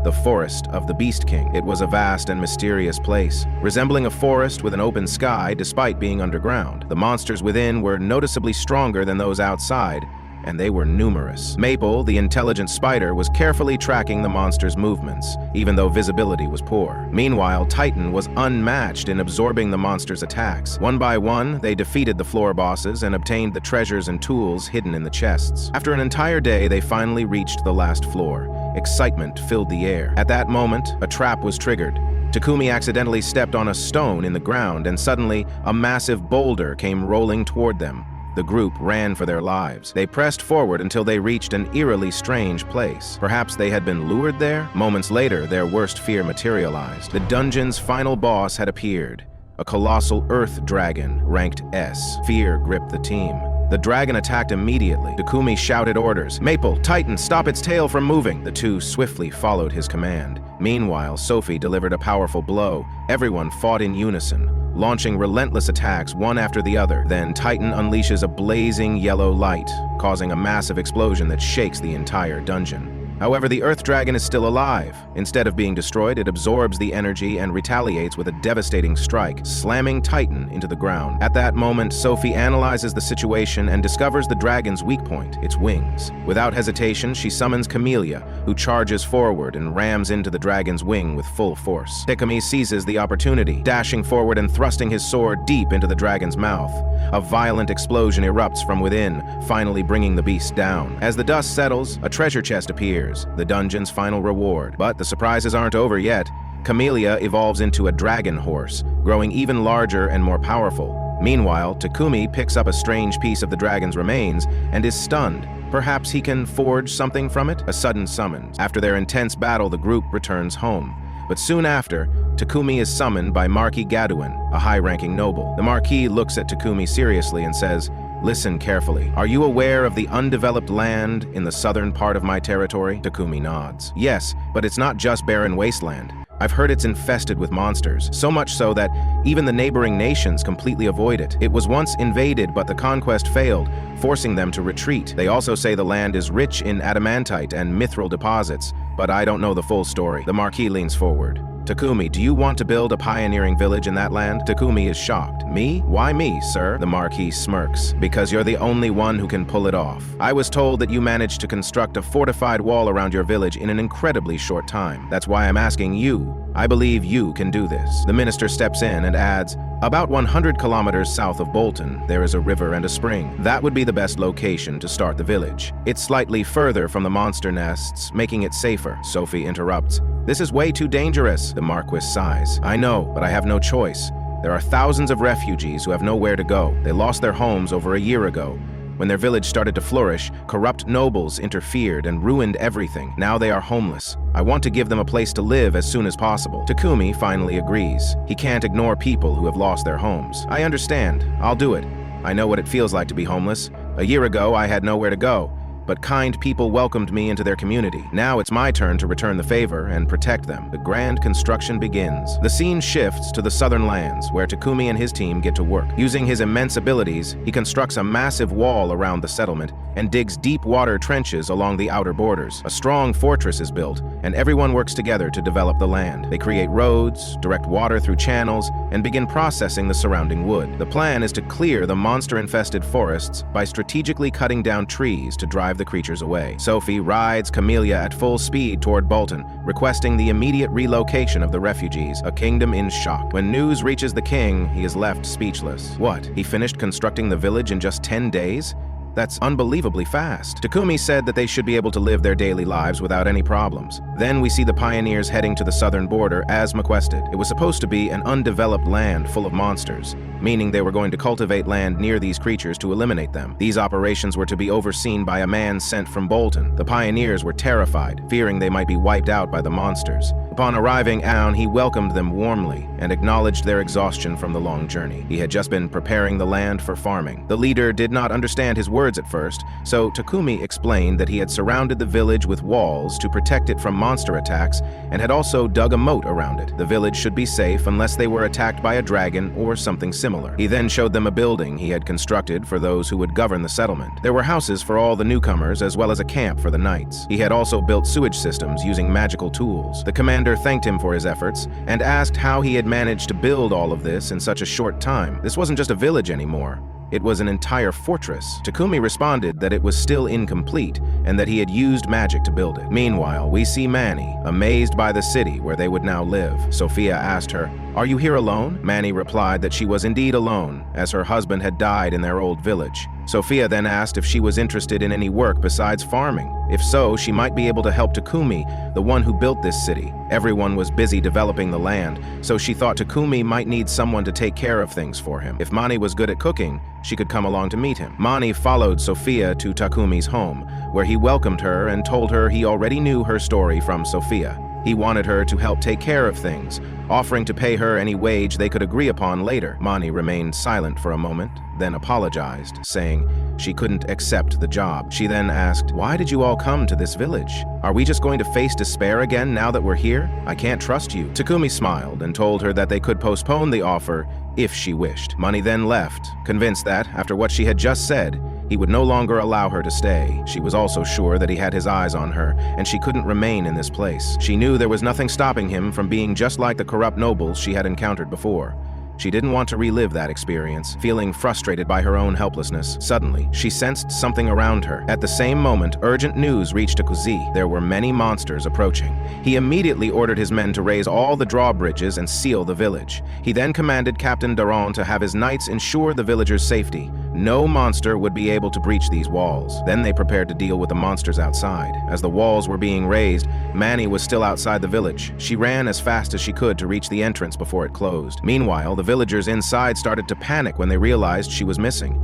The Forest of the Beast King. It was a vast and mysterious place, resembling a forest with an open sky despite being underground. The monsters within were noticeably stronger than those outside, and they were numerous. Maple, the intelligent spider, was carefully tracking the monsters' movements, even though visibility was poor. Meanwhile, Titan was unmatched in absorbing the monsters' attacks. One by one, they defeated the floor bosses and obtained the treasures and tools hidden in the chests. After an entire day, they finally reached the last floor. Excitement filled the air. At that moment, a trap was triggered. Takumi accidentally stepped on a stone in the ground, and suddenly, a massive boulder came rolling toward them. The group ran for their lives. They pressed forward until they reached an eerily strange place. Perhaps they had been lured there? Moments later, their worst fear materialized. The dungeon's final boss had appeared. A colossal earth dragon, ranked S. Fear gripped the team. The dragon attacked immediately. Takumi shouted orders. Maple, Titan, stop its tail from moving. The two swiftly followed his command. Meanwhile, Sophie delivered a powerful blow. Everyone fought in unison, launching relentless attacks one after the other. Then Titan unleashes a blazing yellow light, causing a massive explosion that shakes the entire dungeon. However, the Earth Dragon is still alive. Instead of being destroyed, it absorbs the energy and retaliates with a devastating strike, slamming Titan into the ground. At that moment, Sophie analyzes the situation and discovers the dragon's weak point, its wings. Without hesitation, she summons Camellia, who charges forward and rams into the dragon's wing with full force. Takumi seizes the opportunity, dashing forward and thrusting his sword deep into the dragon's mouth. A violent explosion erupts from within, finally bringing the beast down. As the dust settles, a treasure chest appears, the dungeon's final reward. But the surprises aren't over yet. Camellia evolves into a dragon horse, growing even larger and more powerful. Meanwhile, Takumi picks up a strange piece of the dragon's remains and is stunned. Perhaps he can forge something from it? A sudden summons. After their intense battle, the group returns home. But soon after, Takumi is summoned by Marquis Gaduin, a high-ranking noble. The Marquis looks at Takumi seriously and says, Listen carefully. Are you aware of the undeveloped land in the southern part of my territory? Takumi nods. Yes, but it's not just barren wasteland. I've heard it's infested with monsters, so much so that even the neighboring nations completely avoid it. It was once invaded, but the conquest failed, forcing them to retreat. They also say the land is rich in adamantite and mithril deposits, but I don't know the full story. The Marquis leans forward. Takumi, do you want to build a pioneering village in that land? Takumi is shocked. Me? Why me, sir? The Marquis smirks. Because you're the only one who can pull it off. I was told that you managed to construct a fortified wall around your village in an incredibly short time. That's why I'm asking you. I believe you can do this. The minister steps in and adds, about 100 kilometers south of Bolton, there is a river and a spring. That would be the best location to start the village. It's slightly further from the monster nests, making it safer. Sophie interrupts. This is way too dangerous. The Marquis sighs. I know, but I have no choice. There are thousands of refugees who have nowhere to go. They lost their homes over a year ago. When their village started to flourish, corrupt nobles interfered and ruined everything. Now they are homeless. I want to give them a place to live as soon as possible. Takumi finally agrees. He can't ignore people who have lost their homes. I understand. I'll do it. I know what it feels like to be homeless. A year ago, I had nowhere to go, but kind people welcomed me into their community. Now it's my turn to return the favor and protect them. The grand construction begins. The scene shifts to the southern lands, where Takumi and his team get to work. Using his immense abilities, he constructs a massive wall around the settlement and digs deep water trenches along the outer borders. A strong fortress is built, and everyone works together to develop the land. They create roads, direct water through channels, and begin processing the surrounding wood. The plan is to clear the monster-infested forests by strategically cutting down trees to drive drive the creatures away. Sophie rides Camellia at full speed toward Bolton, requesting the immediate relocation of the refugees, a kingdom in shock. When news reaches the king, he is left speechless. What? He finished constructing the village in just 10 days? That's unbelievably fast. Takumi said that they should be able to live their daily lives without any problems. Then we see the pioneers heading to the southern border as requested. It was supposed to be an undeveloped land full of monsters, meaning they were going to cultivate land near these creatures to eliminate them. These operations were to be overseen by a man sent from Bolton. The pioneers were terrified, fearing they might be wiped out by the monsters. Upon arriving Aon, he welcomed them warmly and acknowledged their exhaustion from the long journey. He had just been preparing the land for farming. The leader did not understand his words at first, so Takumi explained that he had surrounded the village with walls to protect it from monster attacks and had also dug a moat around it. The village should be safe unless they were attacked by a dragon or something similar. He then showed them a building he had constructed for those who would govern the settlement. There were houses for all the newcomers as well as a camp for the knights. He had also built sewage systems using magical tools. The commander thanked him for his efforts and asked how he had managed to build all of this in such a short time. This wasn't just a village anymore. It was an entire fortress. Takumi responded that it was still incomplete and that he had used magic to build it. Meanwhile, we see Manny, amazed by the city where they would now live. Sophia asked her, "Are you here alone?" Manny replied that she was indeed alone, as her husband had died in their old village. Sophia then asked if she was interested in any work besides farming. If so, she might be able to help Takumi, the one who built this city. Everyone was busy developing the land, so she thought Takumi might need someone to take care of things for him. If Mani was good at cooking, she could come along to meet him. Mani followed Sophia to Takumi's home, where he welcomed her and told her he already knew her story from Sophia. He wanted her to help take care of things, offering to pay her any wage they could agree upon later. Mani remained silent for a moment, then apologized, saying she couldn't accept the job. She then asked, "Why did you all come to this village? Are we just going to face despair again now that we're here? I can't trust you." Takumi smiled and told her that they could postpone the offer if she wished. Mani then left, convinced that, after what she had just said, he would no longer allow her to stay. She was also sure that he had his eyes on her, and she couldn't remain in this place. She knew there was nothing stopping him from being just like the corrupt nobles she had encountered before. She didn't want to relive that experience, feeling frustrated by her own helplessness. Suddenly, she sensed something around her. At the same moment, urgent news reached Akuzi. There were many monsters approaching. He immediately ordered his men to raise all the drawbridges and seal the village. He then commanded Captain Daron to have his knights ensure the villagers' safety. No monster would be able to breach these walls. Then they prepared to deal with the monsters outside. As the walls were being raised, Manny was still outside the village. She ran as fast as she could to reach the entrance before it closed. Meanwhile, the villagers inside started to panic when they realized she was missing.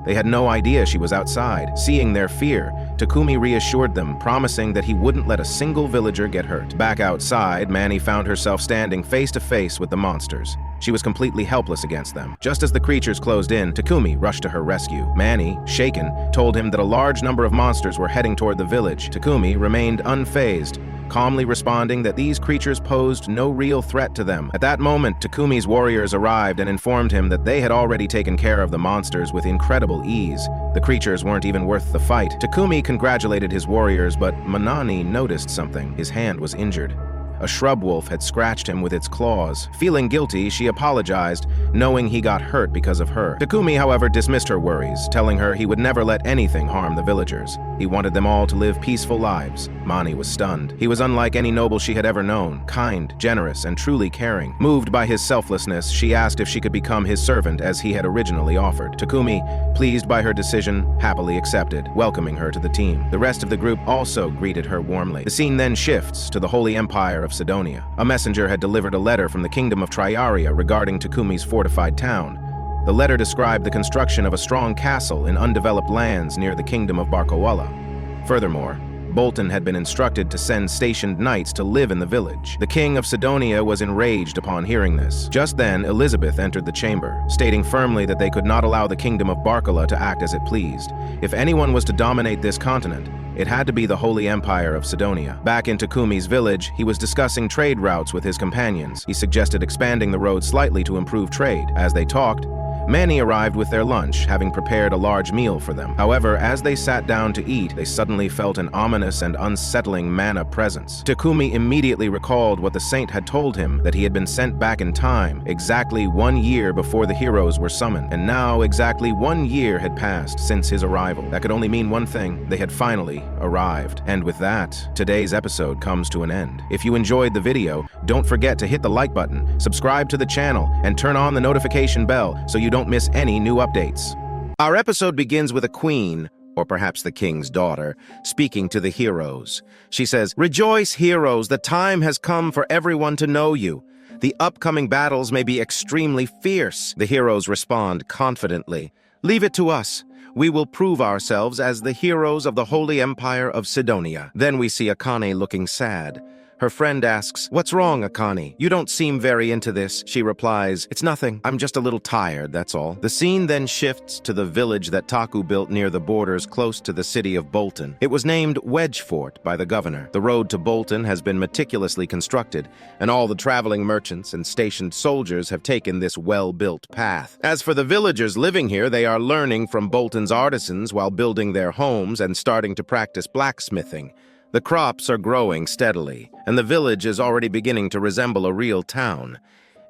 They had no idea she was outside. Seeing their fear, Takumi reassured them, promising that he wouldn't let a single villager get hurt. Back outside, Manny found herself standing face to face with the monsters. She was completely helpless against them. Just as the creatures closed in, Takumi rushed to her rescue. Manny, shaken, told him that a large number of monsters were heading toward the village. Takumi remained unfazed, calmly responding that these creatures posed no real threat to them. At that moment, Takumi's warriors arrived and informed him that they had already taken care of the monsters with incredible ease. The creatures weren't even worth the fight. Takumi congratulated his warriors, but Manani noticed something. His hand was injured. A shrub wolf had scratched him with its claws. Feeling guilty, she apologized, knowing he got hurt because of her. Takumi, however, dismissed her worries, telling her he would never let anything harm the villagers. He wanted them all to live peaceful lives. Mani was stunned. He was unlike any noble she had ever known, kind, generous, and truly caring. Moved by his selflessness, she asked if she could become his servant as he had originally offered. Takumi, pleased by her decision, happily accepted, welcoming her to the team. The rest of the group also greeted her warmly. The scene then shifts to the Holy Empire of Sidonia. A messenger had delivered a letter from the kingdom of Triaria regarding Takumi's fortified town. The letter described the construction of a strong castle in undeveloped lands near the kingdom of Barkawala. Furthermore, Bolton had been instructed to send stationed knights to live in the village. The king of Sidonia was enraged upon hearing this. Just then, Elizabeth entered the chamber, stating firmly that they could not allow the kingdom of Barkala to act as it pleased. If anyone was to dominate this continent, it had to be the Holy Empire of Sidonia. Back in Takumi's village, he was discussing trade routes with his companions. He suggested expanding the road slightly to improve trade. As they talked, Many arrived with their lunch, having prepared a large meal for them. However, as they sat down to eat, they suddenly felt an ominous and unsettling mana presence. Takumi immediately recalled what the saint had told him, that he had been sent back in time, exactly 1 year before the heroes were summoned. And now, exactly 1 year had passed since his arrival. That could only mean one thing: they had finally arrived. And with that, today's episode comes to an end. If you enjoyed the video, don't forget to hit the like button, subscribe to the channel, and turn on the notification bell so you don't miss any new updates. Our episode begins with a queen, or perhaps the king's daughter, speaking to the heroes. She says, "Rejoice, heroes, the time has come for everyone to know you. The upcoming battles may be extremely fierce." The heroes respond confidently, "Leave it to us. We will prove ourselves as the heroes of the Holy Empire of Sidonia." Then we see Akane looking sad. Her friend asks, "What's wrong, Akane? You don't seem very into this." She replies, "It's nothing. I'm just a little tired, that's all." The scene then shifts to the village that Taku built near the borders close to the city of Bolton. It was named Wedge Fort by the governor. The road to Bolton has been meticulously constructed, and all the traveling merchants and stationed soldiers have taken this well-built path. As for the villagers living here, they are learning from Bolton's artisans while building their homes and starting to practice blacksmithing. The crops are growing steadily, and the village is already beginning to resemble a real town.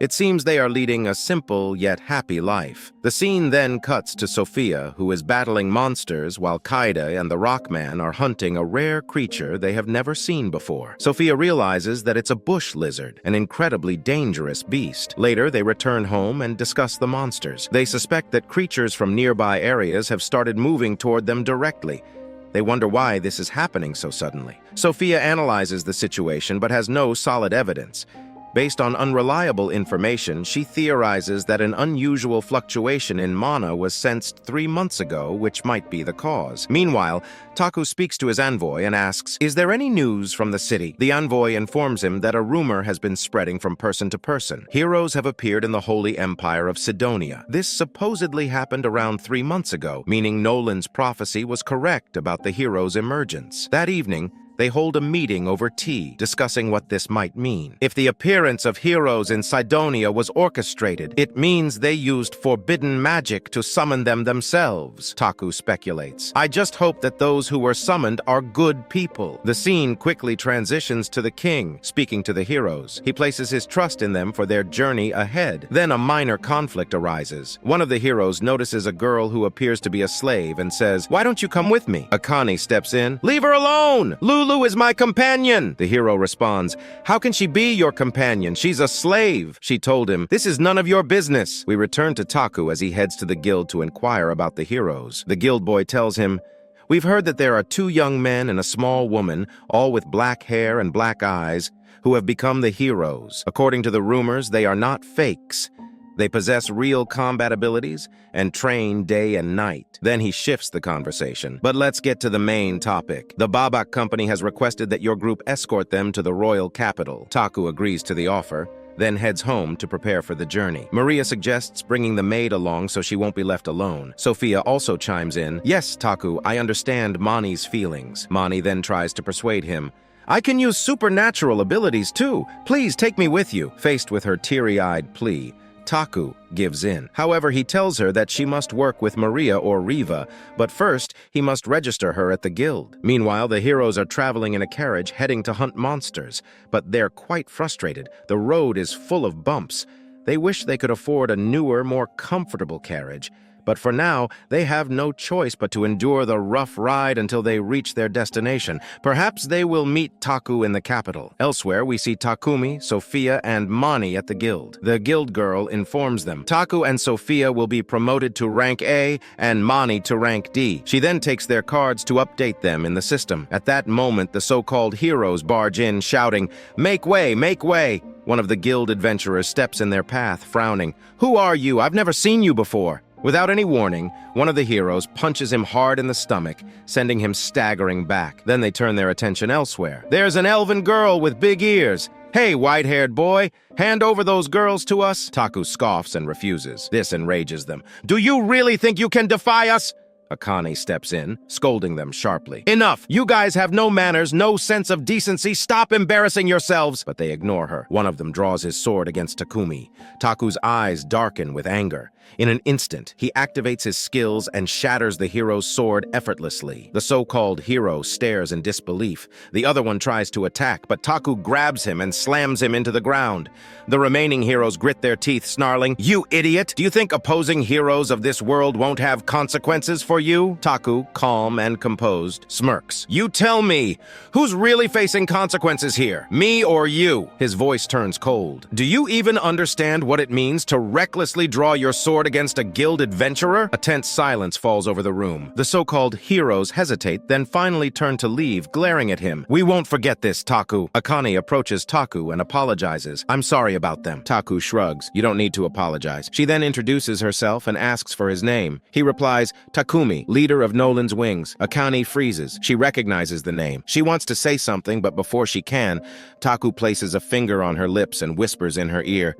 It seems they are leading a simple yet happy life. The scene then cuts to Sophia, who is battling monsters while Kaida and the Rockman are hunting a rare creature they have never seen before. Sophia realizes that it's a bush lizard, an incredibly dangerous beast. Later, they return home and discuss the monsters. They suspect that creatures from nearby areas have started moving toward them directly. They wonder why this is happening so suddenly. Sophia analyzes the situation but has no solid evidence. Based on unreliable information, she theorizes that an unusual fluctuation in mana was sensed 3 months ago, which might be the cause. Meanwhile, Taku speaks to his envoy and asks, "Is there any news from the city?" The envoy informs him that a rumor has been spreading from person to person. Heroes have appeared in the Holy Empire of Sidonia. This supposedly happened around 3 months ago, meaning Nolan's prophecy was correct about the heroes' emergence. That evening, they hold a meeting over tea, discussing what this might mean. If the appearance of heroes in Sidonia was orchestrated, it means they used forbidden magic to summon them themselves, Taku speculates. "I just hope that those who were summoned are good people." The scene quickly transitions to the king, speaking to the heroes. He places his trust in them for their journey ahead. Then a minor conflict arises. One of the heroes notices a girl who appears to be a slave and says, "Why don't you come with me?" Akane steps in. "Leave her alone! Lulu is my companion!" The hero responds, "How can she be your companion? She's a slave." She told him, "This is none of your business." We return to Taku as he heads to the guild to inquire about the heroes. The guild boy tells him, "We've heard that there are 2 young men and a small woman, all with black hair and black eyes, who have become the heroes. According to the rumors, they are not fakes. They possess real combat abilities and train day and night." Then he shifts the conversation. "But let's get to the main topic. The Babak company has requested that your group escort them to the royal capital." Taku agrees to the offer, then heads home to prepare for the journey. Maria suggests bringing the maid along so she won't be left alone. Sophia also chimes in, "Yes, Taku, I understand Mani's feelings." Mani then tries to persuade him, "I can use supernatural abilities too. Please take me with you." Faced with her teary-eyed plea, Taku gives in. However, he tells her that she must work with Maria or Riva, but first, he must register her at the guild. Meanwhile, the heroes are traveling in a carriage heading to hunt monsters, but they're quite frustrated. The road is full of bumps. They wish they could afford a newer, more comfortable carriage, but for now, they have no choice but to endure the rough ride until they reach their destination. Perhaps they will meet Taku in the capital. Elsewhere, we see Takumi, Sophia, and Mani at the guild. The guild girl informs them Taku and Sophia will be promoted to rank A and Mani to rank D. She then takes their cards to update them in the system. At that moment, the so-called heroes barge in, shouting, "Make way, make way!" One of the guild adventurers steps in their path, frowning. "Who are you? I've never seen you before." Without any warning, one of the heroes punches him hard in the stomach, sending him staggering back. Then they turn their attention elsewhere. "There's an elven girl with big ears. Hey, white-haired boy, hand over those girls to us." Taku scoffs and refuses. This enrages them. "Do you really think you can defy us?" Akane steps in, scolding them sharply. Enough! You guys have no manners, no sense of decency. Stop embarrassing yourselves! But they ignore her. One of them draws his sword against Takumi. Taku's eyes darken with anger. In an instant, he activates his skills and shatters the hero's sword effortlessly. The so-called hero stares in disbelief. The other one tries to attack, but Taku grabs him and slams him into the ground. The remaining heroes grit their teeth, snarling, "You idiot! Do you think opposing heroes of this world won't have consequences for you?" Taku, calm and composed, smirks. "You tell me, who's really facing consequences here? Me or you?" His voice turns cold. "Do you even understand what it means to recklessly draw your sword against a guild adventurer?" A tense silence falls over the room. The so-called heroes hesitate, then finally turn to leave, glaring at him. "We won't forget this, Taku." Akane approaches Taku and apologizes. "I'm sorry about them." Taku shrugs. "You don't need to apologize." She then introduces herself and asks for his name. He replies, "Takumi, leader of Nolan's Wings." Akane freezes. She recognizes the name. She wants to say something, but before she can, Taku places a finger on her lips and whispers in her ear,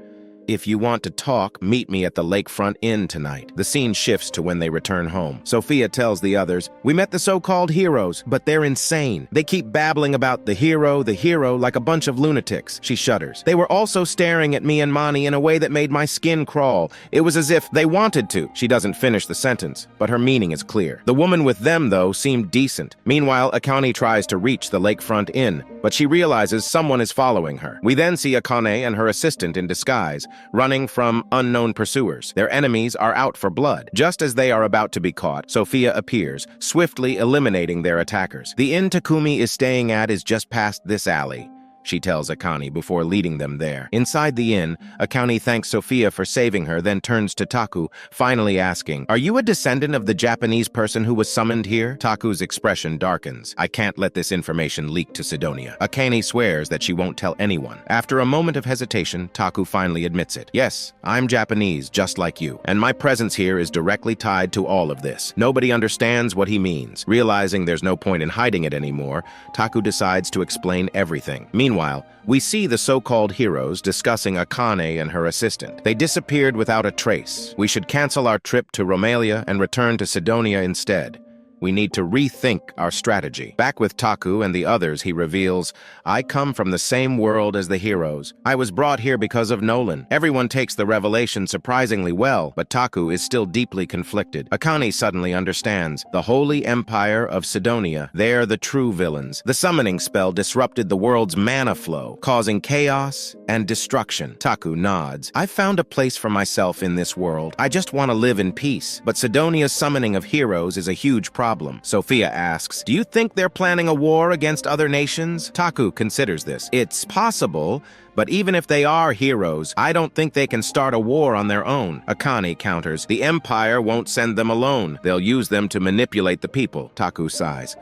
"If you want to talk, meet me at the Lakefront Inn tonight." The scene shifts to when they return home. Sophia tells the others, "We met the so-called heroes, but they're insane. They keep babbling about the hero, like a bunch of lunatics." She shudders. "They were also staring at me and Mani in a way that made my skin crawl. It was as if they wanted to." She doesn't finish the sentence, but her meaning is clear. The woman with them, though, seemed decent. Meanwhile, Akane tries to reach the Lakefront Inn, but she realizes someone is following her. We then see Akane and her assistant in disguise, running from unknown pursuers. Their enemies are out for blood. Just as they are about to be caught, Sophia appears, swiftly eliminating their attackers. "The inn Takumi is staying at is just past this alley," she tells Akane before leading them there. Inside the inn, Akane thanks Sophia for saving her, then turns to Taku, finally asking, "Are you a descendant of the Japanese person who was summoned here?" Taku's expression darkens. "I can't let this information leak to Sidonia." Akane swears that she won't tell anyone. After a moment of hesitation, Taku finally admits it. "Yes, I'm Japanese, just like you, and my presence here is directly tied to all of this." Nobody understands what he means. Realizing there's no point in hiding it anymore, Taku decides to explain everything. Meanwhile, we see the so-called heroes discussing Akane and her assistant. They disappeared without a trace. We should cancel our trip to Romalia and return to Sidonia instead. We need to rethink our strategy. Back with Taku and the others, he reveals, "I come from the same world as the heroes. I was brought here because of Nolan." Everyone takes the revelation surprisingly well, but Taku is still deeply conflicted. Akane suddenly understands. The Holy Empire of Sidonia, they're the true villains. The summoning spell disrupted the world's mana flow, causing chaos and destruction. Taku nods. "I've found a place for myself in this world. I just want to live in peace. But Sidonia's summoning of heroes is a huge problem." Sophia asks, "Do you think they're planning a war against other nations?" Taku considers this. "It's possible, but even if they are heroes, I don't think they can start a war on their own." Akane counters, "The Empire won't send them alone. They'll use them to manipulate the people." Taku sighs.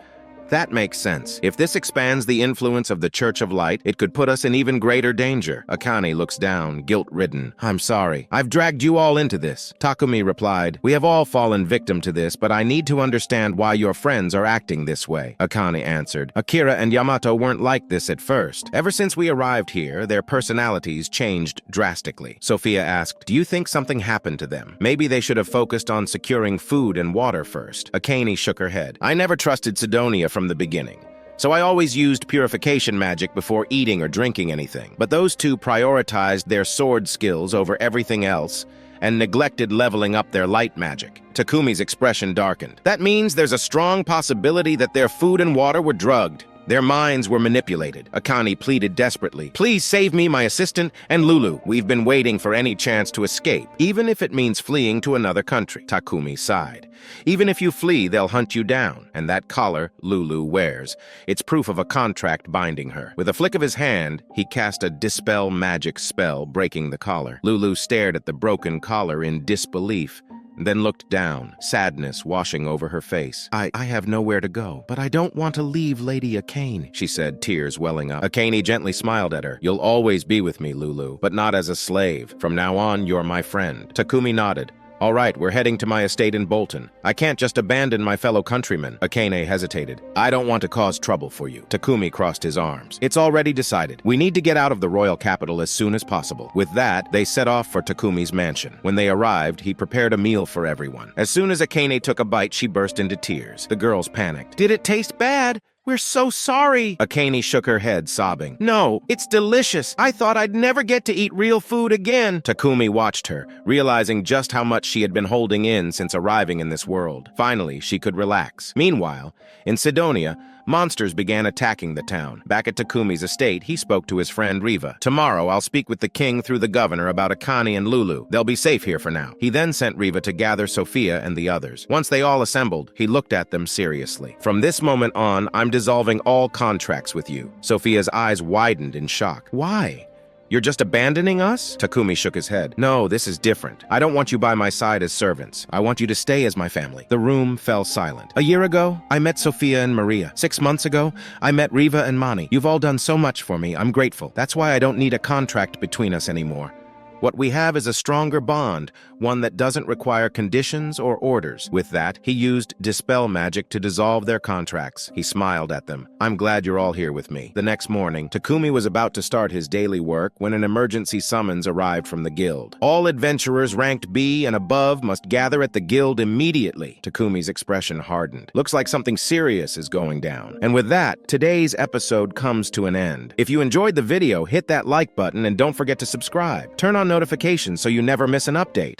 "That makes sense. If this expands the influence of the Church of Light, it could put us in even greater danger." Akane looks down, guilt-ridden. "I'm sorry. I've dragged you all into this." Takumi replied, "We have all fallen victim to this, but I need to understand why your friends are acting this way." Akane answered, "Akira and Yamato weren't like this at first. Ever since we arrived here, their personalities changed drastically." Sophia asked, "Do you think something happened to them? Maybe they should have focused on securing food and water first." Akane shook her head. "I never trusted Sidonia from the beginning, so I always used purification magic before eating or drinking anything. But those two prioritized their sword skills over everything else and neglected leveling up their light magic." Takumi's expression darkened. "That means there's a strong possibility that their food and water were drugged. Their minds were manipulated." Akane pleaded desperately, "Please save me, my assistant, and Lulu. We've been waiting for any chance to escape, even if it means fleeing to another country." Takumi sighed. "Even if you flee, they'll hunt you down. And that collar Lulu wears, it's proof of a contract binding her." With a flick of his hand, he cast a dispel magic spell, breaking the collar. Lulu stared at the broken collar in disbelief, then looked down, sadness washing over her face. I have nowhere to go, but I don't want to leave Lady Akane," she said, tears welling up. Akane gently smiled at her. "You'll always be with me, Lulu, but not as a slave. From now on, you're my friend." Takumi nodded. All right, we're heading to my estate in Bolton. I can't just abandon my fellow countrymen. Akane hesitated. I don't want to cause trouble for you. Takumi crossed his arms. It's already decided. We need to get out of the royal capital as soon as possible. With that, they set off for Takumi's mansion. When they arrived, he prepared a meal for everyone. As soon as Akane took a bite, she burst into tears. The girls panicked. Did it taste bad? We're so sorry. Akane shook her head, sobbing. No, it's delicious. I thought I'd never get to eat real food again. Takumi watched her, realizing just how much she had been holding in since arriving in this world. Finally, she could relax. Meanwhile, in Sidonia, monsters began attacking the town. Back at Takumi's estate, he spoke to his friend Riva. Tomorrow, I'll speak with the king through the governor about Akane and Lulu. They'll be safe here for now. He then sent Riva to gather Sophia and the others. Once they all assembled, he looked at them seriously. From this moment on, I'm dissolving all contracts with you. Sophia's eyes widened in shock. Why? You're just abandoning us? Takumi shook his head. No, this is different. I don't want you by my side as servants. I want you to stay as my family. The room fell silent. A year ago, I met Sophia and Maria. 6 months ago, I met Riva and Mani. You've all done so much for me. I'm grateful. That's why I don't need a contract between us anymore. What we have is a stronger bond, one that doesn't require conditions or orders. With that, he used dispel magic to dissolve their contracts. He smiled at them. I'm glad you're all here with me. The next morning, Takumi was about to start his daily work when an emergency summons arrived from the guild. All adventurers ranked B and above must gather at the guild immediately. Takumi's expression hardened. Looks like something serious is going down. And with that, today's episode comes to an end. If you enjoyed the video, hit that like button and don't forget to subscribe. Turn on notifications so you never miss an update.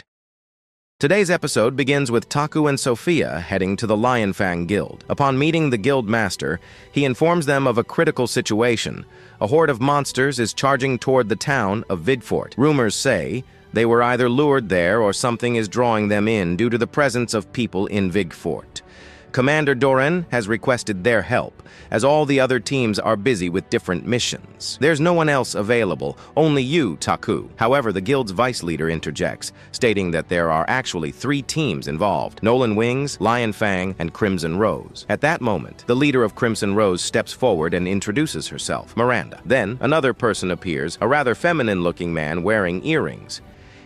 Today's episode begins with Taku and Sophia heading to the Lionfang Guild. Upon meeting the guild master, he informs them of a critical situation. A horde of monsters is charging toward the town of Vidfort. Rumors say they were either lured there or something is drawing them in due to the presence of people in Vigfort. Commander Doran has requested their help, as all the other teams are busy with different missions. There's no one else available, only you, Taku. However, the guild's vice leader interjects, stating that there are actually 3 teams involved: Nolan Wings, Lion Fang, and Crimson Rose. At that moment, the leader of Crimson Rose steps forward and introduces herself, Miranda. Then, another person appears, a rather feminine-looking man wearing earrings,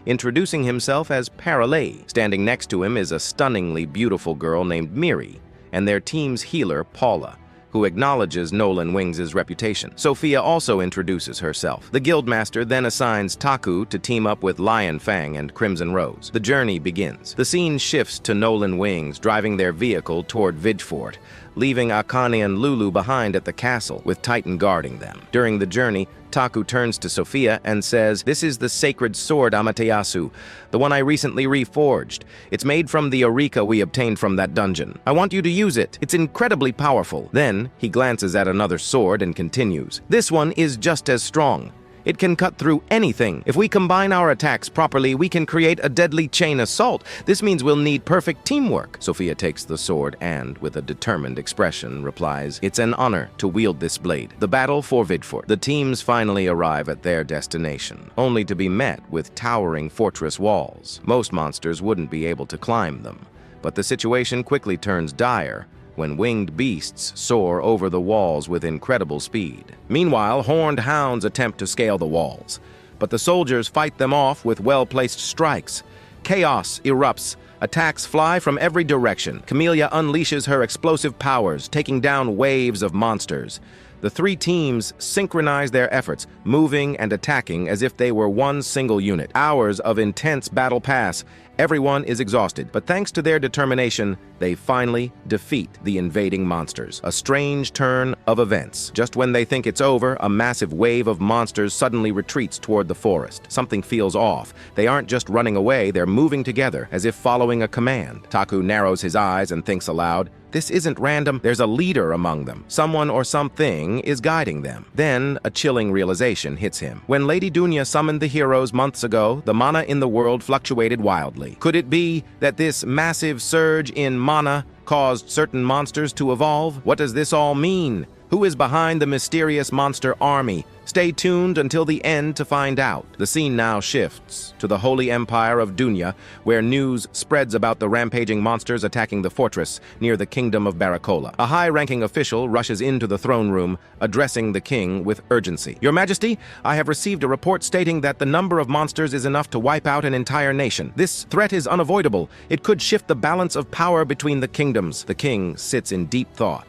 introducing himself as Paralay. Standing next to him is a stunningly beautiful girl named Miri, and their team's healer, Paula, who acknowledges Nolan Wings' reputation. Sophia also introduces herself. The guildmaster then assigns Taku to team up with Lion Fang and Crimson Rose. The journey begins. The scene shifts to Nolan Wings driving their vehicle toward Vidfort, leaving Akane and Lulu behind at the castle, with Titan guarding them. During the journey, Taku turns to Sophia and says, "This is the sacred sword Amaterasu, the one I recently reforged. It's made from the Eureka we obtained from that dungeon. I want you to use it. It's incredibly powerful." Then, he glances at another sword and continues, "This one is just as strong. It can cut through anything. If we combine our attacks properly, we can create a deadly chain assault. This means we'll need perfect teamwork." Sophia takes the sword and, with a determined expression, replies, "It's an honor to wield this blade." The battle for Vidfort. The teams finally arrive at their destination, only to be met with towering fortress walls. Most monsters wouldn't be able to climb them, but the situation quickly turns dire when winged beasts soar over the walls with incredible speed. Meanwhile, horned hounds attempt to scale the walls, but the soldiers fight them off with well-placed strikes. Chaos erupts. Attacks fly from every direction. Camellia unleashes her explosive powers, taking down waves of monsters. The 3 teams synchronize their efforts, moving and attacking as if they were one single unit. Hours of intense battle pass. Everyone is exhausted, but thanks to their determination, they finally defeat the invading monsters. A strange turn of events. Just when they think it's over, a massive wave of monsters suddenly retreats toward the forest. Something feels off. They aren't just running away, they're moving together, as if following a command. Taku narrows his eyes and thinks aloud, "This isn't random. There's a leader among them. Someone or something is guiding them." Then, a chilling realization hits him. When Lady Dunya summoned the heroes months ago, the mana in the world fluctuated wildly. Could it be that this massive surge in mana caused certain monsters to evolve? What does this all mean? Who is behind the mysterious monster army Stay tuned until the end to find out. The scene now shifts to the Holy Empire of Dunya, where news spreads about the rampaging monsters attacking the fortress near the Kingdom of Barakola. A high-ranking official rushes into the throne room, addressing the king with urgency. Your Majesty, I have received a report stating that the number of monsters is enough to wipe out an entire nation. This threat is unavoidable. It could shift the balance of power between the kingdoms. The king sits in deep thought.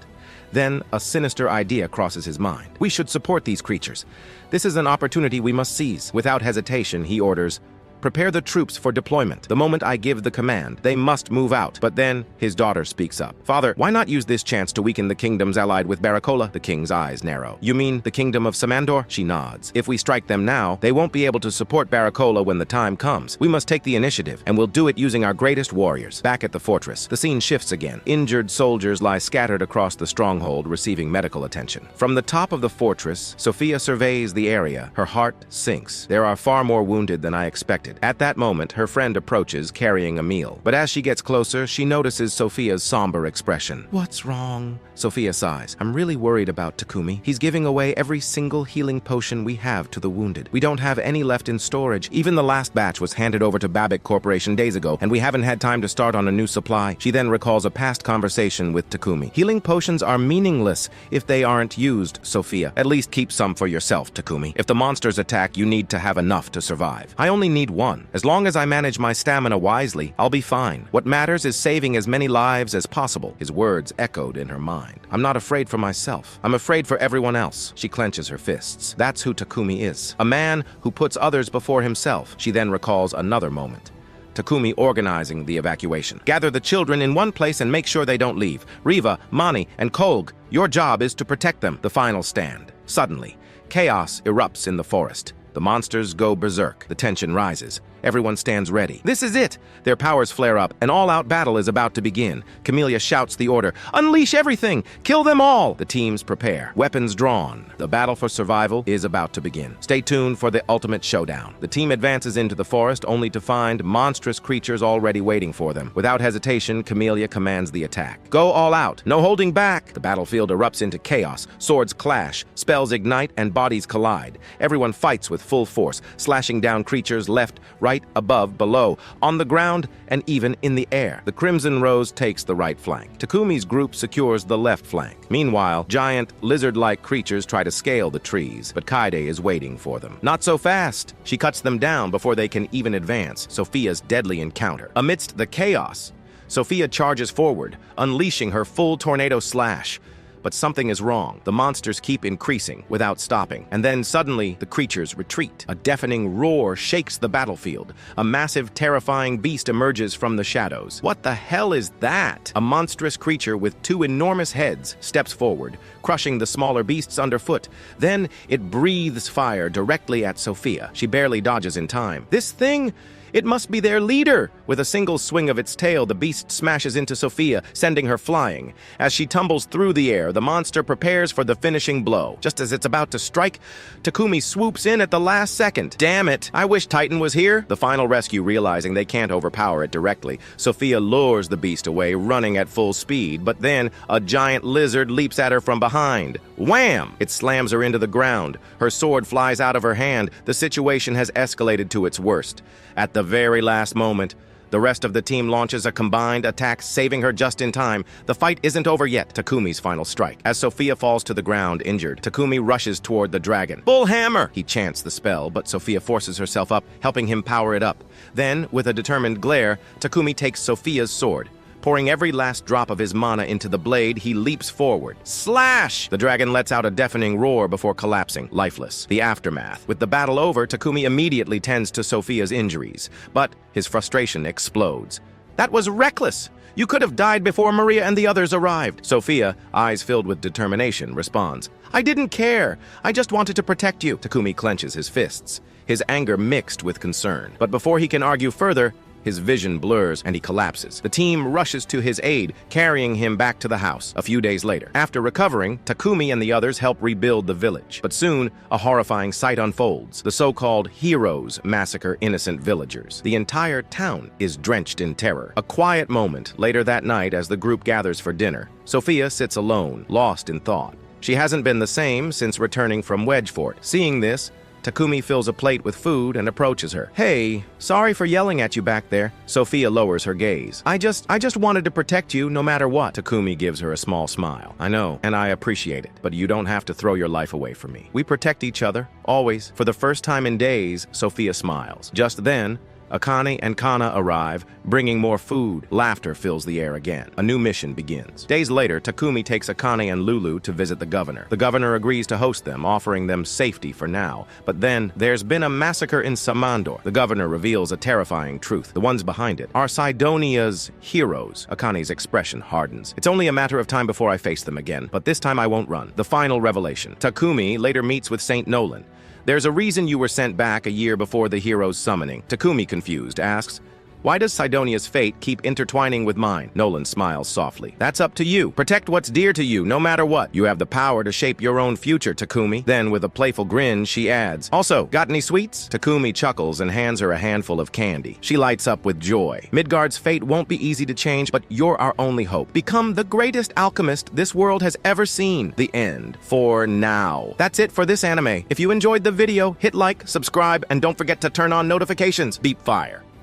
Then a sinister idea crosses his mind. We should support these creatures. This is an opportunity we must seize. Without hesitation, he orders, "Prepare the troops for deployment. The moment I give the command, they must move out." But then his daughter speaks up. "Father, why not use this chance to weaken the kingdoms allied with Barakola?" The king's eyes narrow. "You mean the kingdom of Samandor?" She nods. "If we strike them now, they won't be able to support Barakola when the time comes. We must take the initiative, and we'll do it using our greatest warriors." Back at the fortress, the scene shifts again. Injured soldiers lie scattered across the stronghold, receiving medical attention. From the top of the fortress, Sophia surveys the area. Her heart sinks. There are far more wounded than I expected. At that moment, her friend approaches, carrying a meal. But as she gets closer, she notices Sophia's somber expression. "What's wrong?" Sophia sighs. "I'm really worried about Takumi. He's giving away every single healing potion we have to the wounded. We don't have any left in storage. Even the last batch was handed over to Babbitt Corporation days ago, and we haven't had time to start on a new supply." She then recalls a past conversation with Takumi. "Healing potions are meaningless if they aren't used, Sophia. At least keep some for yourself, Takumi. If the monsters attack, you need to have enough to survive. I only need one. As long as I manage my stamina wisely, I'll be fine. What matters is saving as many lives as possible." His words echoed in her mind. "I'm not afraid for myself. I'm afraid for everyone else." She clenches her fists. That's who Takumi is. A man who puts others before himself. She then recalls another moment. Takumi organizing the evacuation. "Gather the children in one place and make sure they don't leave. Riva, Mani, and Kolg, your job is to protect them." The final stand. Suddenly, chaos erupts in the forest. The monsters go berserk. The tension rises. Everyone stands ready. This is it! Their powers flare up. An all-out battle is about to begin. Camellia shouts the order, "Unleash everything! Kill them all!" The teams prepare. Weapons drawn. The battle for survival is about to begin. Stay tuned for the ultimate showdown. The team advances into the forest only to find monstrous creatures already waiting for them. Without hesitation, Camellia commands the attack. Go all out. No holding back. The battlefield erupts into chaos. Swords clash. Spells ignite and bodies collide. Everyone fights with full force, slashing down creatures left, right, above, below, on the ground, and even in the air. The Crimson Rose takes the right flank. Takumi's group secures the left flank. Meanwhile, giant, lizard-like creatures try to scale the trees, but Kaide is waiting for them. Not so fast! She cuts them down before they can even advance. Sophia's deadly encounter. Amidst the chaos, Sophia charges forward, unleashing her full tornado slash. But something is wrong. The monsters keep increasing without stopping. And then suddenly, the creatures retreat. A deafening roar shakes the battlefield. A massive, terrifying beast emerges from the shadows. What the hell is that? A monstrous creature with two enormous heads steps forward, crushing the smaller beasts underfoot. Then it breathes fire directly at Sophia. She barely dodges in time. This thing... it must be their leader! With a single swing of its tail, the beast smashes into Sophia, sending her flying. As she tumbles through the air, the monster prepares for the finishing blow. Just as it's about to strike, Takumi swoops in at the last second. Damn it! I wish Titan was here! The final rescue, realizing they can't overpower it directly. Sophia lures the beast away, running at full speed, but then a giant lizard leaps at her from behind. Wham! It slams her into the ground. Her sword flies out of her hand. The situation has escalated to its worst. At the very last moment, the rest of the team launches a combined attack, saving her just in time. The fight isn't over yet. Takumi's final strike. As Sophia falls to the ground, injured, Takumi rushes toward the dragon. "Bull hammer!" He chants the spell, but Sophia forces herself up, helping him power it up. Then, with a determined glare, Takumi takes Sophia's sword. Pouring every last drop of his mana into the blade, he leaps forward. Slash! The dragon lets out a deafening roar before collapsing, lifeless. The aftermath. With the battle over, Takumi immediately tends to Sophia's injuries. But his frustration explodes. "That was reckless! You could have died before Maria and the others arrived." Sophia, eyes filled with determination, responds, "I didn't care. I just wanted to protect you." Takumi clenches his fists, his anger mixed with concern. But before he can argue further, his vision blurs and he collapses. The team rushes to his aid, carrying him back to the house. A few days later, after recovering, Takumi and the others help rebuild the village. But soon, a horrifying sight unfolds. The so-called heroes massacre innocent villagers. The entire town is drenched in terror. A quiet moment later that night as the group gathers for dinner. Sophia sits alone, lost in thought. She hasn't been the same since returning from Wedgefort. Seeing this, Takumi fills a plate with food and approaches her. Hey, sorry for yelling at you back there. Sophia lowers her gaze. I just wanted to protect you no matter what. Takumi gives her a small smile. I know, and I appreciate it, but you don't have to throw your life away for me. We protect each other, always. For the first time in days, Sophia smiles. Just then, Akane and Kana arrive, bringing more food. Laughter fills the air again. A new mission begins. Days later, Takumi takes Akane and Lulu to visit the governor. The governor agrees to host them, offering them safety for now. But then, there's been a massacre in Samandor. The governor reveals a terrifying truth. The ones behind it are Sidonia's heroes. Akane's expression hardens. It's only a matter of time before I face them again, but this time I won't run. The final revelation. Takumi later meets with Saint Nolan. There's a reason you were sent back a year before the hero's summoning. Takumi, confused, asks, why does Sidonia's fate keep intertwining with mine? Nolan smiles softly. That's up to you. Protect what's dear to you, no matter what. You have the power to shape your own future, Takumi. Then, with a playful grin, she adds, also, got any sweets? Takumi chuckles and hands her a handful of candy. She lights up with joy. Midgard's fate won't be easy to change, but you're our only hope. Become the greatest alchemist this world has ever seen. The end. For now. That's it for this anime. If you enjoyed the video, hit like, subscribe, and don't forget to turn on notifications. Beep fire.